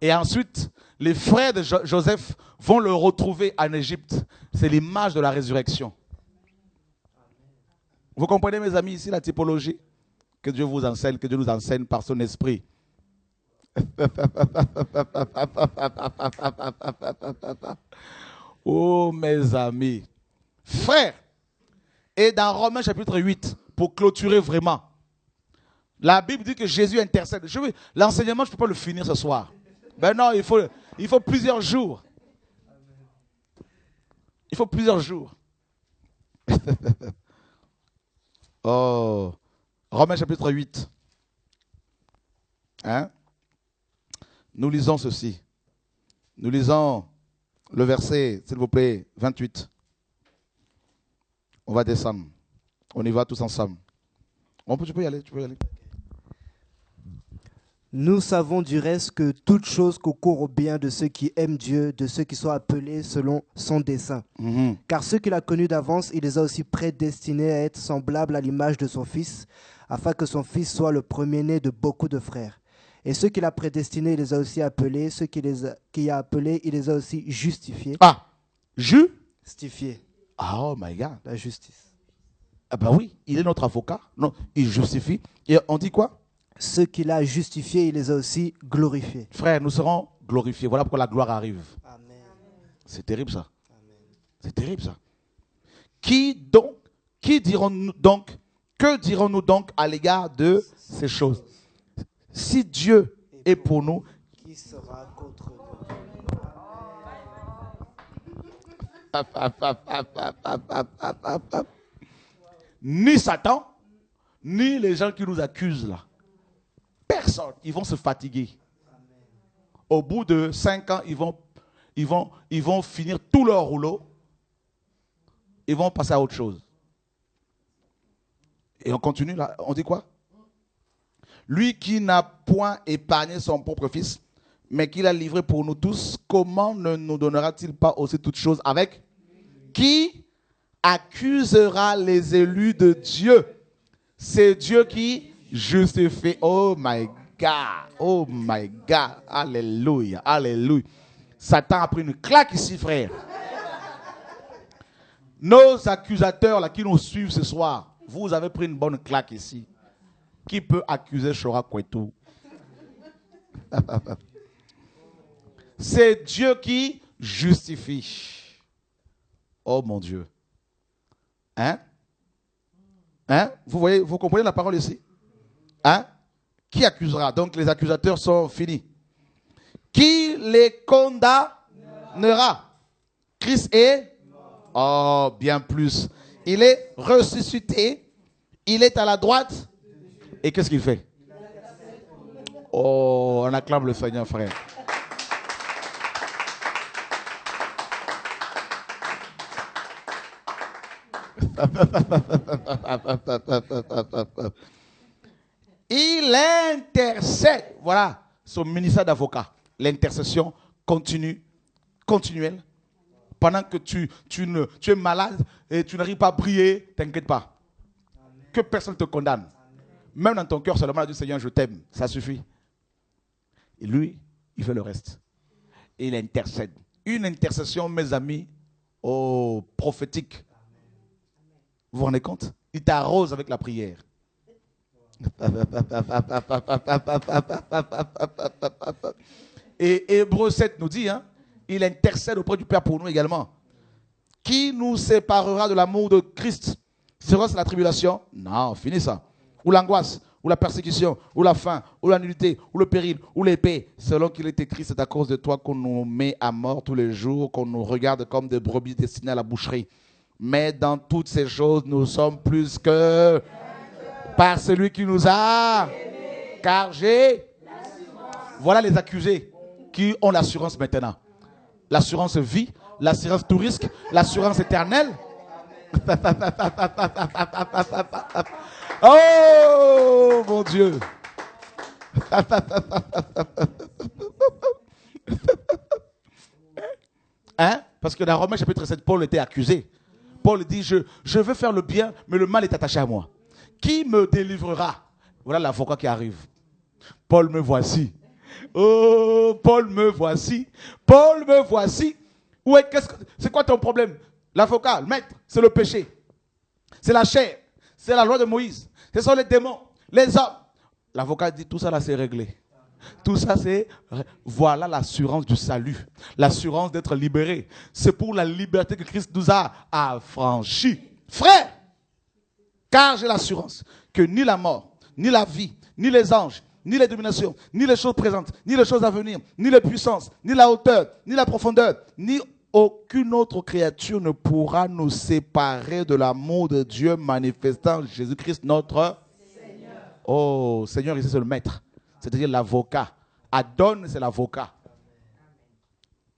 Et ensuite, les frères de Joseph vont le retrouver en Égypte. C'est l'image de la résurrection. Vous comprenez, mes amis, ici la typologie? Que Dieu vous enseigne, que Dieu nous enseigne par son esprit. Oh, mes amis. Frère, et dans Romains chapitre 8, pour clôturer vraiment, la Bible dit que Jésus intercède. L'enseignement, je ne peux pas le finir ce soir. Ben non, il faut plusieurs jours. Il faut plusieurs jours. Oh, Romains chapitre 8. Hein? Nous lisons ceci. Nous lisons le verset, s'il vous plaît, 28. On va descendre. On y va tous ensemble. Tu peux y aller, Nous savons du reste que toute chose concourt au bien de ceux qui aiment Dieu, de ceux qui sont appelés selon son dessein. Car ceux qu'il a connus d'avance, il les a aussi prédestinés à être semblables à l'image de son Fils, afin que son Fils soit le premier-né de beaucoup de frères. Et ceux qu'il a prédestinés, il les a aussi appelés. Ceux qu'il a appelés, il les a aussi justifiés. Ah, justifiés. Oh my God. La justice. Ah ben oui, il est notre avocat. Non, il justifie. Et on dit quoi? Ceux qu'il a justifiés, il les a aussi glorifiés. Frère, nous serons glorifiés. Voilà pourquoi la gloire arrive. Amen. C'est terrible ça. Amen. C'est terrible ça. Que dirons-nous donc à l'égard de ces choses? Si Dieu est pour nous, qui sera contre nous? Ni Satan, ni les gens qui nous accusent là. Personne. Ils vont se fatiguer. Au bout de 5 ans, ils vont finir tout leur rouleau. Ils vont passer à autre chose. Et on continue là. On dit quoi? Lui qui n'a point épargné son propre fils, mais qui l'a livré pour nous tous, comment ne nous donnera-t-il pas aussi toutes choses avec? Qui accusera les élus de Dieu? C'est Dieu qui justifie. Oh my God. Oh my God. Alléluia. Alléluia. Satan a pris une claque ici, frère. Nos accusateurs là, qui nous suivent ce soir, vous avez pris une bonne claque ici. Qui peut accuser Chora Kwetou? C'est Dieu qui justifie. Oh mon Dieu. Hein? Vous voyez, vous comprenez la parole ici? Hein? Qui accusera? Donc les accusateurs sont finis. Qui les condamnera? Christ est? Oh, bien plus. Il est ressuscité. Il est à la droite. Et qu'est-ce qu'il fait? Oh, on acclame le Seigneur, frère. Il intercède. Voilà son ministère d'avocat. L'intercession continuelle. Pendant que tu es malade et tu n'arrives pas à prier, t'inquiète pas. Que personne ne te condamne. Même dans ton cœur, seulement du Seigneur, je t'aime. Ça suffit. Et lui, il fait le reste. Et il intercède. Une intercession, mes amis, prophétique. Vous vous rendez compte? Il t'arrose avec la prière. Et Hébreux 7 nous dit, il intercède auprès du Père pour nous également. Qui nous séparera de l'amour de Christ? Sera-ce la tribulation? Non, finis ça. Ou l'angoisse, ou la persécution, ou la faim, ou la nudité, ou le péril, ou l'épée. Selon qu'il est écrit, c'est à cause de toi qu'on nous met à mort tous les jours, qu'on nous regarde comme des brebis destinées à la boucherie. Mais dans toutes ces choses, nous sommes plus que par celui qui nous a. Car j'ai. Voilà les accusés qui ont l'assurance maintenant. L'assurance vie, l'assurance tout risque, l'assurance éternelle. Oh mon Dieu. Parce que dans Romains chapitre 7, Paul était accusé. Paul dit, je veux faire le bien, mais le mal est attaché à moi. Qui me délivrera? Voilà l'avocat qui arrive. Paul, me voici. Oh, Paul, me voici. Paul, me voici. C'est quoi ton problème? L'avocat, le maître, c'est le péché. C'est la chair. C'est la loi de Moïse. Ce sont les démons, les hommes. L'avocat dit, tout ça là, c'est réglé. Tout ça, c'est... Voilà l'assurance du salut. L'assurance d'être libéré. C'est pour la liberté que Christ nous a affranchis. Frère, car j'ai l'assurance que ni la mort, ni la vie, ni les anges, ni les dominations, ni les choses présentes, ni les choses à venir, ni les puissances, ni la hauteur, ni la profondeur, ni aucune autre créature ne pourra nous séparer de l'amour de Dieu manifestant Jésus-Christ notre Seigneur. Oh, Seigneur, ici c'est le maître. C'est-à-dire l'avocat. Adon, c'est l'avocat.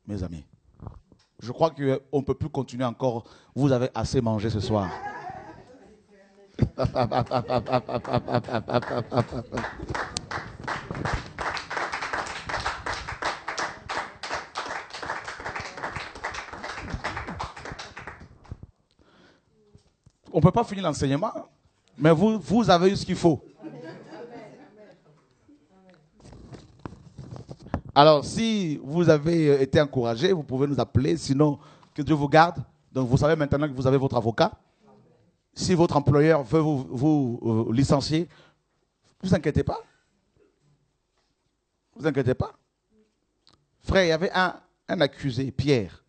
Mes amis, je crois qu'on ne peut plus continuer encore. Vous avez assez mangé ce soir. peut pas finir l'enseignement, mais vous avez eu ce qu'il faut. Alors, si vous avez été encouragé, vous pouvez nous appeler. Sinon, que Dieu vous garde. Donc, vous savez maintenant que vous avez votre avocat. Si votre employeur veut vous licencier, ne vous inquiétez pas. Ne vous inquiétez pas. Frère, il y avait un accusé, Pierre.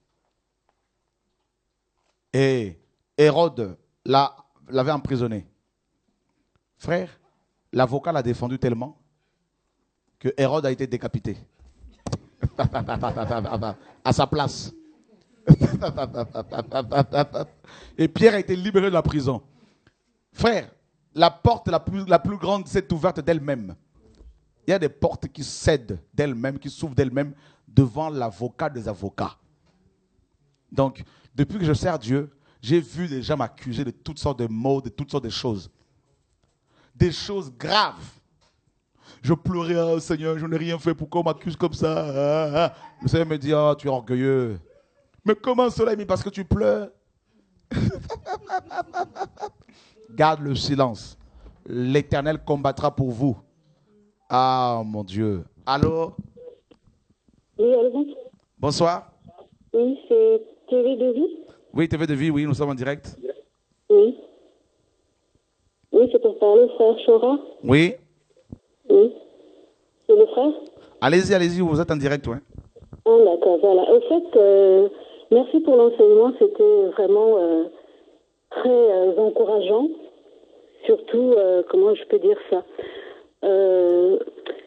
Et Hérode l'avait emprisonné. Frère, l'avocat l'a défendu tellement que Hérode a été décapité. À sa place. Et Pierre a été libéré de la prison. Frère, la porte la plus grande s'est ouverte d'elle-même. Il y a des portes qui cèdent d'elles-mêmes, qui s'ouvrent d'elles-mêmes devant l'avocat des avocats. Donc, depuis que je sers Dieu, j'ai vu des gens m'accuser de toutes sortes de maux, de toutes sortes de choses. Des choses graves. Je pleurais, oh, Seigneur, je n'ai rien fait, pourquoi on m'accuse comme ça? Le Seigneur me dit, oh, tu es orgueilleux. Mais comment cela? Mais parce que tu pleures. Garde le silence. L'Éternel combattra pour vous. Ah, mon Dieu. Allô? Oui, allô? Bonsoir. Oui, c'est TV de Vie? Oui, TV de Vie, oui, nous sommes en direct. Oui. Oui, c'est pour parler, frère Chora. Oui. Oui. C'est le frère? Allez-y, vous êtes en direct, oui. Ah, d'accord, voilà. Au fait, merci pour l'enseignement, c'était vraiment très encourageant. Surtout, comment je peux dire ça?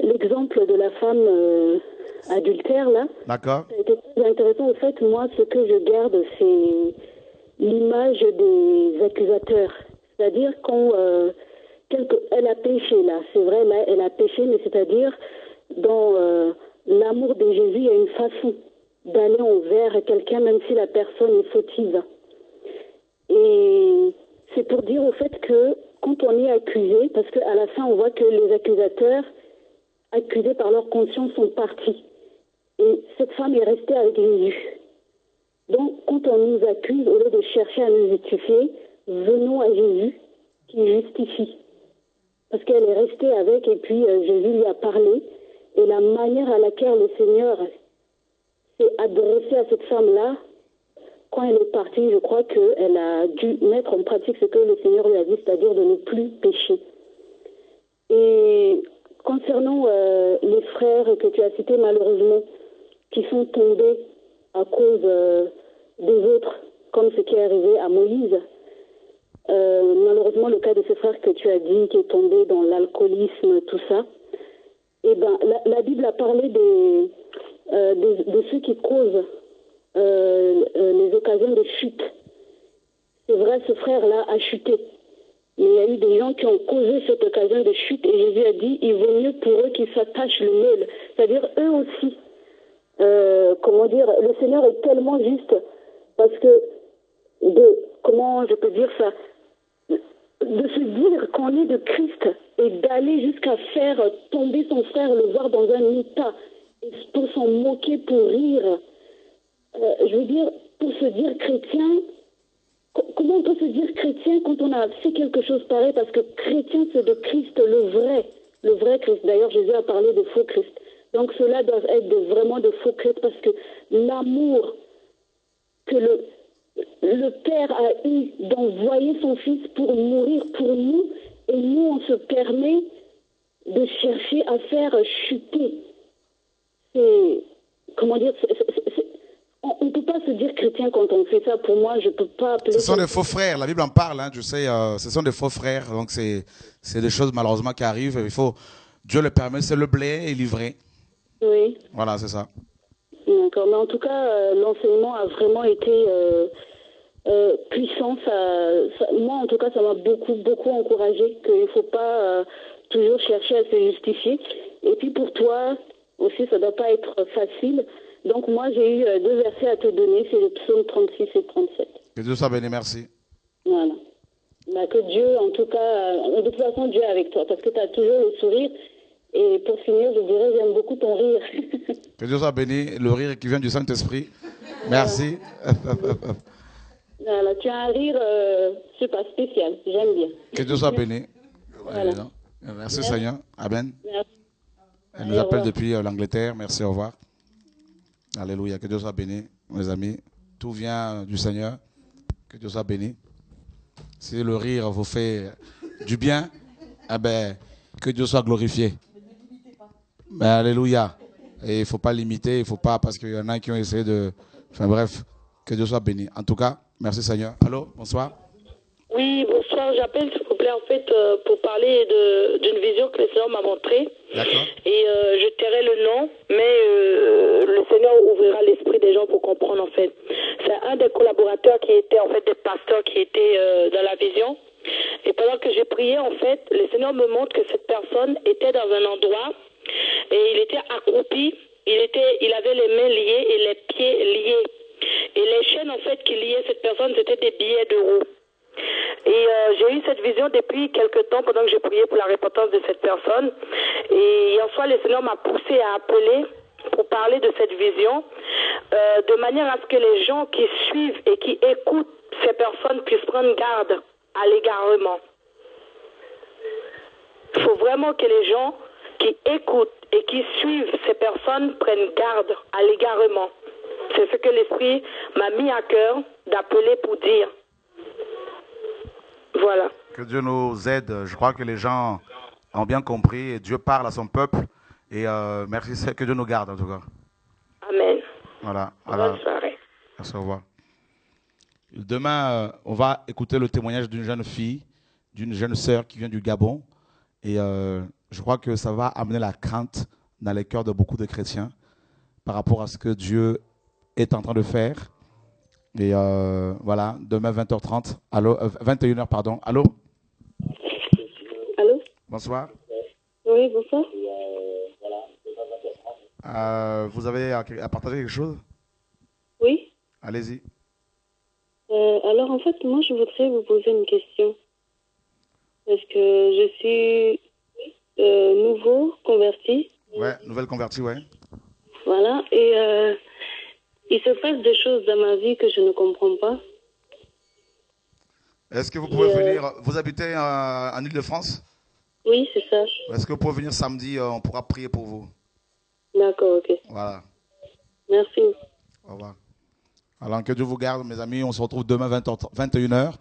L'exemple de la femme adultère, là. D'accord. C'était très intéressant. Au fait, moi, ce que je garde, c'est l'image des accusateurs. C'est-à-dire quand elle a péché, là. C'est vrai, là, elle a péché, mais c'est-à-dire, dans l'amour de Jésus, il y a une façon d'aller envers quelqu'un, même si la personne est fautive. Et c'est pour dire au fait que quand on est accusé, parce qu'à la fin, on voit que les accusateurs, accusés par leur conscience, sont partis. Et cette femme est restée avec Jésus. Donc, quand on nous accuse, au lieu de chercher à nous justifier, venons à Jésus qui justifie. Parce qu'elle est restée avec, et puis Jésus lui a parlé. Et la manière à laquelle le Seigneur s'est adressé à cette femme-là, quand elle est partie, je crois qu'elle a dû mettre en pratique ce que le Seigneur lui a dit, c'est-à-dire de ne plus pécher. Et concernant les frères que tu as cités, malheureusement, qui sont tombés à cause des autres, comme ce qui est arrivé à Moïse, malheureusement, le cas de ce frère que tu as dit, qui est tombé dans l'alcoolisme, tout ça, eh ben, la Bible a parlé de ceux qui causent les occasions de chute. C'est vrai, ce frère-là a chuté. Mais il y a eu des gens qui ont causé cette occasion de chute et Jésus a dit, il vaut mieux pour eux qu'ils s'attachent le mail. C'est-à-dire, eux aussi, le Seigneur est tellement juste parce que, comment je peux dire ça, de se dire qu'on est de Christ et d'aller jusqu'à faire tomber son frère, le voir dans un état, pour s'en moquer, pour rire. Je veux dire, pour se dire chrétien, comment on peut se dire chrétien quand on a fait quelque chose pareil? Parce que chrétien, c'est de Christ, le vrai Christ. D'ailleurs, Jésus a parlé de faux Christ. Donc, ceux-là doivent être vraiment de faux Christ parce que l'amour que le Père a eu d'envoyer son Fils pour mourir pour nous, et nous, on se permet de chercher à faire chuter. C'est, comment dire, on ne peut pas se dire chrétien quand on fait ça. Pour moi, je ne peux pas appeler... Ce sont des faux frères. La Bible en parle, hein, je sais. Ce sont des faux frères. Donc, c'est des choses malheureusement qui arrivent. Dieu le permet, c'est le blé et livré. Oui. Voilà, c'est ça. D'accord. Mais en tout cas, l'enseignement a vraiment été puissant. Moi, en tout cas, ça m'a beaucoup encouragé qu'il ne faut pas toujours chercher à se justifier. Et puis pour toi aussi, ça ne doit pas être facile. Donc moi, j'ai eu 2 versets à te donner, c'est le psaume 36 et 37. Que Dieu soit béni, merci. Voilà. Bah, que Dieu, en tout cas, de toute façon, Dieu est avec toi, parce que tu as toujours le sourire. Et pour finir, je dirais, j'aime beaucoup ton rire. Que Dieu soit béni, le rire qui vient du Saint-Esprit. Merci. Voilà, tu as un rire super spécial, j'aime bien. Que Dieu soit béni. Voilà. Merci Seigneur. Amen. Merci. Elle nous appelle depuis l'Angleterre. Merci, au revoir. Alléluia. Que Dieu soit béni, mes amis. Tout vient du Seigneur. Que Dieu soit béni. Si le rire vous fait du bien, eh ben, que Dieu soit glorifié. Mais alléluia. Et il ne faut pas limiter, il ne faut pas, parce qu'il y en a qui ont essayé de... Enfin bref, que Dieu soit béni. En tout cas, merci Seigneur. Allô, bonsoir. Oui, bonsoir. J'appelle, s'il vous plaît, en fait, pour parler d'une vision que le Seigneur m'a montrée. D'accord. Et je tairai le nom, mais le Seigneur ouvrira l'esprit des gens pour comprendre, en fait. C'est un des collaborateurs qui était, en fait, des pasteurs qui étaient dans la vision. Et pendant que j'ai prié, en fait, le Seigneur me montre que cette personne était dans un endroit et il était accroupi. Il avait les mains liées et les pieds liés. Et les chaînes, en fait, qui liaient cette personne, c'était des billets d'euros. Et j'ai eu cette vision depuis quelque temps pendant que j'ai prié pour la repentance de cette personne. Et hier soir, le Seigneur m'a poussé à appeler pour parler de cette vision, de manière à ce que les gens qui suivent et qui écoutent ces personnes puissent prendre garde à l'égarement. Il faut vraiment que les gens qui écoutent et qui suivent ces personnes prennent garde à l'égarement. C'est ce que l'Esprit m'a mis à cœur d'appeler pour dire. Voilà. Que Dieu nous aide. Je crois que les gens ont bien compris et Dieu parle à son peuple. Et merci, que Dieu nous garde en tout cas. Amen. Voilà. Bonne soirée. Merci, au revoir. Demain, on va écouter le témoignage d'une jeune fille, d'une jeune sœur qui vient du Gabon. Et je crois que ça va amener la crainte dans les cœurs de beaucoup de chrétiens par rapport à ce que Dieu est en train de faire. Et voilà, demain 20h30, allô, 21h, pardon. Allô? Allô? Bonsoir. Oui, bonsoir. Vous avez à partager quelque chose? Oui. Allez-y. Alors, en fait, moi, je voudrais vous poser une question. Parce que je suis nouveau converti. Ouais, nouvelle convertie, ouais. Voilà, et il se passe des choses dans ma vie que je ne comprends pas. Est-ce que vous pouvez venir, vous habitez en Ile-de-France? Oui, c'est ça. Est-ce que vous pouvez venir samedi, on pourra prier pour vous? D'accord, ok. Voilà. Merci. Au revoir. Alors que Dieu vous garde, mes amis, on se retrouve demain 21h.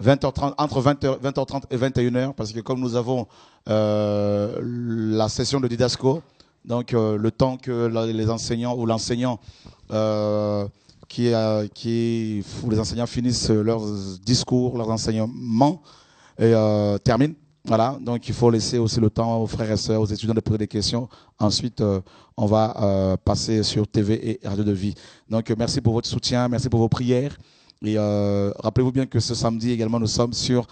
20h30, entre 20h30 et 21h, parce que comme nous avons la session de Didasco, donc le temps que les enseignants ou l'enseignant ou les enseignants finissent leurs discours, leurs enseignements et terminent. Voilà, donc il faut laisser aussi le temps aux frères et sœurs, aux étudiants de poser des questions. Ensuite, on va passer sur TV et Radio de Vie. Donc merci pour votre soutien, merci pour vos prières. Et rappelez-vous bien que ce samedi également, nous sommes sur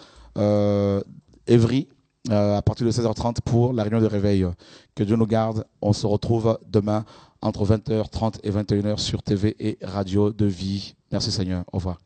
Évry à partir de 16h30 pour la réunion de réveil. Que Dieu nous garde. On se retrouve demain entre 20h30 et 21h sur TV et Radio de Vie. Merci Seigneur. Au revoir.